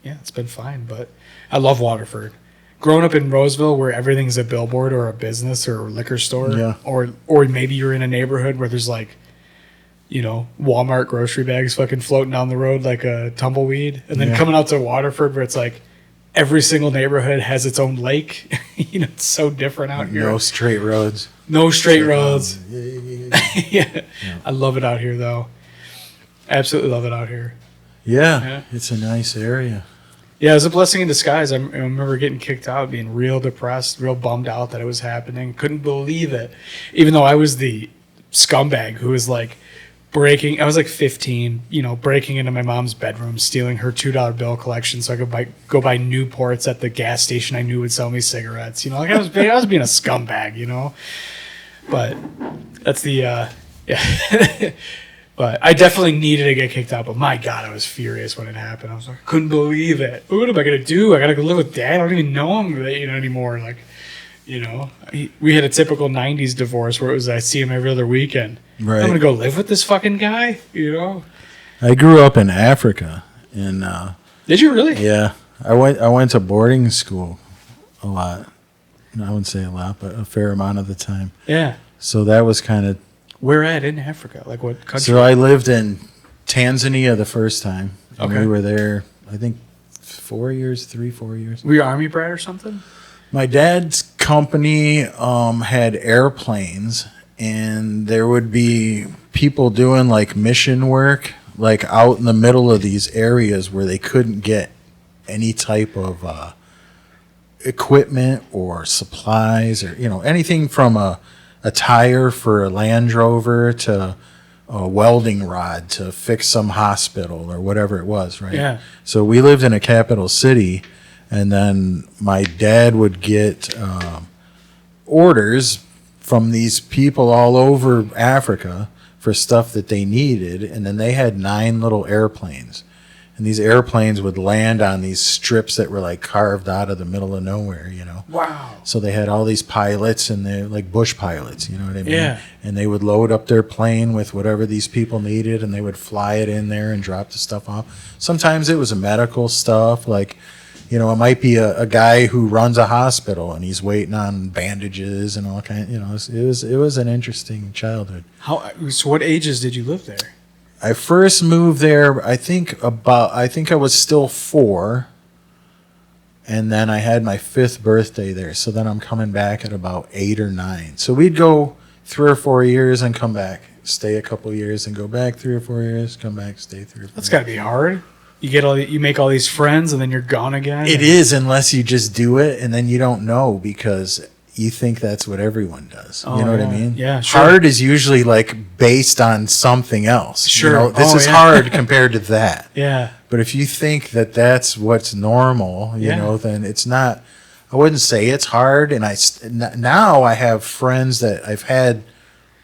yeah, it's been fine. But I love Waterford. Growing up in Roseville, where everything's a billboard or a business or a liquor store, Yeah. or maybe you're in a neighborhood where there's Walmart grocery bags fucking floating down the road like a tumbleweed, and then Yeah. coming out to Waterford where it's every single neighborhood has its own lake. It's so different out here. No straight roads. No straight roads. Yeah. Yeah. I love it out here, though. Absolutely love it out here. Yeah, it's a nice area. Yeah, it was a blessing in disguise. I remember getting kicked out, being real depressed, real bummed out that it was happening. Couldn't believe it. Even though I was the scumbag who was breaking, I was 15, breaking into my mom's bedroom, stealing her $2 bill collection so I could go buy Newports at the gas station I knew would sell me cigarettes. I was being a scumbag, But that's the, yeah. But I definitely needed to get kicked out. But my God, I was furious when it happened. I was like, couldn't believe it. What am I going to do? I got to go live with Dad. I don't even know him anymore. We had a typical 90s divorce where it was I see him every other weekend. Right. I'm going to go live with this fucking guy, I grew up in Africa, and Did you really? yeah, I went to boarding school a lot. I wouldn't say a lot, but a fair amount of the time. Yeah. So that was kind of. Where at in Africa? What country? So I lived in Tanzania the first time. And Okay. we were there, I think, 4 years. Were you Army brat or something? My dad's company had airplanes, and there would be people doing mission work, out in the middle of these areas where they couldn't get any type of equipment or supplies or anything from a tire for a Land Rover to a welding rod to fix some hospital or whatever it was, right? Yeah. So we lived in a capital city, and then my dad would get orders from these people all over Africa for stuff that they needed, and then they had 9 little airplanes. And these airplanes would land on these strips that were carved out of the middle of nowhere, Wow. So they had all these pilots, and they're bush pilots, you know what I mean? Yeah. And they would load up their plane with whatever these people needed, and they would fly it in there and drop the stuff off. Sometimes it was medical stuff, it might be a guy who runs a hospital, and he's waiting on bandages and all kinds. It was an interesting childhood. So what ages did you live there? I first moved there, I think I was still 4, and then I had my 5th birthday there. So then I'm coming back at about 8 or 9. So we'd go 3 or 4 years and come back. Stay a couple years and go back 3 or 4 years, come back, stay 3 or 4 That's years. got to be hard. You make all these friends and then you're gone again. It is, unless you just do it and then you don't know because you think that's what everyone does. Oh, you know what I yeah. mean? Yeah, sure. Hard is usually like based on something else. Sure. You know, this Oh, is yeah. hard compared to that. Yeah. But if you think that that's what's normal, you Yeah. know, then it's not. I wouldn't say it's hard. And now I have friends that I've had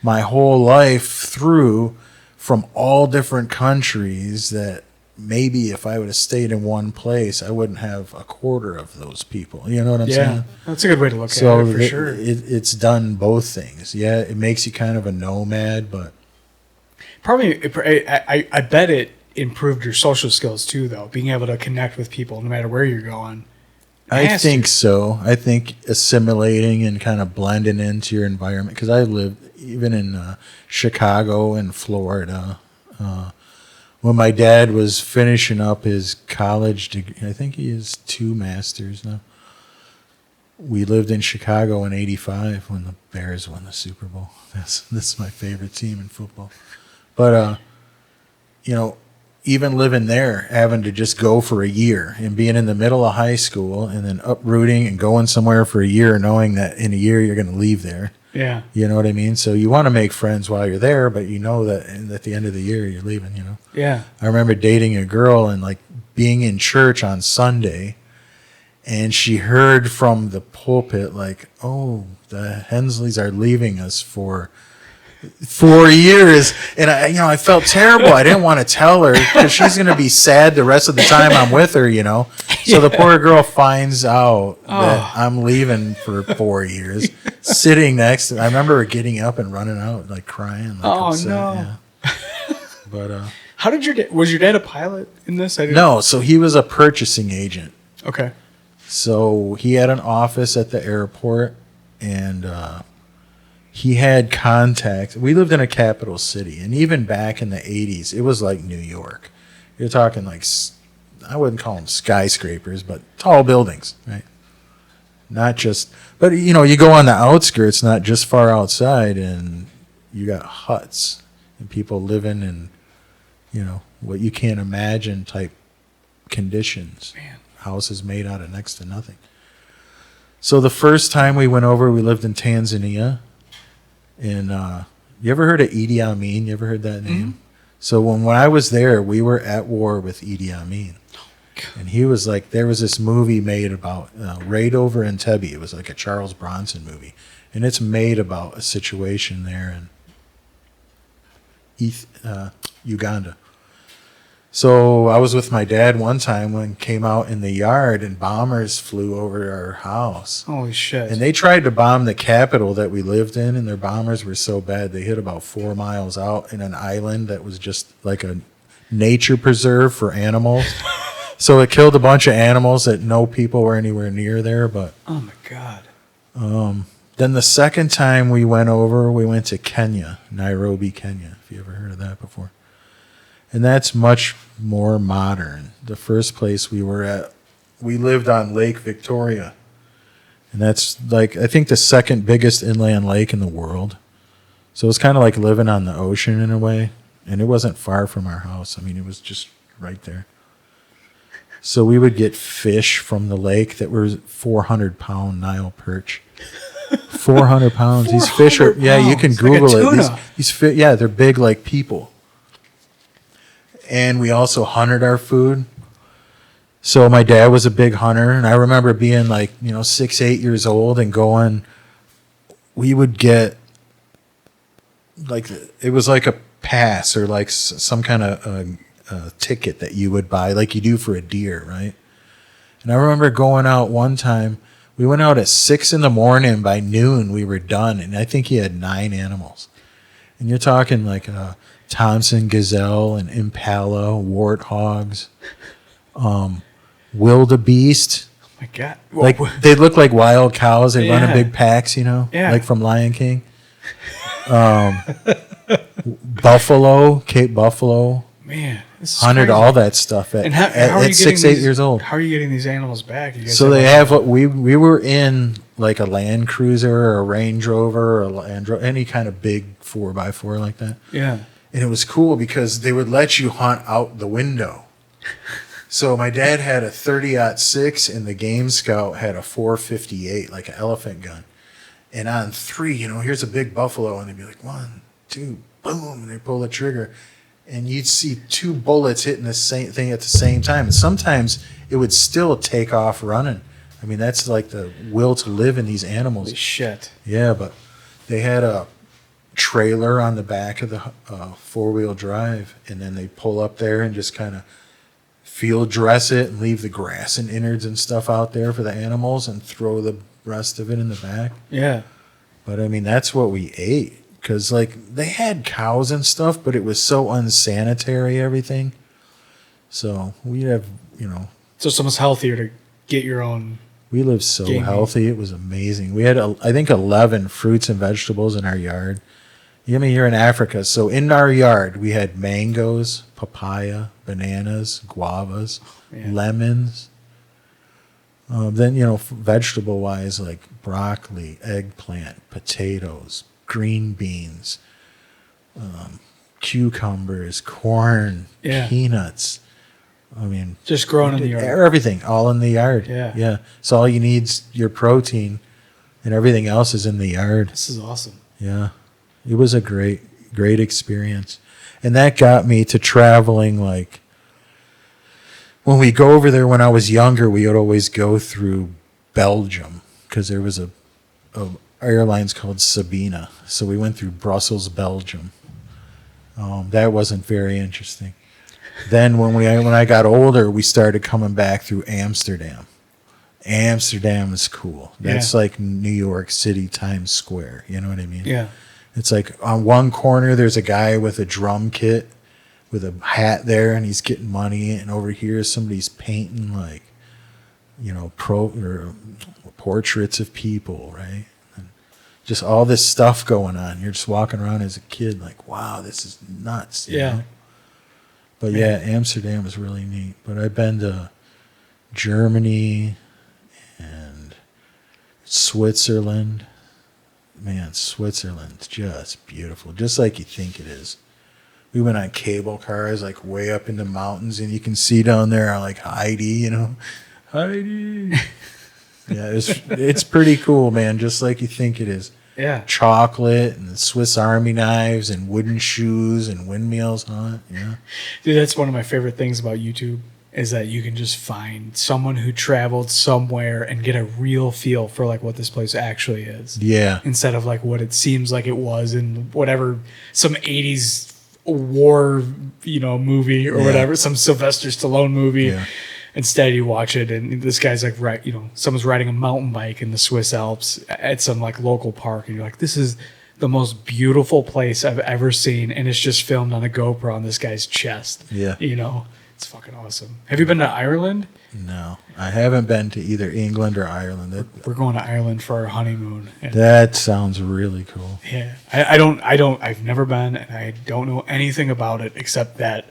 my whole life through from all different countries that maybe if I would have stayed in one place, I wouldn't have a quarter of those people. You know what I'm Yeah. saying? That's a good way to look So at it for sure. it's done both things. Yeah, it makes you kind of a nomad, but Probably, I bet it improved your social skills too, though. Being able to connect with people no matter where you're going. I think so. I think assimilating and kind of blending into your environment. Because I lived even in Chicago and Florida. When my dad was finishing up his college degree, I think he has 2 masters now. We lived in Chicago in '85 when the Bears won the Super Bowl. That's my favorite team in football. But you know, even living there, having to just go for a year and being in the middle of high school and then uprooting and going somewhere for a year, knowing that in a year you're going to leave there. Yeah. You know what I mean? So you want to make friends while you're there, but you know that at the end of the year you're leaving, you know? Yeah. I remember dating a girl and like being in church on Sunday, and she heard from the pulpit like, oh, the Hensleys are leaving us for 4 years. And I felt terrible. I didn't want to tell her because she's going to be sad the rest of the time I'm with her, you know? So the poor girl finds out that I'm leaving for 4 years, sitting next to, I remember her getting up and running out, like crying. Like upset. No. Yeah. But, How did was your dad a pilot in this? no, so he was a purchasing agent. Okay. So he had an office at the airport, and he had contacts. We lived in a capital city, and even back in the 80s, it was like New York. You're talking like, I wouldn't call them skyscrapers, but tall buildings, right? Not just, but you know, you go on the outskirts, not just far outside, and you got huts and people living in, you know, what you can't imagine type conditions. Man. Houses made out of next to nothing. So the first time we went over, we lived in Tanzania. And you ever heard of Idi Amin? You ever heard that name? Mm-hmm. So when I was there, we were at war with Idi Amin. And he was like, there was this movie made about Raid Over Entebbe. It was like a Charles Bronson movie. And it's made about a situation there in Uganda. So I was with my dad one time when came out in the yard and bombers flew over our house. Holy shit. And they tried to bomb the capital that we lived in, and their bombers were so bad they hit about 4 miles out in an island that was just like a nature preserve for animals. So it killed a bunch of animals that no people were anywhere near there. But oh my God. then the second time we went over, we went to Kenya, Nairobi, Kenya. If you ever heard of that before. And that's much more modern. The first place we were at, we lived on Lake Victoria. And that's like, I think the second biggest inland lake in the world. So it's kind of like living on the ocean in a way. And it wasn't far from our house. I mean, it was just right there. So we would get fish from the lake that were 400-pound Nile perch. 400 pounds. These fish are, yeah, you can Google like it. Yeah, they're big like people. And we also hunted our food. So my dad was a big hunter, and I remember being like, 6, 8 years old and going, we would get, like, it was like a pass or like some kind of ticket that you would buy, like you do for a deer, right? And I remember going out one time, we went out at 6 a.m, by noon we were done, and I think he had 9 animals. And you're talking like Thompson gazelle and impala, warthogs, wildebeest. Oh my God. Like they look like wild cows. They run in Yeah. big packs, Yeah. like from Lion King. Buffalo, Cape Buffalo. Man, this is Hunted crazy. all that stuff And how are you at getting 6, 8 these- years old. How are you getting these animals back? You guys So they have what we were in like a Land Cruiser or a Range Rover or a Land Rover, any kind of big 4x4 like that. Yeah. And it was cool because they would let you hunt out the window. So my dad had a 30-06 and the Game Scout had a 458, like an elephant gun. And on 3, here's a big buffalo, and they'd be like, 1, 2, boom, and they pull the trigger. And you'd see 2 bullets hitting the same thing at the same time. And sometimes it would still take off running. I mean, that's like the will to live in these animals. Holy shit. Yeah, but they had a trailer on the back of the 4-wheel drive, and then they pull up there and just kind of field dress it and leave the grass and innards and stuff out there for the animals and throw the rest of it in the back. Yeah. But I mean, that's what we ate. Because, like, they had cows and stuff, but it was so unsanitary, everything. So we'd have, So it's almost healthier to get your own. we lived so Game healthy. It was amazing. We had, I think, 11 fruits and vegetables in our yard. I mean, you're in Africa. So in our yard, we had mangoes, papaya, bananas, guavas, Yeah. lemons. Then, vegetable-wise, like broccoli, eggplant, potatoes, green beans, cucumbers, corn, Yeah. peanuts. I mean, Just growing in the yard. everything, all in the yard. Yeah. Yeah. So all you need's your protein, and everything else is in the yard. This is awesome. Yeah. It was a great, great experience. And that got me to traveling. Like, when we go over there when I was younger, we would always go through Belgium because there was a airlines called Sabina. So we went through Brussels, Belgium. That wasn't very interesting. Then when I got older, we started coming back through Amsterdam. Amsterdam is cool. That's like New York City, Times Square. You know what I mean? Yeah. It's like on one corner, there's a guy with a drum kit with a hat there, and he's getting money. And over here, somebody's painting like, portraits of people, right? And just all this stuff going on. You're just walking around as a kid, like, wow, this is nuts. you know? But yeah, Amsterdam was really neat. But I've been to Germany and Switzerland. Man, Switzerland's just beautiful, just like you think it is. We went on cable cars, like way up in the mountains, and you can see down there, like Heidi, Heidi. Yeah, it's pretty cool, man, just like you think it is. Yeah. Chocolate and Swiss Army knives and wooden shoes and windmills, huh? Yeah. Dude, that's one of my favorite things about YouTube is that you can just find someone who traveled somewhere and get a real feel for like what this place actually is. Yeah. Instead of like what it seems like it was in whatever some 80s war, movie or whatever, some Sylvester Stallone movie. Yeah. Instead, you watch it and this guy's like, someone's riding a mountain bike in the Swiss Alps at some like local park, and you're like, this is the most beautiful place I've ever seen, and it's just filmed on a GoPro on this guy's chest. Yeah. It's fucking awesome. Have you been to Ireland? No, I haven't been to either England or Ireland. We're going to Ireland for our honeymoon. And That sounds really cool. yeah, I've never been, and I don't know anything about it except that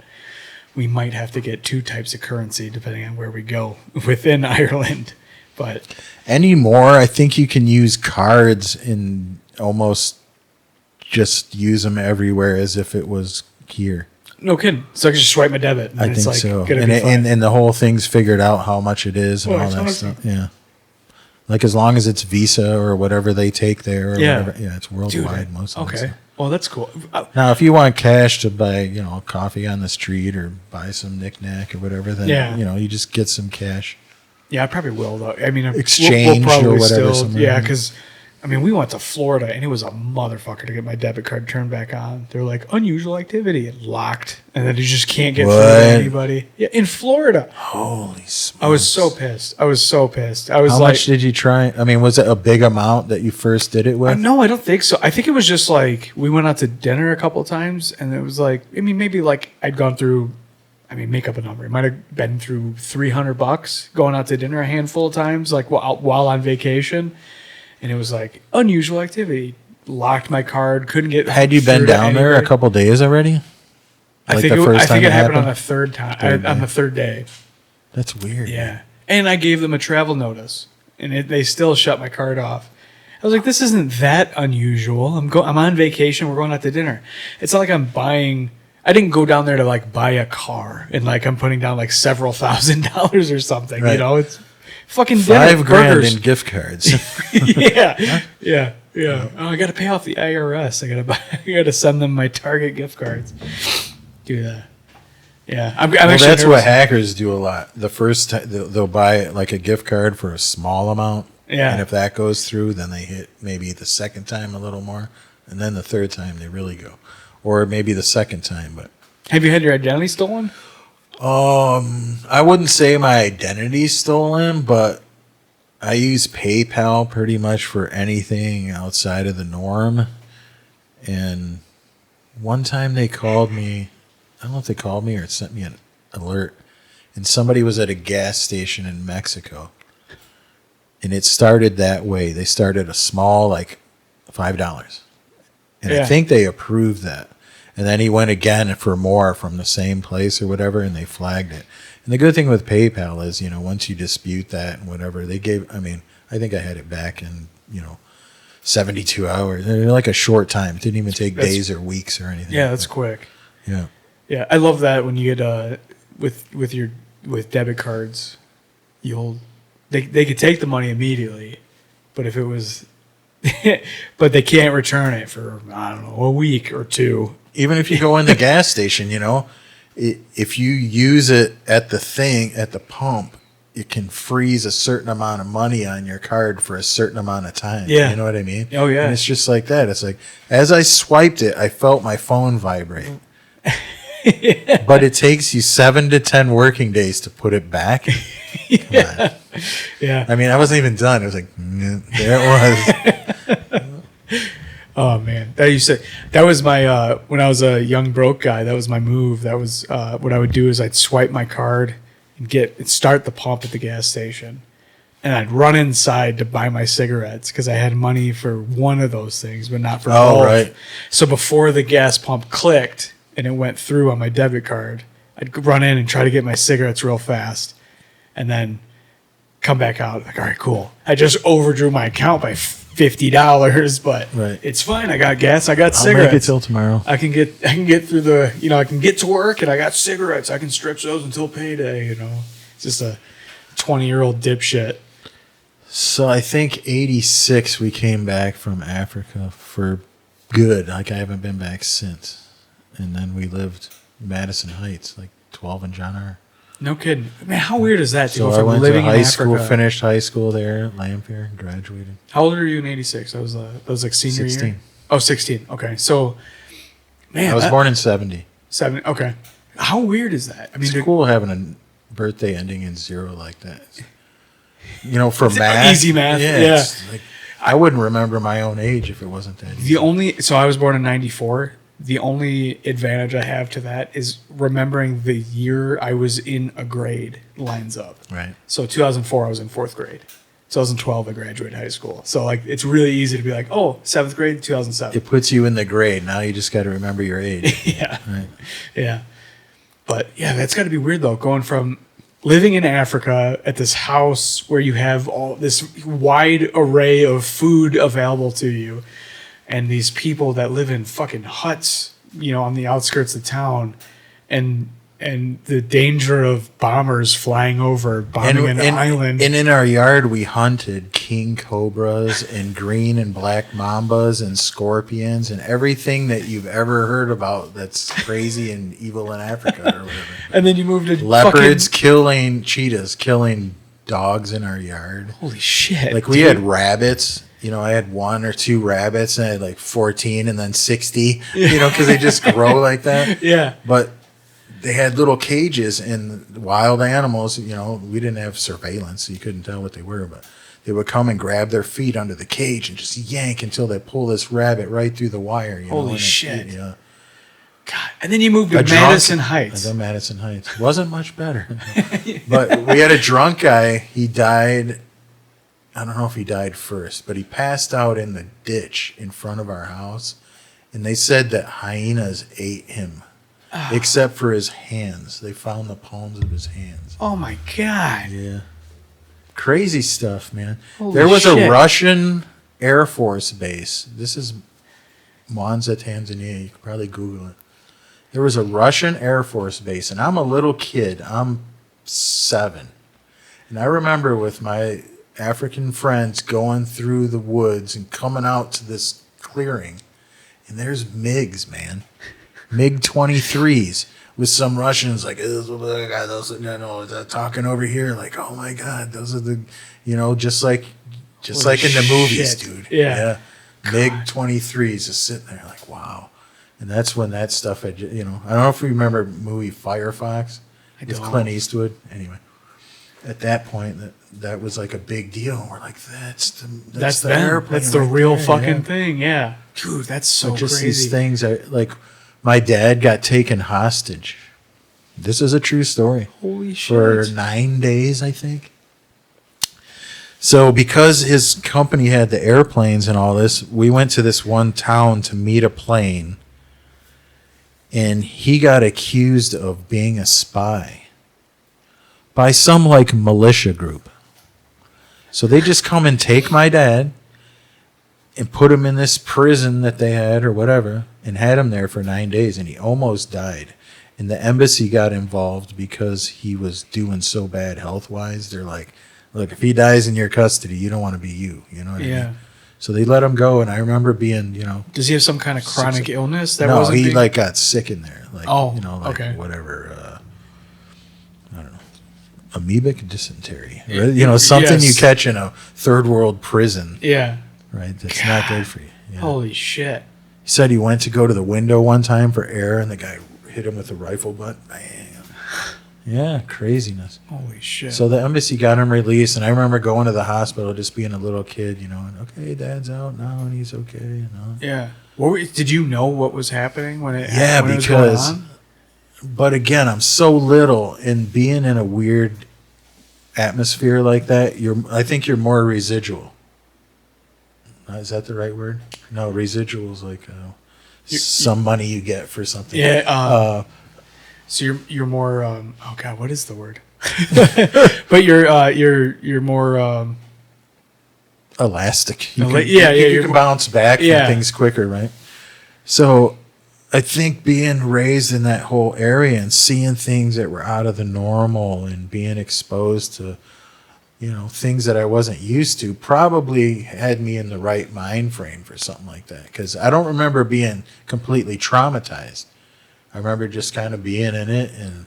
we might have to get 2 types of currency depending on where we go within Ireland. But Anymore, I think you can use cards and almost just use them everywhere as if it was here. no kidding. So I can just swipe my debit. And I it's think like, so. gonna And, be fine. and the whole thing's figured out how much it is and Oh, all it's that awesome. stuff. Yeah. Like as long as it's Visa or whatever they take there or Yeah. whatever. Yeah, it's worldwide most of it. Okay. Well, that's cool. Now, if you want cash to buy, coffee on the street or buy some knick-knack or whatever, then, you just get some cash. Yeah, I probably will though. I mean, Exchange or probably whatever Still, somewhere. yeah, because we went to Florida and it was a motherfucker to get my debit card turned back on. They're like unusual activity, it locked, and then you just can't get through to What? anybody. Yeah, in Florida. Holy smokes. I was so pissed. I was How much did you try? I mean, was it a big amount that you first did it with? No, I don't think so. I think it was just like we went out to dinner a couple of times, and it was like maybe like I'd gone through. Make up a number. It might have been through $300 going out to dinner a handful of times, like while on vacation. And it was like unusual activity. Locked my card, couldn't get. Had you been through to down there a anybody. couple days already? I Like think the it, first I think time it it happened on the happened? third time. Third On day. the third day. That's weird. Yeah, and I gave them a travel notice, and they still shut my card off. I was like, this isn't that unusual. I'm on vacation. We're going out to dinner. It's not like I'm buying. I didn't go down there to like buy a car and like I'm putting down like several $1,000s or something. Right. You know, it's fucking dinner, $5,000 burgers. in gift cards. Yeah. Oh, I got to pay off the IRS. I got to send them my Target gift cards. Do that. Yeah, I'm Well, actually that's nervous. what hackers do a lot. The first time they'll buy like a gift card for a small amount. Yeah. And if that goes through, then they hit maybe the second time a little more, and then the third time they really go, or maybe the second time. But Have you had your identity stolen? I wouldn't say my identity's stolen, but I use PayPal pretty much for anything outside of the norm. And one time they called me. I don't know if they called me or it sent me an alert, and somebody was at a gas station in Mexico. And it started that way. They started a small, like $5. And I think they approved that. And then he went again for more from the same place or whatever, and they flagged it. And the good thing with PayPal is, once you dispute that and whatever, I think I had it back in, 72 hours. Like a short time. It didn't even take days or weeks or anything. Yeah, that's quick. Yeah. Yeah, I love that when you get with debit cards, they could take the money immediately, but if it was, but they can't return it for I don't know a week or two. Even if you go in the gas station, if you use it at the pump, it can freeze a certain amount of money on your card for a certain amount of time. Yeah. You know what I mean? Oh, yeah. And it's just like that. It's like, as I swiped it, I felt my phone vibrate. But it takes you 7 to 10 working days to put it back. Come on. Yeah. I mean, I wasn't even done. It was like, there it was. Oh man, that was my when I was a young broke guy. That was my move. That was what I would do is I'd swipe my card and start the pump at the gas station, and I'd run inside to buy my cigarettes because I had money for one of those things, but not for both. Right. So before the gas pump clicked and it went through on my debit card, I'd run in and try to get my cigarettes real fast, and then come back out like, all right, cool. I just overdrew my account by $50, but Right. it's fine. I got gas. I got I'll cigarettes. make it till tomorrow. I can get through I can get to work and I got cigarettes. I can stretch those until payday. It's just a 20-year-old dipshit. So I think 86 we came back from Africa for good. Like I haven't been back since. And then we lived in Madison Heights, like 12 and John R. No kidding. Man, how weird is that to So go I from went to living high in school, Africa? finished high school there, Lamphir, and graduated. How old were you in 86? That was like senior 16. year? Oh, 16. Okay. So, man. I was born in 70. 7. Okay. How weird is that? I mean, It's cool having a birthday ending in 0 like that. For math. Easy math. Yeah. It's like, I wouldn't remember my own age if it wasn't that easy. So I was born in 94. The only advantage I have to that is remembering the year I was in a grade lines up. Right. So 2004, I was in 4th grade. 2012, I graduated high school. So like, it's really easy to be like, oh, 7th grade, 2007. It puts you in the grade. Now you just got to remember your age. Yeah. Right. Yeah. But yeah, that's got to be weird though, going from living in Africa at this house where you have all this wide array of food available to you, and these people that live in fucking huts, on the outskirts of town, and the danger of bombers flying over, bombing an island. And in our yard, we hunted king cobras and green and black mambas and scorpions and everything that you've ever heard about that's crazy and evil in Africa or whatever. And then you moved to Leopards killing cheetahs, killing dogs in our yard. Holy shit. Like we had rabbits. I had 1 or 2 rabbits and I had like 14 and then 60, because they just grow like that. Yeah. But they had little cages and wild animals, we didn't have surveillance, so you couldn't tell what they were, but they would come and grab their feet under the cage and just yank until they pull this rabbit right through the wire. Holy shit. Yeah. God. And then you moved to Madison Heights. Madison Heights. Wasn't much better. But we had a drunk guy. He died. I don't know if he died first, but he passed out in the ditch in front of our house. And they said that hyenas ate him, except for his hands. They found the palms of his hands. Oh, my God. Yeah. Crazy stuff, man. Holy there was shit. a Russian Air Force base. This is Mwanza, Tanzania. You can probably Google it. There was a Russian Air Force base, and I'm a little kid. I'm 7. And I remember with my African friends going through the woods and coming out to this clearing, and there's MiGs, man. MiG-23s with some Russians like, those talking over here like, oh my God, those are the, just like in the movies, dude. Yeah. MiG-23s just sitting there like, wow. And that's when that stuff had, I don't know if you remember the movie Firefox with Clint Eastwood. Anyway, at that point, that was like a big deal. And we're like, that's the them. airplane. That's the right real there, fucking yeah. thing. Yeah. Dude, that's so But just crazy. these things are like, my dad got taken hostage. This is a true story. Holy shit. For 9 days, I think. So because his company had the airplanes and all this, we went to this one town to meet a plane. And he got accused of being a spy by some like militia group. So they just come and take my dad and put him in this prison that they had or whatever and had him there for 9 days, and he almost died. And the embassy got involved because he was doing so bad health-wise. They're like, look, if he dies in your custody, you don't want to be you. You know what I mean? So they let him go, and I remember being, Does he have some kind of chronic illness that no, wasn't he being... like got sick in there. Like, okay. Whatever, I don't know, amoebic dysentery. Something you Yes. catch in a third world prison. Yeah. Right? That's not good for you. Yeah. Holy shit. He said he went to go to the window one time for air, and the guy hit him with a rifle butt. Bam. Yeah, craziness. Holy shit. So the embassy got him released, and I remember going to the hospital just being a little kid, and okay, Dad's out now, and he's okay, Yeah. Did you know what was happening when it Yeah, when it was going on? But again, I'm so little, and being in a weird atmosphere like that, I think you're more residual. Is that the right word? No, residual is like some money you get for something. Yeah. So you're more oh God, what is the word? But you're more elastic. you're You can bounce back from things quicker, right? So I think being raised in that whole area and seeing things that were out of the normal and being exposed to things that I wasn't used to probably had me in the right mind frame for something like that, because I don't remember being completely traumatized. I remember just kind of being in it, and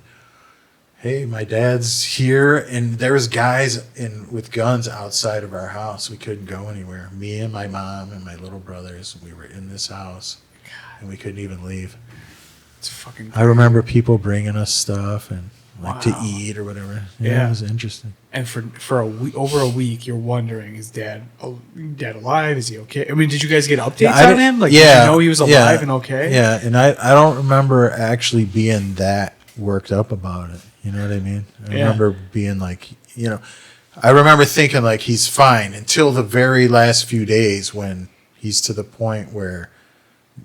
hey, my dad's here, and there was guys with guns outside of our house. We couldn't go anywhere. Me and my mom and my little brothers, we were in this house, and we couldn't even leave. It's fucking I remember people bringing us stuff and to eat or whatever. Yeah, it was interesting. And for over a week, you're wondering, is dad alive? Is he okay? I mean, did you guys get updates on him? Like, did you know he was alive and okay? Yeah, and I don't remember actually being that worked up about it. You know what I mean? I remember being like, I remember thinking like he's fine until the very last few days when he's to the point where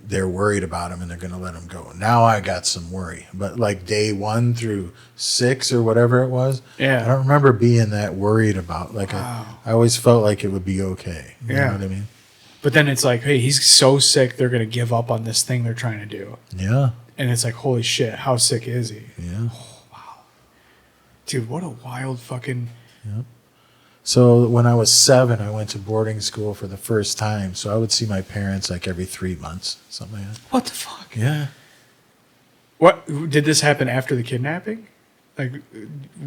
they're worried about him and they're going to let him go. Now I got some worry, but like day 1 through 6 or whatever it was, I don't remember being that worried about. Like I always felt like it would be okay. You know what I mean? But then it's like, hey, he's so sick, they're going to give up on this thing they're trying to do. Yeah. And it's like, holy shit, how sick is he? Yeah. Oh, wow. Dude, what a wild fucking... Yep. So when I was 7, I went to boarding school for the first time. So I would see my parents like every 3 months, something like that. What the fuck? Yeah. What did this happen after the kidnapping? Like,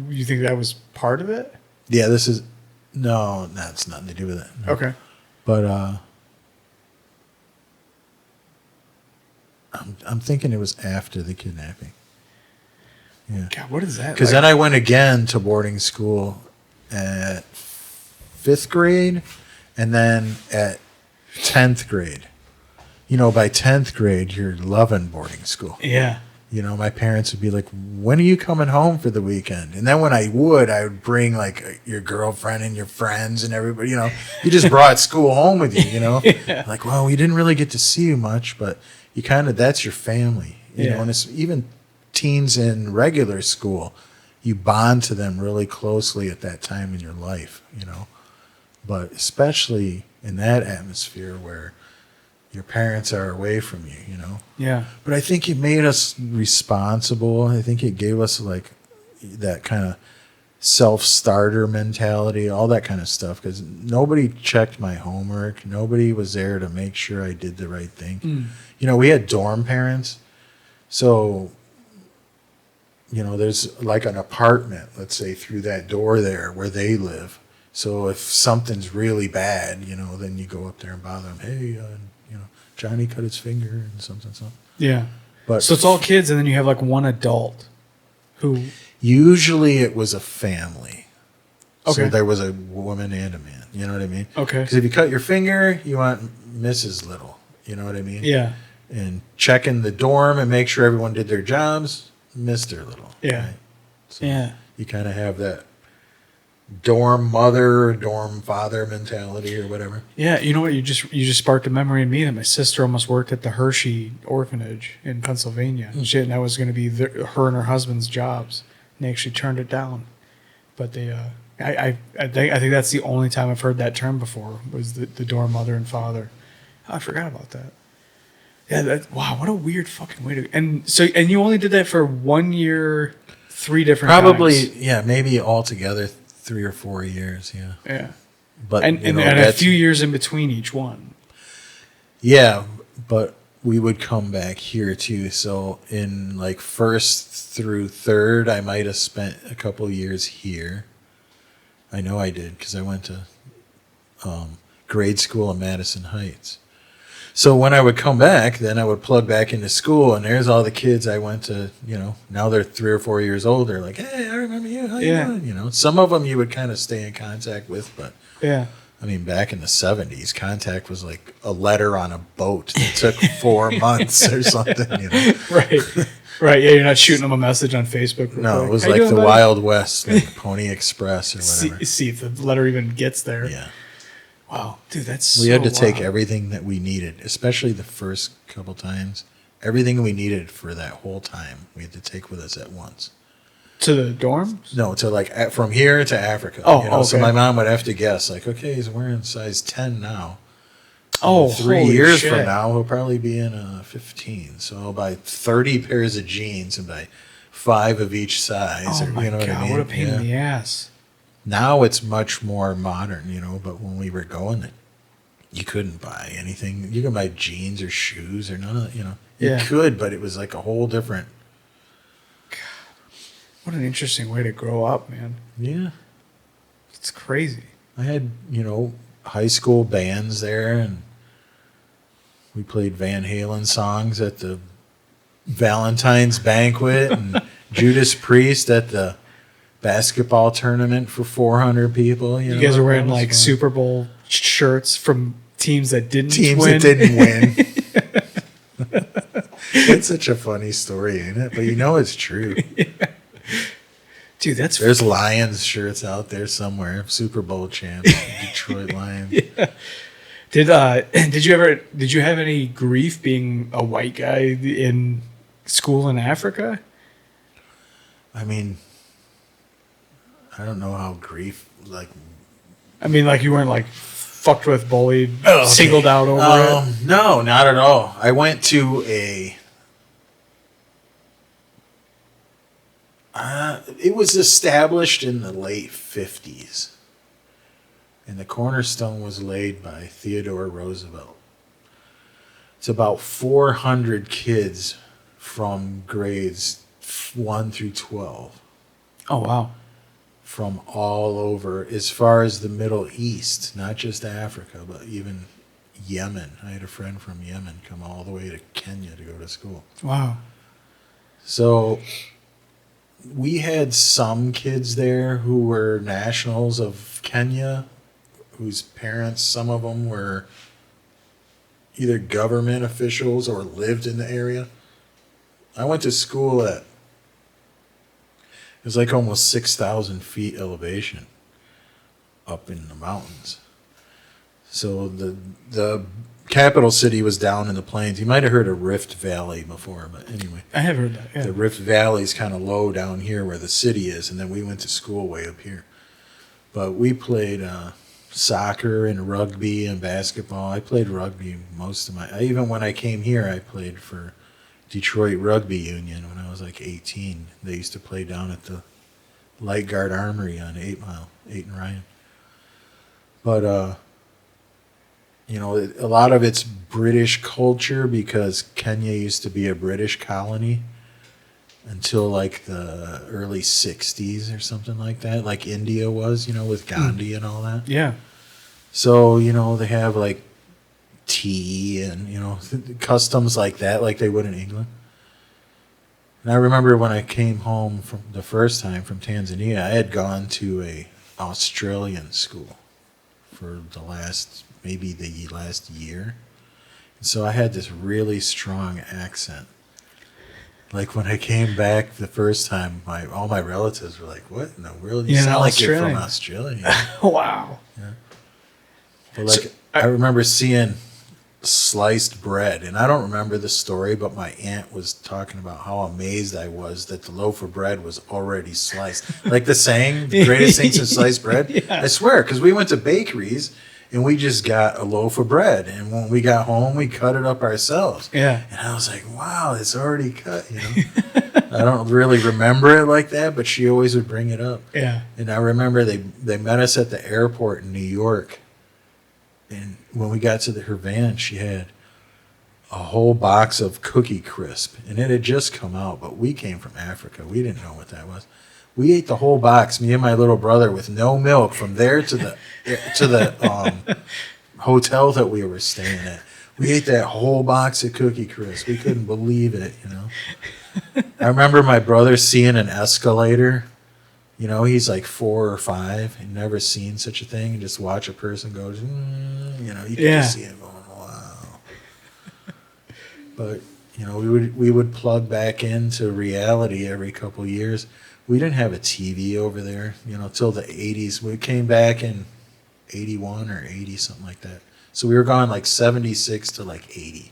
you think that was part of it? Yeah, this is no, it's nothing to do with it. No. Okay. But I'm thinking it was after the kidnapping. Yeah. God, what is that? Because then I went again to boarding school at 5th grade, and then at 10th grade. By 10th grade, you're loving boarding school. Yeah. My parents would be like, when are you coming home for the weekend? And then when I would bring like your girlfriend and your friends and everybody, you just brought school home with you, Yeah. Like, well, we didn't really get to see you much, but you that's your family, and it's even teens in regular school, you bond to them really closely at that time in your life, you know. But especially in that atmosphere where your parents are away from you, you know. Yeah. But I think it made us responsible. I think it gave us like that kind of self-starter mentality, all that kind of stuff, because nobody checked my homework. Nobody was there to make sure I did the right thing. You know, we had dorm parents. So, you know, there's like an apartment, let's say, through that door there where they live. So if something's really bad, you know, then you go up there and bother them. Hey, you know, Johnny cut his finger and something. Yeah. But So it's all kids, and then you have like one adult who. usually it was a family. Okay. So there was a woman and a man. You know what I mean? Okay. Because if you cut your finger, you want Mrs. Little. You know what I mean? Yeah. And checking the dorm and make sure everyone did their jobs, Mr. Little. Yeah. Right? So Yeah. you kind of have that dorm mother, dorm father mentality or whatever. Yeah, you know what? You just sparked a memory in me that my sister almost worked at the Hershey orphanage in Pennsylvania. And that was going to be her and her husband's jobs. And they actually turned it down. But they, I think that's the only time I've heard that term before was the dorm mother and father. Oh, I forgot about that. Yeah, wow, what a weird fucking way to. And you only did that for 1 year, 3 different Probably, times. yeah, maybe altogether 3 or 4 years, yeah. Yeah. But And you know, a that's- few years in between each one. Yeah, but we would come back here too. So in like 1st through 3rd, I might have spent a couple years here. I know I did because I went to grade school in Madison Heights. So when I would come back, then I would plug back into school, and there's all the kids I went to, you know, now they're 3 or 4 years older. Like, hey, I remember you. How you doing? You know, some of them you would kind of stay in contact with, but Yeah. I mean, back in the 70s, contact was like a letter on a boat that took 4 months or something, you know. Right. Right. Yeah, you're not shooting them a message on Facebook. real No, quick. it was How you like doing, the buddy? Wild West, like Pony Express or whatever. See if the letter even gets there. Yeah. Wow, dude, that's We had to take wild. everything that we needed, especially the first couple times. Everything we needed for that whole time, we had to take with us at once. to the dorms. No, to like from here to Africa. Oh, you know? So okay. my mom would have to guess, like, okay, he's wearing size 10 now. Oh, 3 holy years shit. from now, he'll probably be in a 15. So I'll buy 30 pairs of jeans and buy 5 of each size. Oh or, my you know god, what I mean? what a pain in the ass. Now it's much more modern, you know, but when we were going, you couldn't buy anything. You can buy jeans or shoes or none of that, you know. You Yeah. could, but it was like a whole different. What an interesting way to grow up, man. Yeah. It's crazy. I had, you know, high school bands there, and we played Van Halen songs at the Valentine's banquet and Judas Priest at the basketball tournament for 400 people. You You know, guys are that wearing was like fun. Super Bowl shirts from teams that didn't teams win. that didn't win. It's such a funny story, ain't it? But you know it's true. Dude, that's There's Lions shirts out there somewhere. Super Bowl champs, Detroit Lions. Did you have any grief being a white guy in school in Africa? I mean, I don't know how grief like. I mean, like you weren't like fucked with, bullied, Oh, okay. singled out over it. No, not at all. I went to a. It was established in the late 50s. And the cornerstone was laid by Theodore Roosevelt. It's about 400 kids from grades 1 through 12 Oh wow. from all over, as far as the Middle East, not just Africa, but even Yemen. I had a friend from Yemen come all the way to Kenya to go to school. Wow. So we had some kids there who were nationals of Kenya, whose parents, some of them were either government officials or lived in the area. I went to school at, it was like almost 6,000 feet elevation up in the mountains. So the capital city was down in the plains. You might have heard of Rift Valley before, but anyway. I have heard that. Yeah. The Rift Valley is kind of low down here where the city is, and then we went to school way up here. But we played soccer and rugby and basketball. I played rugby most of even when I came here, I played for Detroit Rugby Union when I was like 18. They used to play down at the Light Guard Armory on 8 Mile, 8 and Ryan. But, you know, a lot of it's British culture because Kenya used to be a British colony until like the early 60s or something like that, like India was, you know, with Gandhi and all that. Yeah. So, you know, they have like tea and, you know, customs like that, like they would in England. And I remember when I came home from the first time from Tanzania, I had gone to a Australian school for maybe the last year. And so I had this really strong accent. Like when I came back the first time, all my relatives were like, "What in the world? You sound like you're from Australia." Wow. Yeah. But like I remember seeing sliced bread, and I don't remember the story, but my aunt was talking about how amazed I was that the loaf of bread was already sliced. Like the saying, the greatest thing since sliced bread. Yeah. I swear, because we went to bakeries and we just got a loaf of bread, and when we got home, we cut it up ourselves. Yeah. And I was like, wow, it's already cut, you know. I don't really remember it like that, but she always would bring it up. Yeah. And I remember they met us at the airport in New York. And when we got to her van, she had a whole box of Cookie Crisp. And it had just come out, but we came from Africa. We didn't know what that was. We ate the whole box, me and my little brother, with no milk from there to the hotel that we were staying at. We ate that whole box of Cookie Crisp. We couldn't believe it, you know. I remember my brother seeing an escalator. You know, he's like 4 or 5. He'd never seen such a thing. And just watch a person go, you know, you can just see him going, wow. But, you know, we would plug back into reality every couple of years. We didn't have a TV over there, you know, till the 80s. We came back in 81 or 80, something like that. So we were gone like 76 to like 80.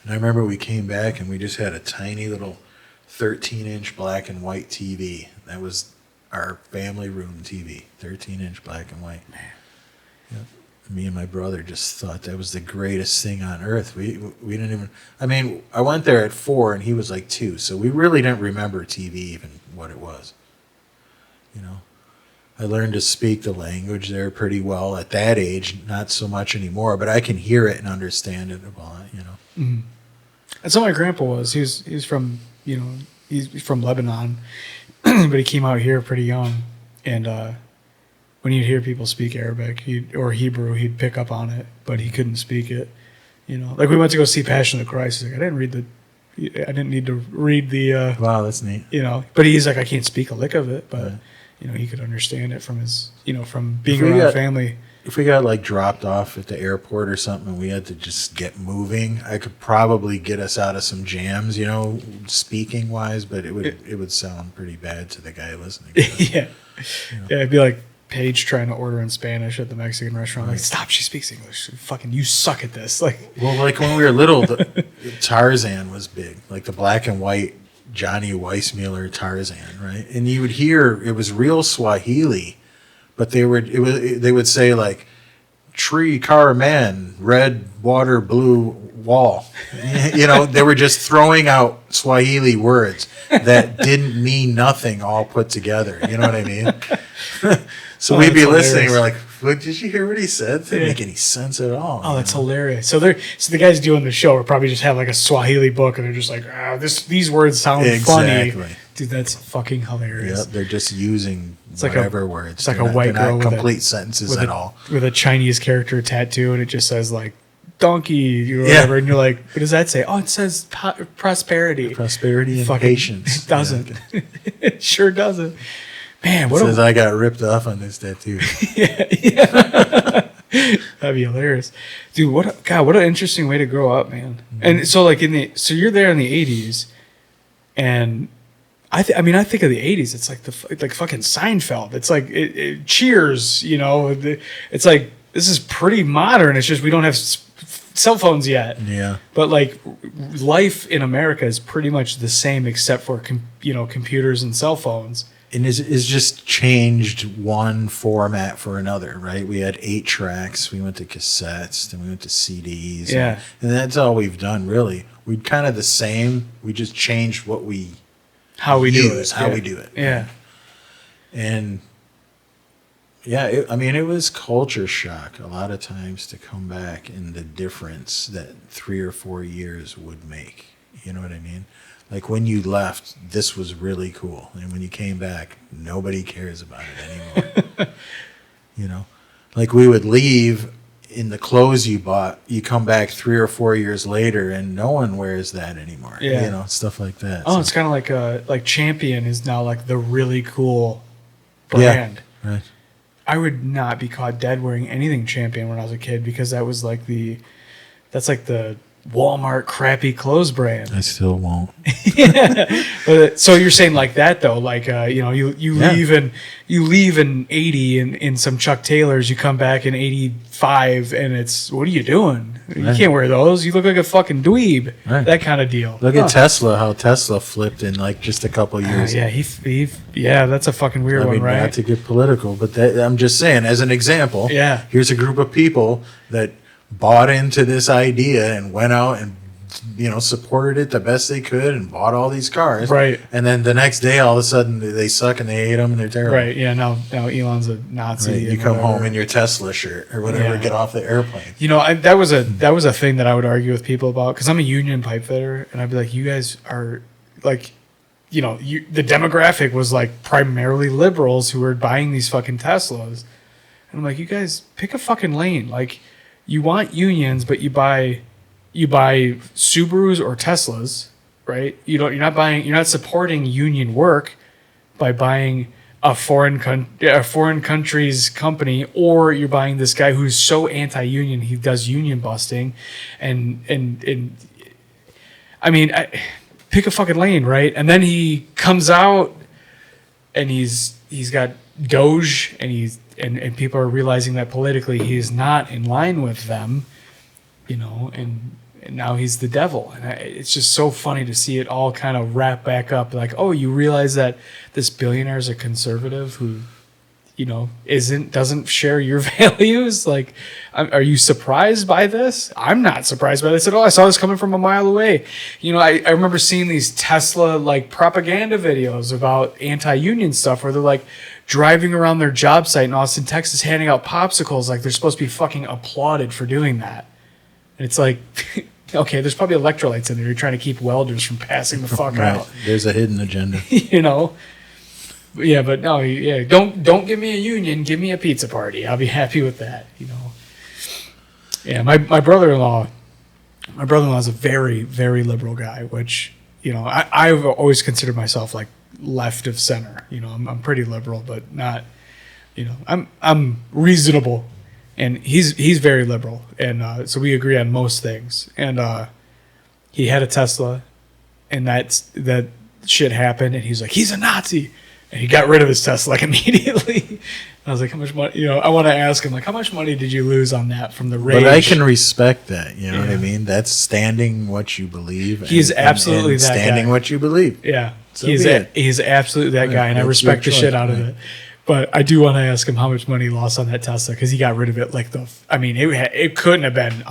And I remember we came back and we just had a tiny little 13-inch black and white TV. That was our family room TV, 13-inch black and white. Yep. Me and my brother just thought that was the greatest thing on earth. We didn't even, I mean, I went there at 4 and he was like 2, so we really didn't remember TV even what it was. You know, I learned to speak the language there pretty well at that age, not so much anymore, but I can hear it and understand it a lot, you know. Mm-hmm. That's how my grandpa was. He's from, you know, he's from Lebanon, but he came out here pretty young, and when he'd hear people speak Arabic or Hebrew, he'd pick up on it, but he couldn't speak it. You know, like we went to go see Passion of the Christ. He's like, I didn't need to read the. Wow, that's neat. You know, but he's like, I can't speak a lick of it, but you know, he could understand it from his, you know, from being around family. If we got like dropped off at the airport or something and we had to just get moving, I could probably get us out of some jams, you know, speaking wise, but it would sound pretty bad to the guy listening. Yeah. You know? Yeah, it'd be like Paige trying to order in Spanish at the Mexican restaurant. Like, stop, she speaks English. Fucking, you suck at this. Like, well, like when we were little, Tarzan was big, like the black and white Johnny Weissmuller Tarzan, right? And you would hear it was real Swahili, but they would say like tree, car, man, red, water, blue, wall. You know, they were just throwing out Swahili words that didn't mean nothing all put together. You know what I mean? So we'd be listening. We're like, "What did you hear? What he said? It didn't make any sense at all." Oh, that's hilarious. So the guys doing the show will probably just have like a Swahili book, and they're just like, these words sound funny. Dude, that's fucking hilarious. Yep, they're just using whatever words. It's like a white girl with complete sentences at all. With a Chinese character tattoo, and it just says like donkey or whatever, and you're like, what does that say? Oh, it says prosperity. Prosperity and patience. It doesn't. It sure doesn't. Man, what says I got ripped off on this tattoo. Yeah. That'd be hilarious. Dude, what an interesting way to grow up, man. Mm-hmm. And so like so you're there in the 80s, and I mean, I think of the '80s. It's like fucking Seinfeld. It's like Cheers. You know, it's like this is pretty modern. It's just we don't have cell phones yet. Yeah. But like life in America is pretty much the same except for computers and cell phones. And is just changed one format for another, right? We had 8 tracks, we went to cassettes, then we went to CDs. Yeah. And that's all we've done, really. We're kind of the same. We just changed what we how we do it. Yeah. And yeah, it was culture shock a lot of times to come back and the difference that 3 or 4 years would make. You know what I mean? Like when you left, this was really cool. And when you came back, nobody cares about it anymore. You know? Like we would leave in the clothes you bought, you come back 3 or 4 years later and no one wears that anymore. Yeah. You know, stuff like that. Oh, so, it's kind of like Champion is now like the really cool brand. Yeah, right. I would not be caught dead wearing anything Champion when I was a kid because that was like that's like the Walmart crappy clothes brand. I still won't. Yeah. But, so you're saying like that though, like you leave in 80 in some Chuck Taylors, you come back in 85 and it's what are you doing? You can't wear those. You look like a fucking dweeb. Right. That kind of deal. Look at Tesla, how Tesla flipped in like just a couple of years. Yeah, that's a fucking weird one, right? Not to get political, but I'm just saying as an example. Yeah. Here's a group of people that bought into this idea and went out and supported it the best they could and bought all these cars. Right. And then the next day, all of a sudden, they suck and they hate them and they're terrible. Right. Yeah. Now Elon's a Nazi. Right. You come home in your Tesla shirt or whatever, get off the airplane. That was a thing that I would argue with people about because I'm a union pipe fitter and I'd be like, you guys are like, the demographic was like primarily liberals who were buying these fucking Teslas. And I'm like, you guys pick a fucking lane. Like, you want unions, but you buy Subarus or Teslas, right? You're not supporting union work by buying a foreign country's company, or you're buying this guy who's so anti-union he does union busting, and I mean, pick a fucking lane, right? And then he comes out and he's got Doge and people are realizing that politically he is not in line with them, and now he's the devil. And it's just so funny to see it all kind of wrap back up. Like, oh, you realize that this billionaire is a conservative who, doesn't share your values. Like, are you surprised by this? I'm not surprised by this at all. I saw this coming from a mile away. I remember seeing these Tesla like propaganda videos about anti-union stuff where they're like driving around their job site in Austin, Texas, handing out popsicles like they're supposed to be fucking applauded for doing that. And it's like, okay, there's probably electrolytes in there. You're trying to keep welders from passing the fuck out. There's a hidden agenda. Yeah, but no, yeah, don't give me a union, give me a pizza party. I'll be happy with that, Yeah, my brother-in-law is a very, very liberal guy, which, I've always considered myself like left of center. I'm pretty liberal, but not, I'm reasonable, and he's very liberal, and so we agree on most things. And he had a Tesla, and that shit happened, and he's like, he's a Nazi. And he got rid of his Tesla like immediately. I was like, how much money? I want to ask him, like, how much money did you lose on that from the rage? But I can respect that. You know what I mean? That's standing what you believe. He's absolutely that standing guy. what you believe. Yeah, So he's absolutely that guy, and I respect the shit out of it. But I do want to ask him how much money he lost on that Tesla because he got rid of it like it couldn't have been.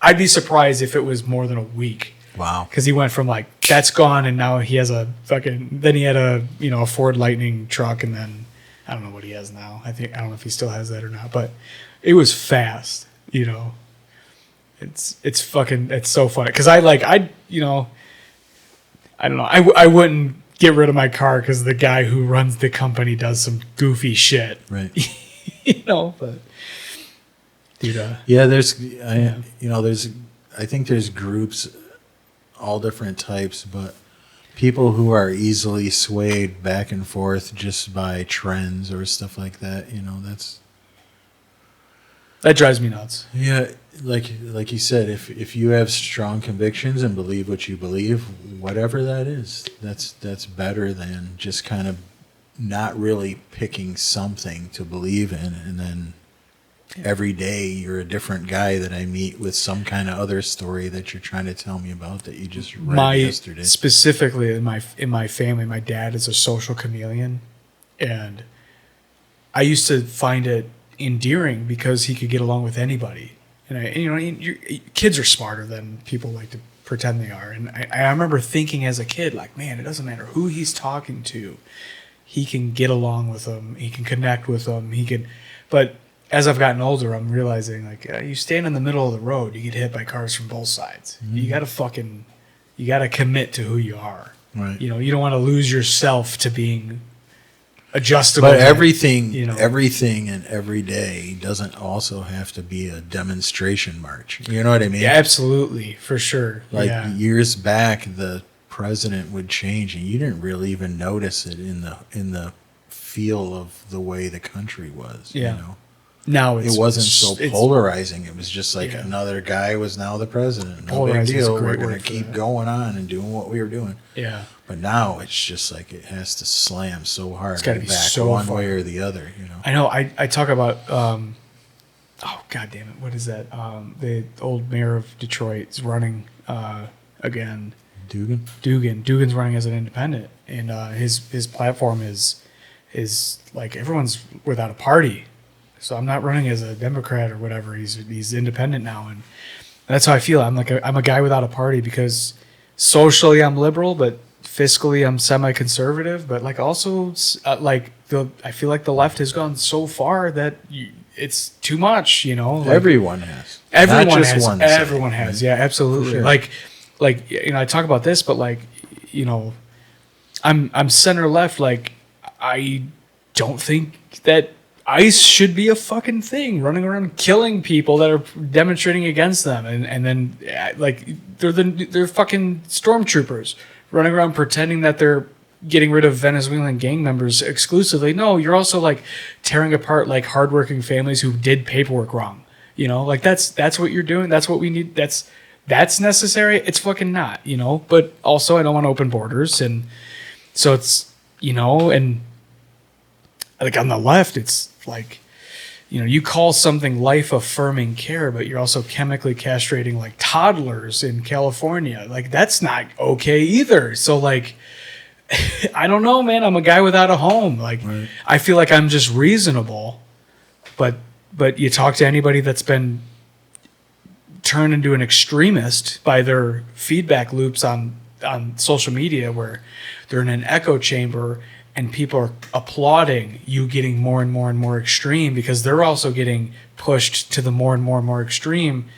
I'd be surprised if it was more than a week. Wow. Because he went from like, that's gone, and now he has then he had a Ford Lightning truck, and then I don't know what he has now. I don't know if he still has that or not, but it was fast, It's so funny. Because I don't know. I wouldn't get rid of my car because the guy who runs the company does some goofy shit. Right. But dude. I think there's groups, all different types, but people who are easily swayed back and forth just by trends or stuff like that, that drives me nuts. Yeah, like you said, if you have strong convictions and believe what you believe, whatever that is, that's better than just kind of not really picking something to believe in, and then every day you're a different guy that I meet with some kind of other story that you're trying to tell me about that you just read yesterday. Specifically in my family, my dad is a social chameleon, and I used to find it endearing because he could get along with anybody. And kids are smarter than people like to pretend they are. And I remember thinking as a kid, like, man, it doesn't matter who he's talking to. He can get along with them. He can connect with them. But as I've gotten older, I'm realizing, like, you stand in the middle of the road, you get hit by cars from both sides. Mm-hmm. You got to commit to who you are. Right. You don't want to lose yourself to being adjustable. But everything and every day doesn't also have to be a demonstration march. You know what I mean? Yeah, absolutely, for sure. Like years back, the president would change, and you didn't really even notice it in the feel of the way the country was. Yeah. You know? Now it wasn't so polarizing. It was just like another guy was now the president. No big deal. We're going to keep going on and doing what we were doing. Yeah. But now it's just like it has to slam so hard. It's got to be back so one far. way or the other. I know. I talk about. Oh God damn it! What is that? The old mayor of Detroit is running again. Dugan's running as an independent, and his platform is like everyone's without a party. So I'm not running as a Democrat or whatever. He's independent now, and that's how I feel. I'm a guy without a party because socially I'm liberal, but fiscally I'm semi-conservative. But like also I feel like the left has gone so far that it's too much. Everyone has. Everyone has. Yeah, absolutely. Sure. Like I talk about this, but I'm center left. Like I don't think that ICE should be a fucking thing, running around killing people that are demonstrating against them, and then like they're fucking stormtroopers running around pretending that they're getting rid of Venezuelan gang members exclusively. No, you're also like tearing apart like hardworking families who did paperwork wrong. Like that's what you're doing. That's what we need. That's necessary. It's fucking not. But also I don't want open borders, and so it's and like on the left, it's like, you call something life-affirming care, but you're also chemically castrating like toddlers in California. Like that's not okay either. So like, I don't know, man. I'm a guy without a home. Like right. I feel like I'm just reasonable, but you talk to anybody that's been turned into an extremist by their feedback loops on social media, where they're in an echo chamber and people are applauding you getting more and more and more extreme because they're also getting pushed to the more and more and more extreme.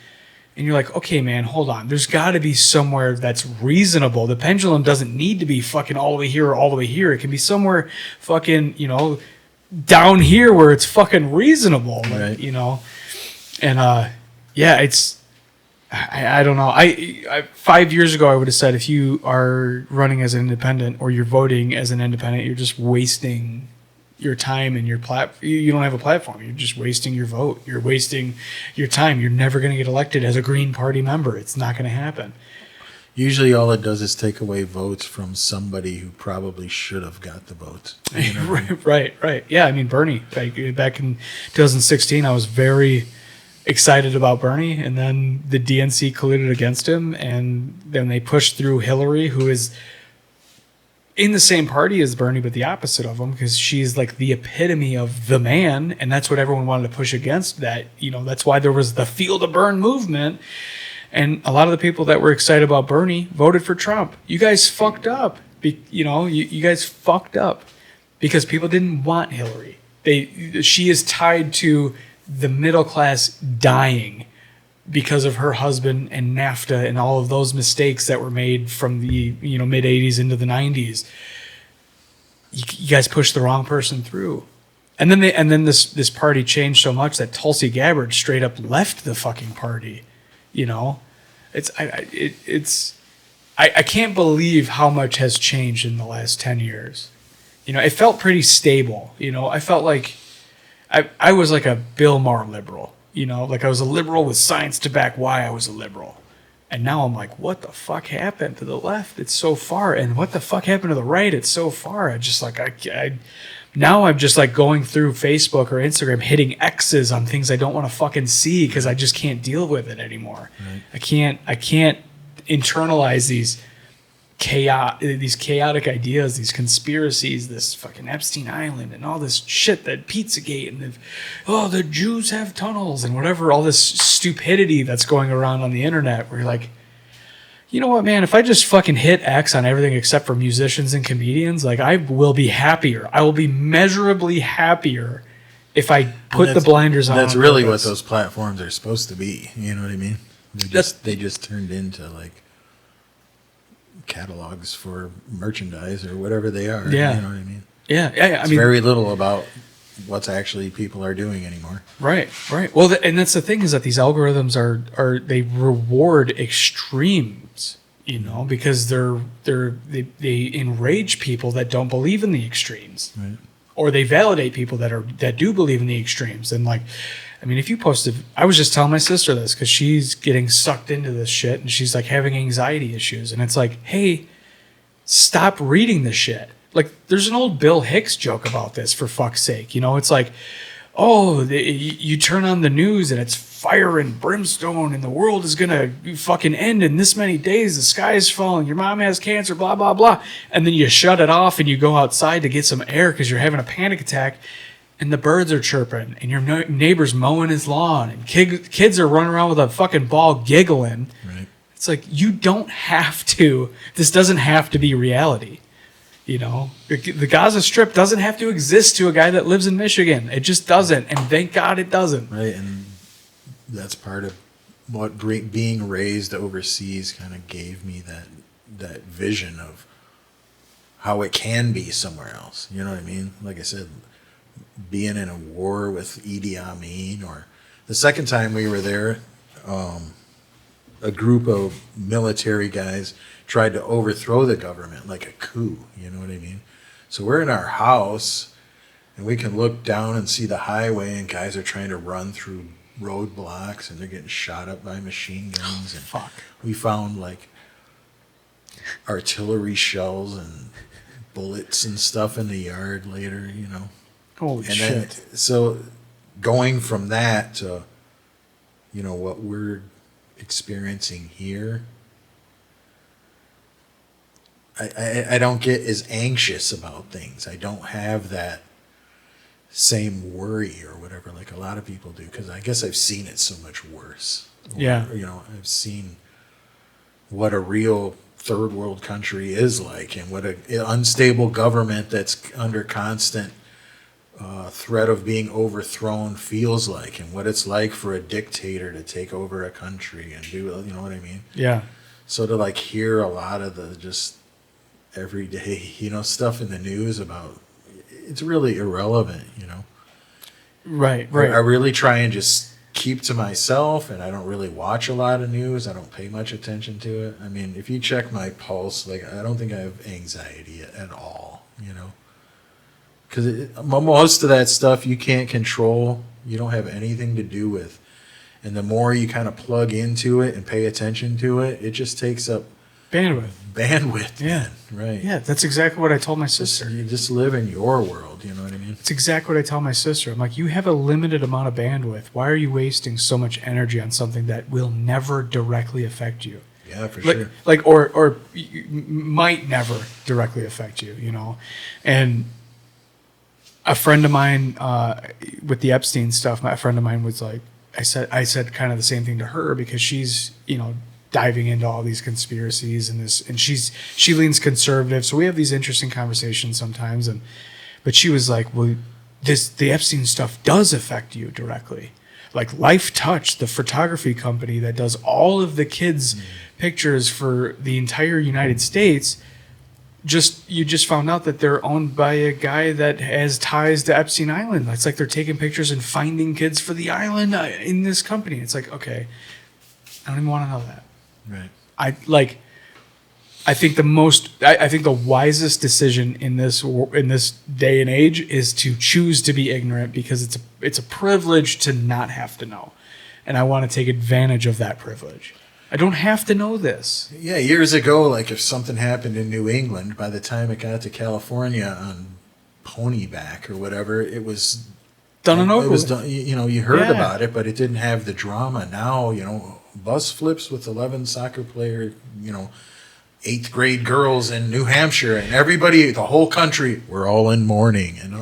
And you're like, okay, man, hold on. There's got to be somewhere that's reasonable. The pendulum doesn't need to be fucking all the way here or all the way here. It can be somewhere fucking, down here where it's fucking reasonable, right. And it's, I don't know. I 5 years ago I would have said if you are running as an independent or you're voting as an independent, you're just wasting your time and you don't have a platform. You're just wasting your vote. You're wasting your time. You're never going to get elected as a Green Party member. It's not going to happen. Usually all it does is take away votes from somebody who probably should have got the votes. Right. Yeah, I mean, Bernie, back in 2016, I was very excited about Bernie, and then the DNC colluded against him, and then they pushed through Hillary, who is in the same party as Bernie, but the opposite of him, because she's like the epitome of the man, and that's what everyone wanted to push against. That that's why there was the Feel the Burn movement, and a lot of the people that were excited about Bernie voted for Trump. You guys fucked up. You guys fucked up because people didn't want Hillary. She is tied to the middle class dying because of her husband and NAFTA and all of those mistakes that were made from the mid 80s into the 90s. You guys pushed the wrong person through, and then this party changed so much that Tulsi Gabbard straight up left the fucking party. I can't believe how much has changed in the last 10 years. It felt pretty stable. I felt like I was like a Bill Maher liberal. You know, like I was a liberal with science to back why I was a liberal. And now I'm like, what the fuck happened to the left? It's so far. And what the fuck happened to the right? It's so far. I just like, now I'm just like going through Facebook or Instagram, hitting X's on things I don't want to fucking see because I just can't deal with it anymore. Right. I can't internalize these chaotic ideas, these conspiracies, this fucking Epstein Island and all this shit, that Pizzagate and the Jews have tunnels and whatever, all this stupidity that's going around on the internet where you're like, you know what, man, if I just fucking hit X on everything except for musicians and comedians, like I will be happier. I will be measurably happier if I put the blinders on. That's really what those platforms are supposed to be. You know what I mean? They just turned into like catalogs for merchandise or whatever they are. Yeah. You know what I mean? Yeah. It's very little about what's actually people are doing anymore. Right. Well, and that's the thing, is that these algorithms they reward extremes, you know, because they enrage people that don't believe in the extremes. Right. Or they validate people that do believe in the extremes. And like, I mean, if you posted, I was just telling my sister this because she's getting sucked into this shit and she's like having anxiety issues. And it's like, hey, stop reading this shit. Like, there's an old Bill Hicks joke about this, for fuck's sake. You know, it's like, you turn on the news and it's fire and brimstone and the world is going to fucking end in this many days. The sky is falling. Your mom has cancer, blah, blah, blah. And then you shut it off and you go outside to get some air because you're having a panic attack. And the birds are chirping, and your neighbor's mowing his lawn, and kids are running around with a fucking ball giggling. Right. It's like, you don't have to. This doesn't have to be reality. You know, the Gaza Strip doesn't have to exist to a guy that lives in Michigan. It just doesn't, and thank God it doesn't. Right, and that's part of what being raised overseas kind of gave me, that vision of how it can be somewhere else. You know what I mean? Like I said, being in a war with Idi Amin, or the second time we were there, a group of military guys tried to overthrow the government like a coup. You know what I mean? So we're in our house and we can look down and see the highway, and guys are trying to run through roadblocks and they're getting shot up by machine guns. And fuck. We found like artillery shells and bullets and stuff in the yard later, you know. Holy shit. Then, so going from that to, you know, what we're experiencing here, I don't get as anxious about things. I don't have that same worry or whatever like a lot of people do, because I guess I've seen it so much worse. Yeah. You know, I've seen what a real third world country is like, and what an unstable government that's under constant threat of being overthrown feels like, and what it's like for a dictator to take over a country and do, you know what I mean? Yeah. So to like hear a lot of the just everyday, you know, stuff in the news about, it's really irrelevant, you know? Right. I really try and just keep to myself, and I don't really watch a lot of news. I don't pay much attention to it. I mean, if you check my pulse, like, I don't think I have anxiety at all, you know? Because most of that stuff you can't control. You don't have anything to do with. And the more you kind of plug into it and pay attention to it, it just takes up bandwidth. Yeah. Right. Yeah, that's exactly what I told my sister. You just live in your world, you know what I mean? It's exactly what I tell my sister. I'm like, you have a limited amount of bandwidth. Why are you wasting so much energy on something that will never directly affect you? Yeah, for sure. Like, or might never directly affect you, you know? And a friend of mine, with the Epstein stuff, a friend of mine was like, I said kind of the same thing to her, because she's, you know, diving into all these conspiracies and this, and she leans conservative. So we have these interesting conversations sometimes. But she was like, well, the Epstein stuff does affect you directly. Like Life Touch, the photography company that does all of the kids' pictures for the entire United States, you just found out that they're owned by a guy that has ties to Epstein Island. It's like they're taking pictures and finding kids for the island in this company. It's like, okay, I don't even want to know that. Right. I think I think the wisest decision in this day and age is to choose to be ignorant, because it's a privilege to not have to know, and I want to take advantage of that privilege. I don't have to know this. Yeah, years ago, like if something happened in New England, by the time it got to California on ponyback or whatever, it was done and over. It was done. You heard Yeah. about it, but it didn't have the drama. Now, bus flips with 11 soccer player, 8th grade girls in New Hampshire, and everybody, the whole country, we're all in mourning, and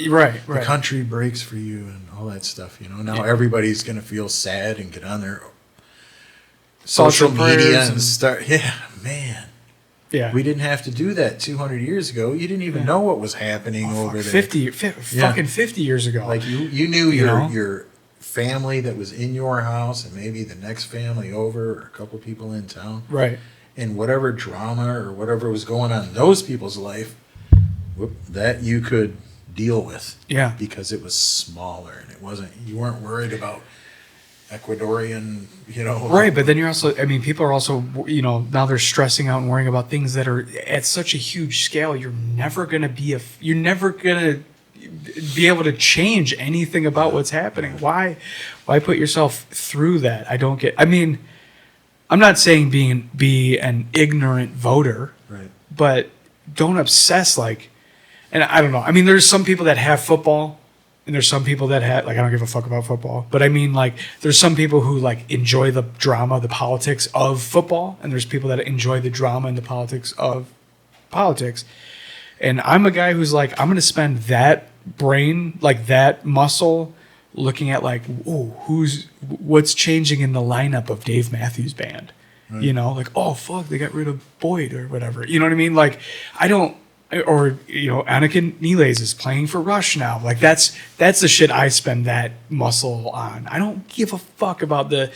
Right. the country breaks for you and all that stuff. Now everybody's gonna feel sad and get on their social media and start. Yeah, man. Yeah. We didn't have to do that 200 years ago. You didn't even know what was happening over there. 50 years ago. Like you knew your family that was in your house, and maybe the next family over, or a couple people in town. Right. And whatever drama or whatever was going on in those people's life, that you could deal with. Yeah. Because it was smaller, and you weren't worried about Ecuadorian, Right, but then you're also, people are also, now they're stressing out and worrying about things that are at such a huge scale. You're never going to be able to change anything about what's happening. Why put yourself through that? I don't get, I'm not saying be an ignorant voter, right? But don't obsess and I don't know. There's some people that have football, and there's some people that have I don't give a fuck about football. But there's some people who enjoy the drama, the politics of football, and there's people that enjoy the drama and the politics of politics. And I'm a guy who's I'm going to spend that brain, that muscle, looking at what's changing in the lineup of Dave Matthews Band. Right. Oh fuck, they got rid of Boyd or whatever. You know what I mean? I don't, or Anakin Niles is playing for Rush now. That's the shit I spend that muscle on. I don't give a fuck about the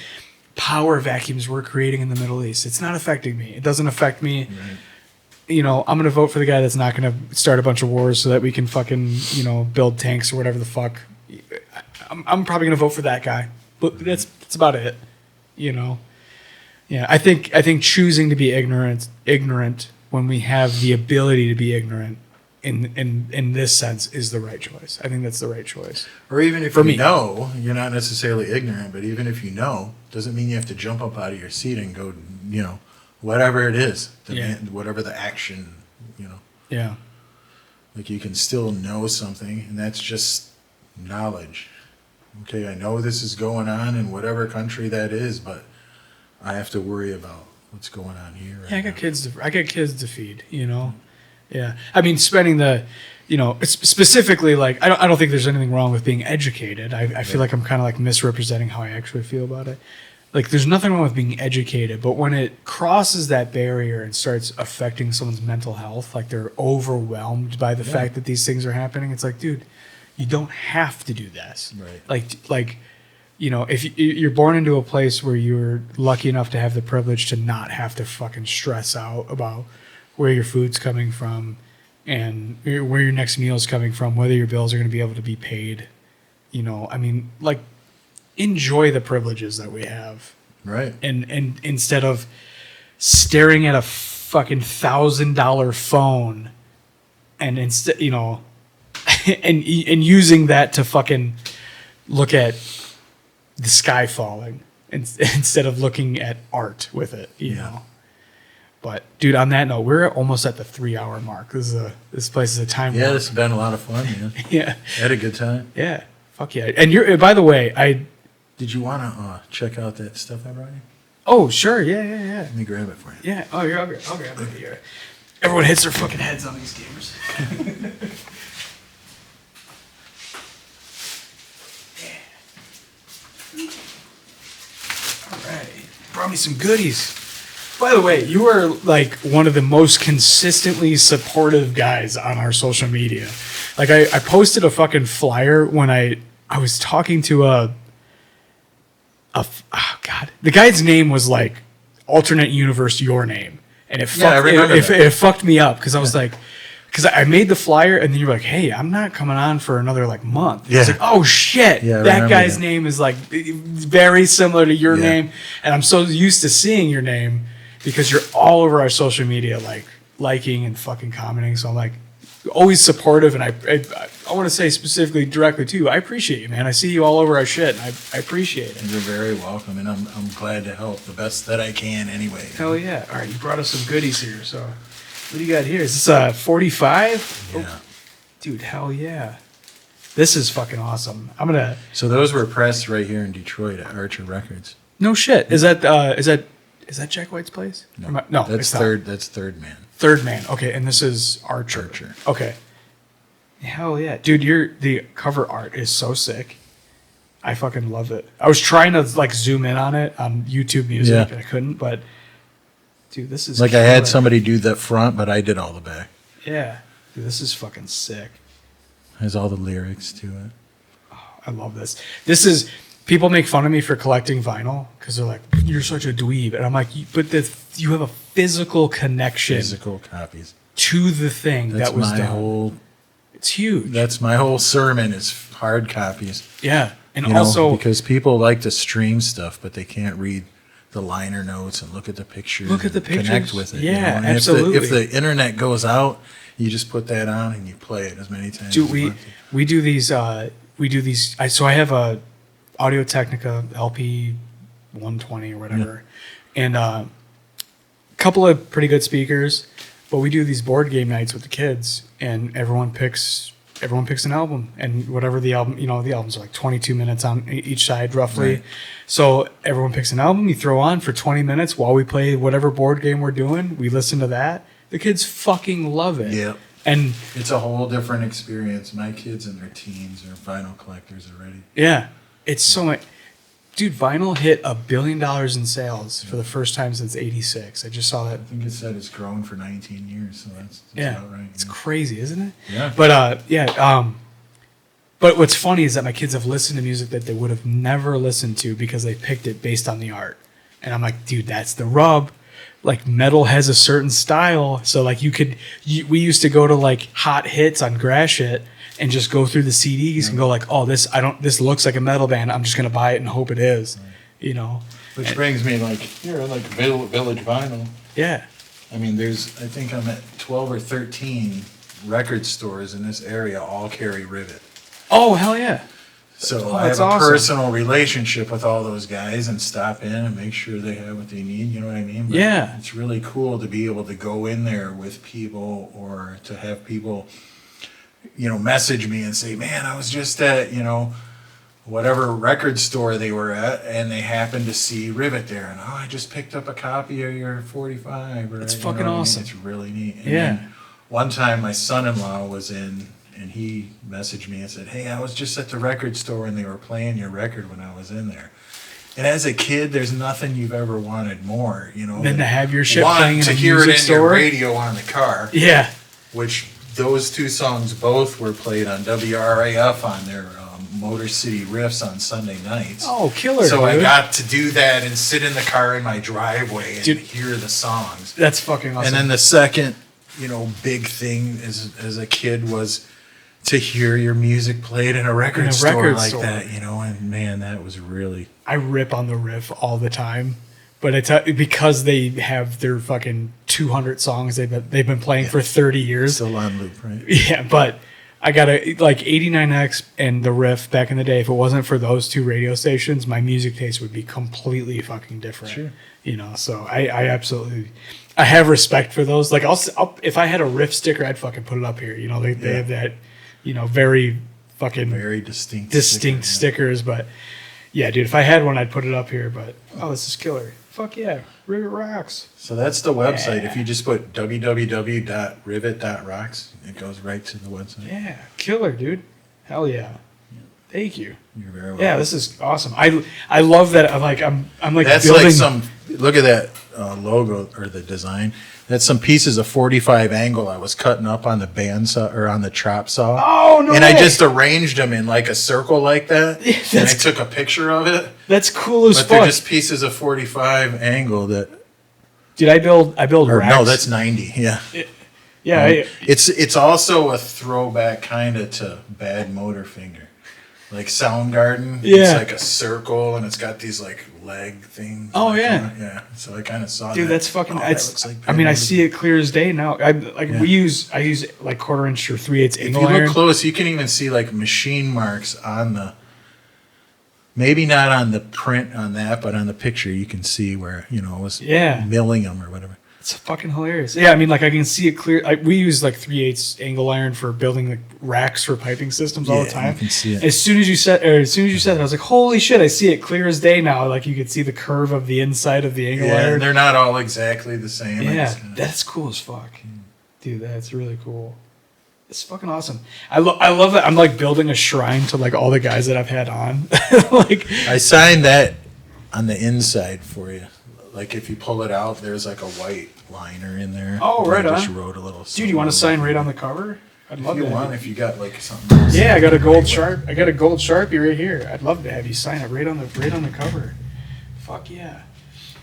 power vacuums we're creating in the Middle East. It's not affecting me. It doesn't affect me. Right. I'm gonna vote for the guy that's not gonna start a bunch of wars so that we can fucking build tanks or whatever the fuck. I'm probably gonna vote for that guy, but that's about it. Yeah, I think choosing to be ignorant when we have the ability to be ignorant in this sense is the right choice. I think that's the right choice. Or even if know, you're not necessarily ignorant, but even if you know, doesn't mean you have to jump up out of your seat and go, whatever it is, whatever the action, Yeah. You can still know something, and that's just knowledge. Okay, I know this is going on in whatever country that is, but I have to worry about what's going on here. Right, I got kids to feed. Yeah. Spending the, specifically I don't think there's anything wrong with being educated. I feel like I'm kind of misrepresenting how I actually feel about it. There's nothing wrong with being educated, but when it crosses that barrier and starts affecting someone's mental health, they're overwhelmed by the fact that these things are happening, it's dude, you don't have to do this. Right. If you're born into a place where you're lucky enough to have the privilege to not have to fucking stress out about where your food's coming from and where your next meal is coming from, whether your bills are going to be able to be paid, enjoy the privileges that we have. Right. And instead of staring at a fucking $1,000 phone and instead, and using that to fucking look at the sky falling instead of looking at art with it, you know. But dude, on that note, we're almost at the 3-hour mark. This place is a time warp. Yeah, this has been a lot of fun, man. Yeah. Had a good time. Yeah. Fuck yeah. And by the way, did you want to check out that stuff I brought you? Oh, sure. Yeah. Let me grab it for you. Yeah. Oh, I'll grab it here. Everyone hits their fucking heads on these gamers. All right. Brought me some goodies. By the way, you are one of the most consistently supportive guys on our social media. I posted a fucking flyer when I was talking to oh God, the guy's name was alternate universe your name, and it fucked me up because I was because I made the flyer and then you're hey, I'm not coming on for another month. Yeah. It's oh shit, that guy's name is very similar to your name, and I'm so used to seeing your name. because you're all over our social media, like liking and fucking commenting. So I'm like always supportive, and I want to say specifically directly to you, I appreciate you, man. I see you all over our shit, and I appreciate it. You're very welcome, and I'm glad to help the best that I can anyway. Hell yeah. All right, you brought us some goodies here. So what do you got here? Is this a 45? Yeah. Oh, dude, hell yeah. This is fucking awesome. I'm going to... So those were pressed right here in Detroit at Archer Records. No shit. Is that Jack White's place? No, that's it's not. third. That's Third Man. Third Man. Okay, and this is Archer. Okay. Hell yeah. Dude, the cover art is so sick. I fucking love it. I was trying to like zoom in on it on YouTube Music, and I couldn't, but dude, this is like killer. I had somebody do the front, but I did all the back. Yeah. Dude, this is fucking sick. Has all the lyrics to it. I love this. This is... People make fun of me for collecting vinyl because they're like, "You're such a dweeb," and I'm like, "But you have a physical connection, Physical copies to the thing That's that was my done. whole. It's huge. That's my whole sermon is hard copies. Yeah, and You know, also because people like to stream stuff, but they can't read the liner notes and look at the pictures. Look at the and Connect pictures. with it. Yeah, you know? And absolutely. If the internet goes out, you just put that on and you play it as many times. Dude, as you we do these. So I have a Audio Technica LP 120 or whatever, and a couple of pretty good speakers. But we do these board game nights with the kids, and everyone picks an album, and whatever the album, the albums are like 22 minutes on each side roughly. Right. So everyone picks an album you throw on for 20 minutes while we play whatever board game we're doing. We listen to that. The kids fucking love it. Yeah. And It's a whole different experience. My kids in their teens are vinyl collectors already. yeah, it's so much. Dude, vinyl hit $1 billion in sales for the first time since '86. I just saw that. I think it said it's grown for 19 years, so that's about right. It's crazy, isn't it? Yeah. But what's funny is that my kids have listened to music that they would have never listened to because they picked it based on the art. And I'm like, dude, that's the rub. Like metal has a certain style, so like we used to go to like Hot Hits on Grashit and just go through the CDs and go like, oh, this looks like a metal band. I'm just gonna buy it and hope it is, Which brings me like Village Vinyl. Yeah. I mean, I think I'm at 12 or 13 record stores in this area all carry Rivit. Oh hell yeah. So Oh, I have that's a awesome. personal relationship with all those guys and stop in and make sure they have what they need. You know what I mean? But Yeah. it's really cool to be able to go in there with people or to have people, message me and say, man, I was just at, whatever record store they were at and they happened to see Rivit there. And, I just picked up a copy of your 45. Or, It's you know fucking what I mean? awesome. It's really neat. And Yeah. then one time my son-in-law was in and he messaged me and said, hey, I was just at the record store and they were playing your record when I was in there. And as a kid, there's nothing you've ever wanted more, Than to have your shit one, playing in to a hear it music in store. your radio on the car, Yeah. which those two songs both were played on WRAF on their Motor City Riffs on Sunday nights. Oh, killer! So dude. I got to do that and sit in the car in my driveway and Dude. hear the songs. That's fucking awesome. And then the second, big thing as a kid was to hear your music played in a record store like that, and man, that was really... I rip on the riff all the time, but it's because they have their fucking 200 songs they've been playing for 30 years. Still on loop, right? Yeah, but I got like 89X and the riff back in the day. If it wasn't for those two radio stations, my music taste would be completely fucking different. Sure. So I absolutely, I have respect for those. Like I'll if I had a riff sticker, I'd fucking put it up here. They have that, very fucking Very distinct stickers. But yeah, dude, if I had one, I'd put it up here. But this is killer. Fuck yeah, Rivit rocks. So that's the website. If you just put www.rivit.rocks, it goes right to the website. Yeah, killer, dude. Hell yeah. Thank you. You're very welcome. Yeah, this is awesome. I love that. I'm like That's building. like some. Look at that logo or the design. That's some pieces of 45 angle I was cutting up on the bandsaw or on the chop saw. Oh no! And way. I just arranged them in like a circle like that. Yeah, and I took a picture of it. That's cool as But fuck. they're just pieces of 45 angle that. Dude, I build Or racks. no, that's 90. Yeah. Yeah, It's also a throwback kind of to Bad Motor Finger. like Soundgarden. Yeah. It's like a circle and it's got these like leg things. Oh, like, yeah. Yeah. So I kind of saw Dude, that. that's fucking. Oh, that It's, looks like I mean, I pyramid. see it clear as day now. I use like 1/4 inch or 3/8 If angle you iron. look close, you can even see like machine marks on the. Maybe not on the print on that, but on the picture you can see where it was milling them or whatever. It's fucking hilarious. Yeah, I mean, like I can see it clear. We use like 3/8 angle iron for building like racks for piping systems all the time. You can see it. As soon as you said it, I was like, holy shit! I see it clear as day now. Like you could see the curve of the inside of the angle Yeah, iron. and they're not all exactly the same. Yeah, that's cool as fuck, dude. That's really cool. It's fucking awesome. I love that. I'm like building a shrine to like all the guys that I've had on. Like I signed that on the inside for you. Like if you pull it out, there's like a white liner in there. Oh, And right I just on. wrote a little. dude, you want to sign right on the cover? I'd love If you that. want, if you got like something else. Yeah, I got a gold Sharpie. I got a gold Sharpie right here. I'd love to have you sign it right on the cover. Fuck yeah!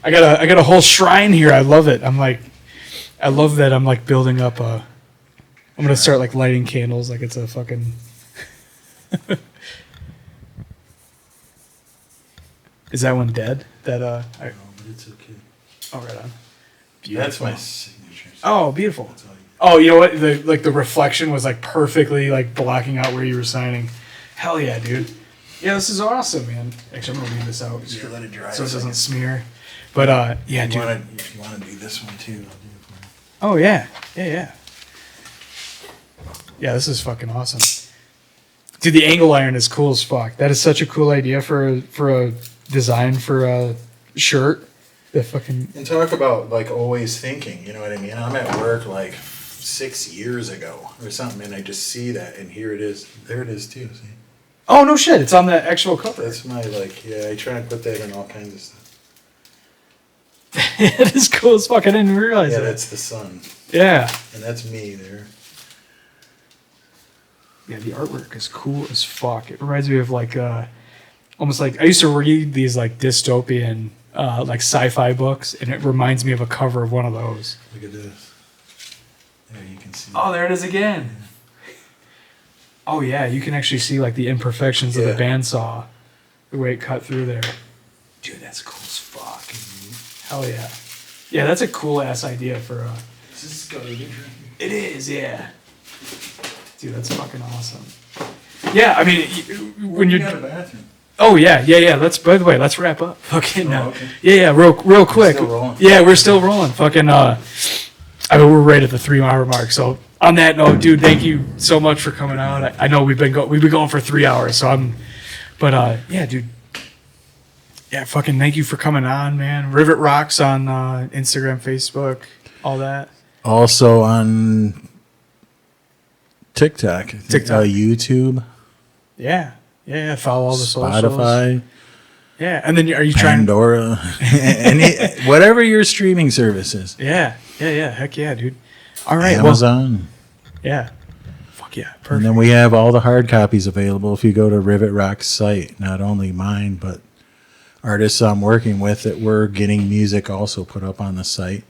I got a whole shrine here. I love it. I love that. I'm like building up a. I'm gonna start like lighting candles like it's a fucking. Is that one dead? That No, but it's okay. Oh, right on. That's my signature. Oh, beautiful. That's all you- Oh, you know what? The reflection was like perfectly like blocking out where you were signing. Hell yeah, dude. Yeah, this is awesome, man. Actually, I'm gonna leave this out Yeah, let it dry. so a it doesn't second. smear. But yeah, dude. If you want to do this one too, I'll do it for you. Oh yeah, yeah. Yeah, this is fucking awesome. Dude, the angle iron is cool as fuck. That is such a cool idea for a design for a shirt. That fucking And talk about like always thinking, you know what I mean? I'm at work like 6 years ago or something, and I just see that, and here it is. There it is too. See, oh no shit, it's on the actual cover. that's my like. Yeah, I try and put that in all kinds of stuff. It is cool as fuck. I didn't realize Yeah, that. that's the sun, Yeah. and that's me there. Yeah, the artwork is cool as fuck. It reminds me of like almost like I used to read these like dystopian like sci-fi books, and it reminds me of a cover of one of those. Look at this. There you can see. Oh, there it is again. Oh yeah, you can actually see like the imperfections of the Yeah. bandsaw, the way it cut through there. Dude, that's cool as fuck. Hell yeah. Yeah, that's a cool ass idea for This is garbage. It is, yeah. Dude, that's fucking awesome. Yeah, I mean, when You you're. got a bathroom. Oh yeah. Let's. By the way, let's wrap up. Fucking. okay. Yeah. Real quick. still rolling? Yeah, we're still rolling. Fucking. I mean, we're right at the 3-hour mark. So on that note, dude, thank you so much for coming out. I know we've been going for 3 hours. So I'm. But yeah, dude. Yeah, fucking thank you for coming on, man. Rivit Rocks on Instagram, Facebook, all that. Also on TikTok, YouTube, Yeah. Follow all the socials. Spotify, Yeah, and then are you trying? Pandora, whatever your streaming service is. Yeah. Heck yeah, dude. All right. Amazon. Well, yeah. Fuck yeah. And Perfect. then we have all the hard copies available if you go to Rivit Rock's site. Not only mine, but artists I'm working with that we're getting music also put up on the site.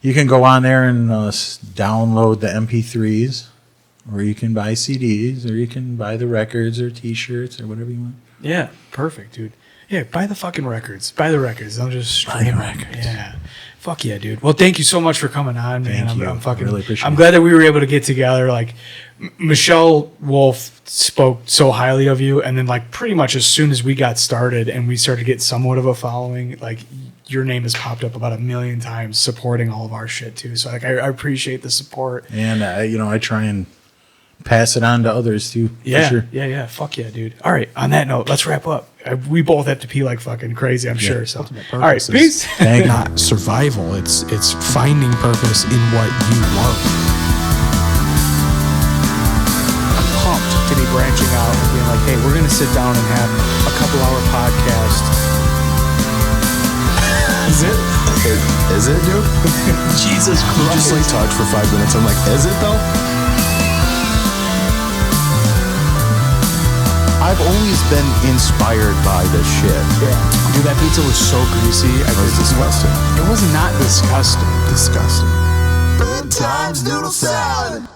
You can go on there and download the MP3s, or you can buy CDs, or you can buy the records or T-shirts or whatever you want. Yeah. Perfect, dude. Yeah. Buy the fucking records. Buy the records. Don't just stream the them. records. Yeah. Fuck yeah, dude. Well, thank you so much for coming on, man. Thank you. I'm fucking. Really appreciate I'm it. glad that we were able to get together. Like, Michelle Wolf spoke so highly of you, and then like pretty much as soon as we got started and we started to get somewhat of a following, like your name has popped up about 1 million times supporting all of our shit too. So like I appreciate the support. And I try and pass it on to others too. Yeah, For sure. yeah. Fuck yeah, dude. All right. On that note, let's wrap up. We both have to pee like fucking crazy, I'm sure. So, all right, purpose is peace. Thank you. Not survival. It's finding purpose in what you love. I'm pumped to be branching out and being like, hey, we're gonna sit down and have a couple-hour podcast. Is it? Is it, dude? Jesus You just like talked for 5 minutes. I'm like, is it though? I've always been inspired by this shit. Yeah. Dude, that pizza was so greasy. It was disgusting. It was not disgusting. Disgusting. Good Times Noodle Salad.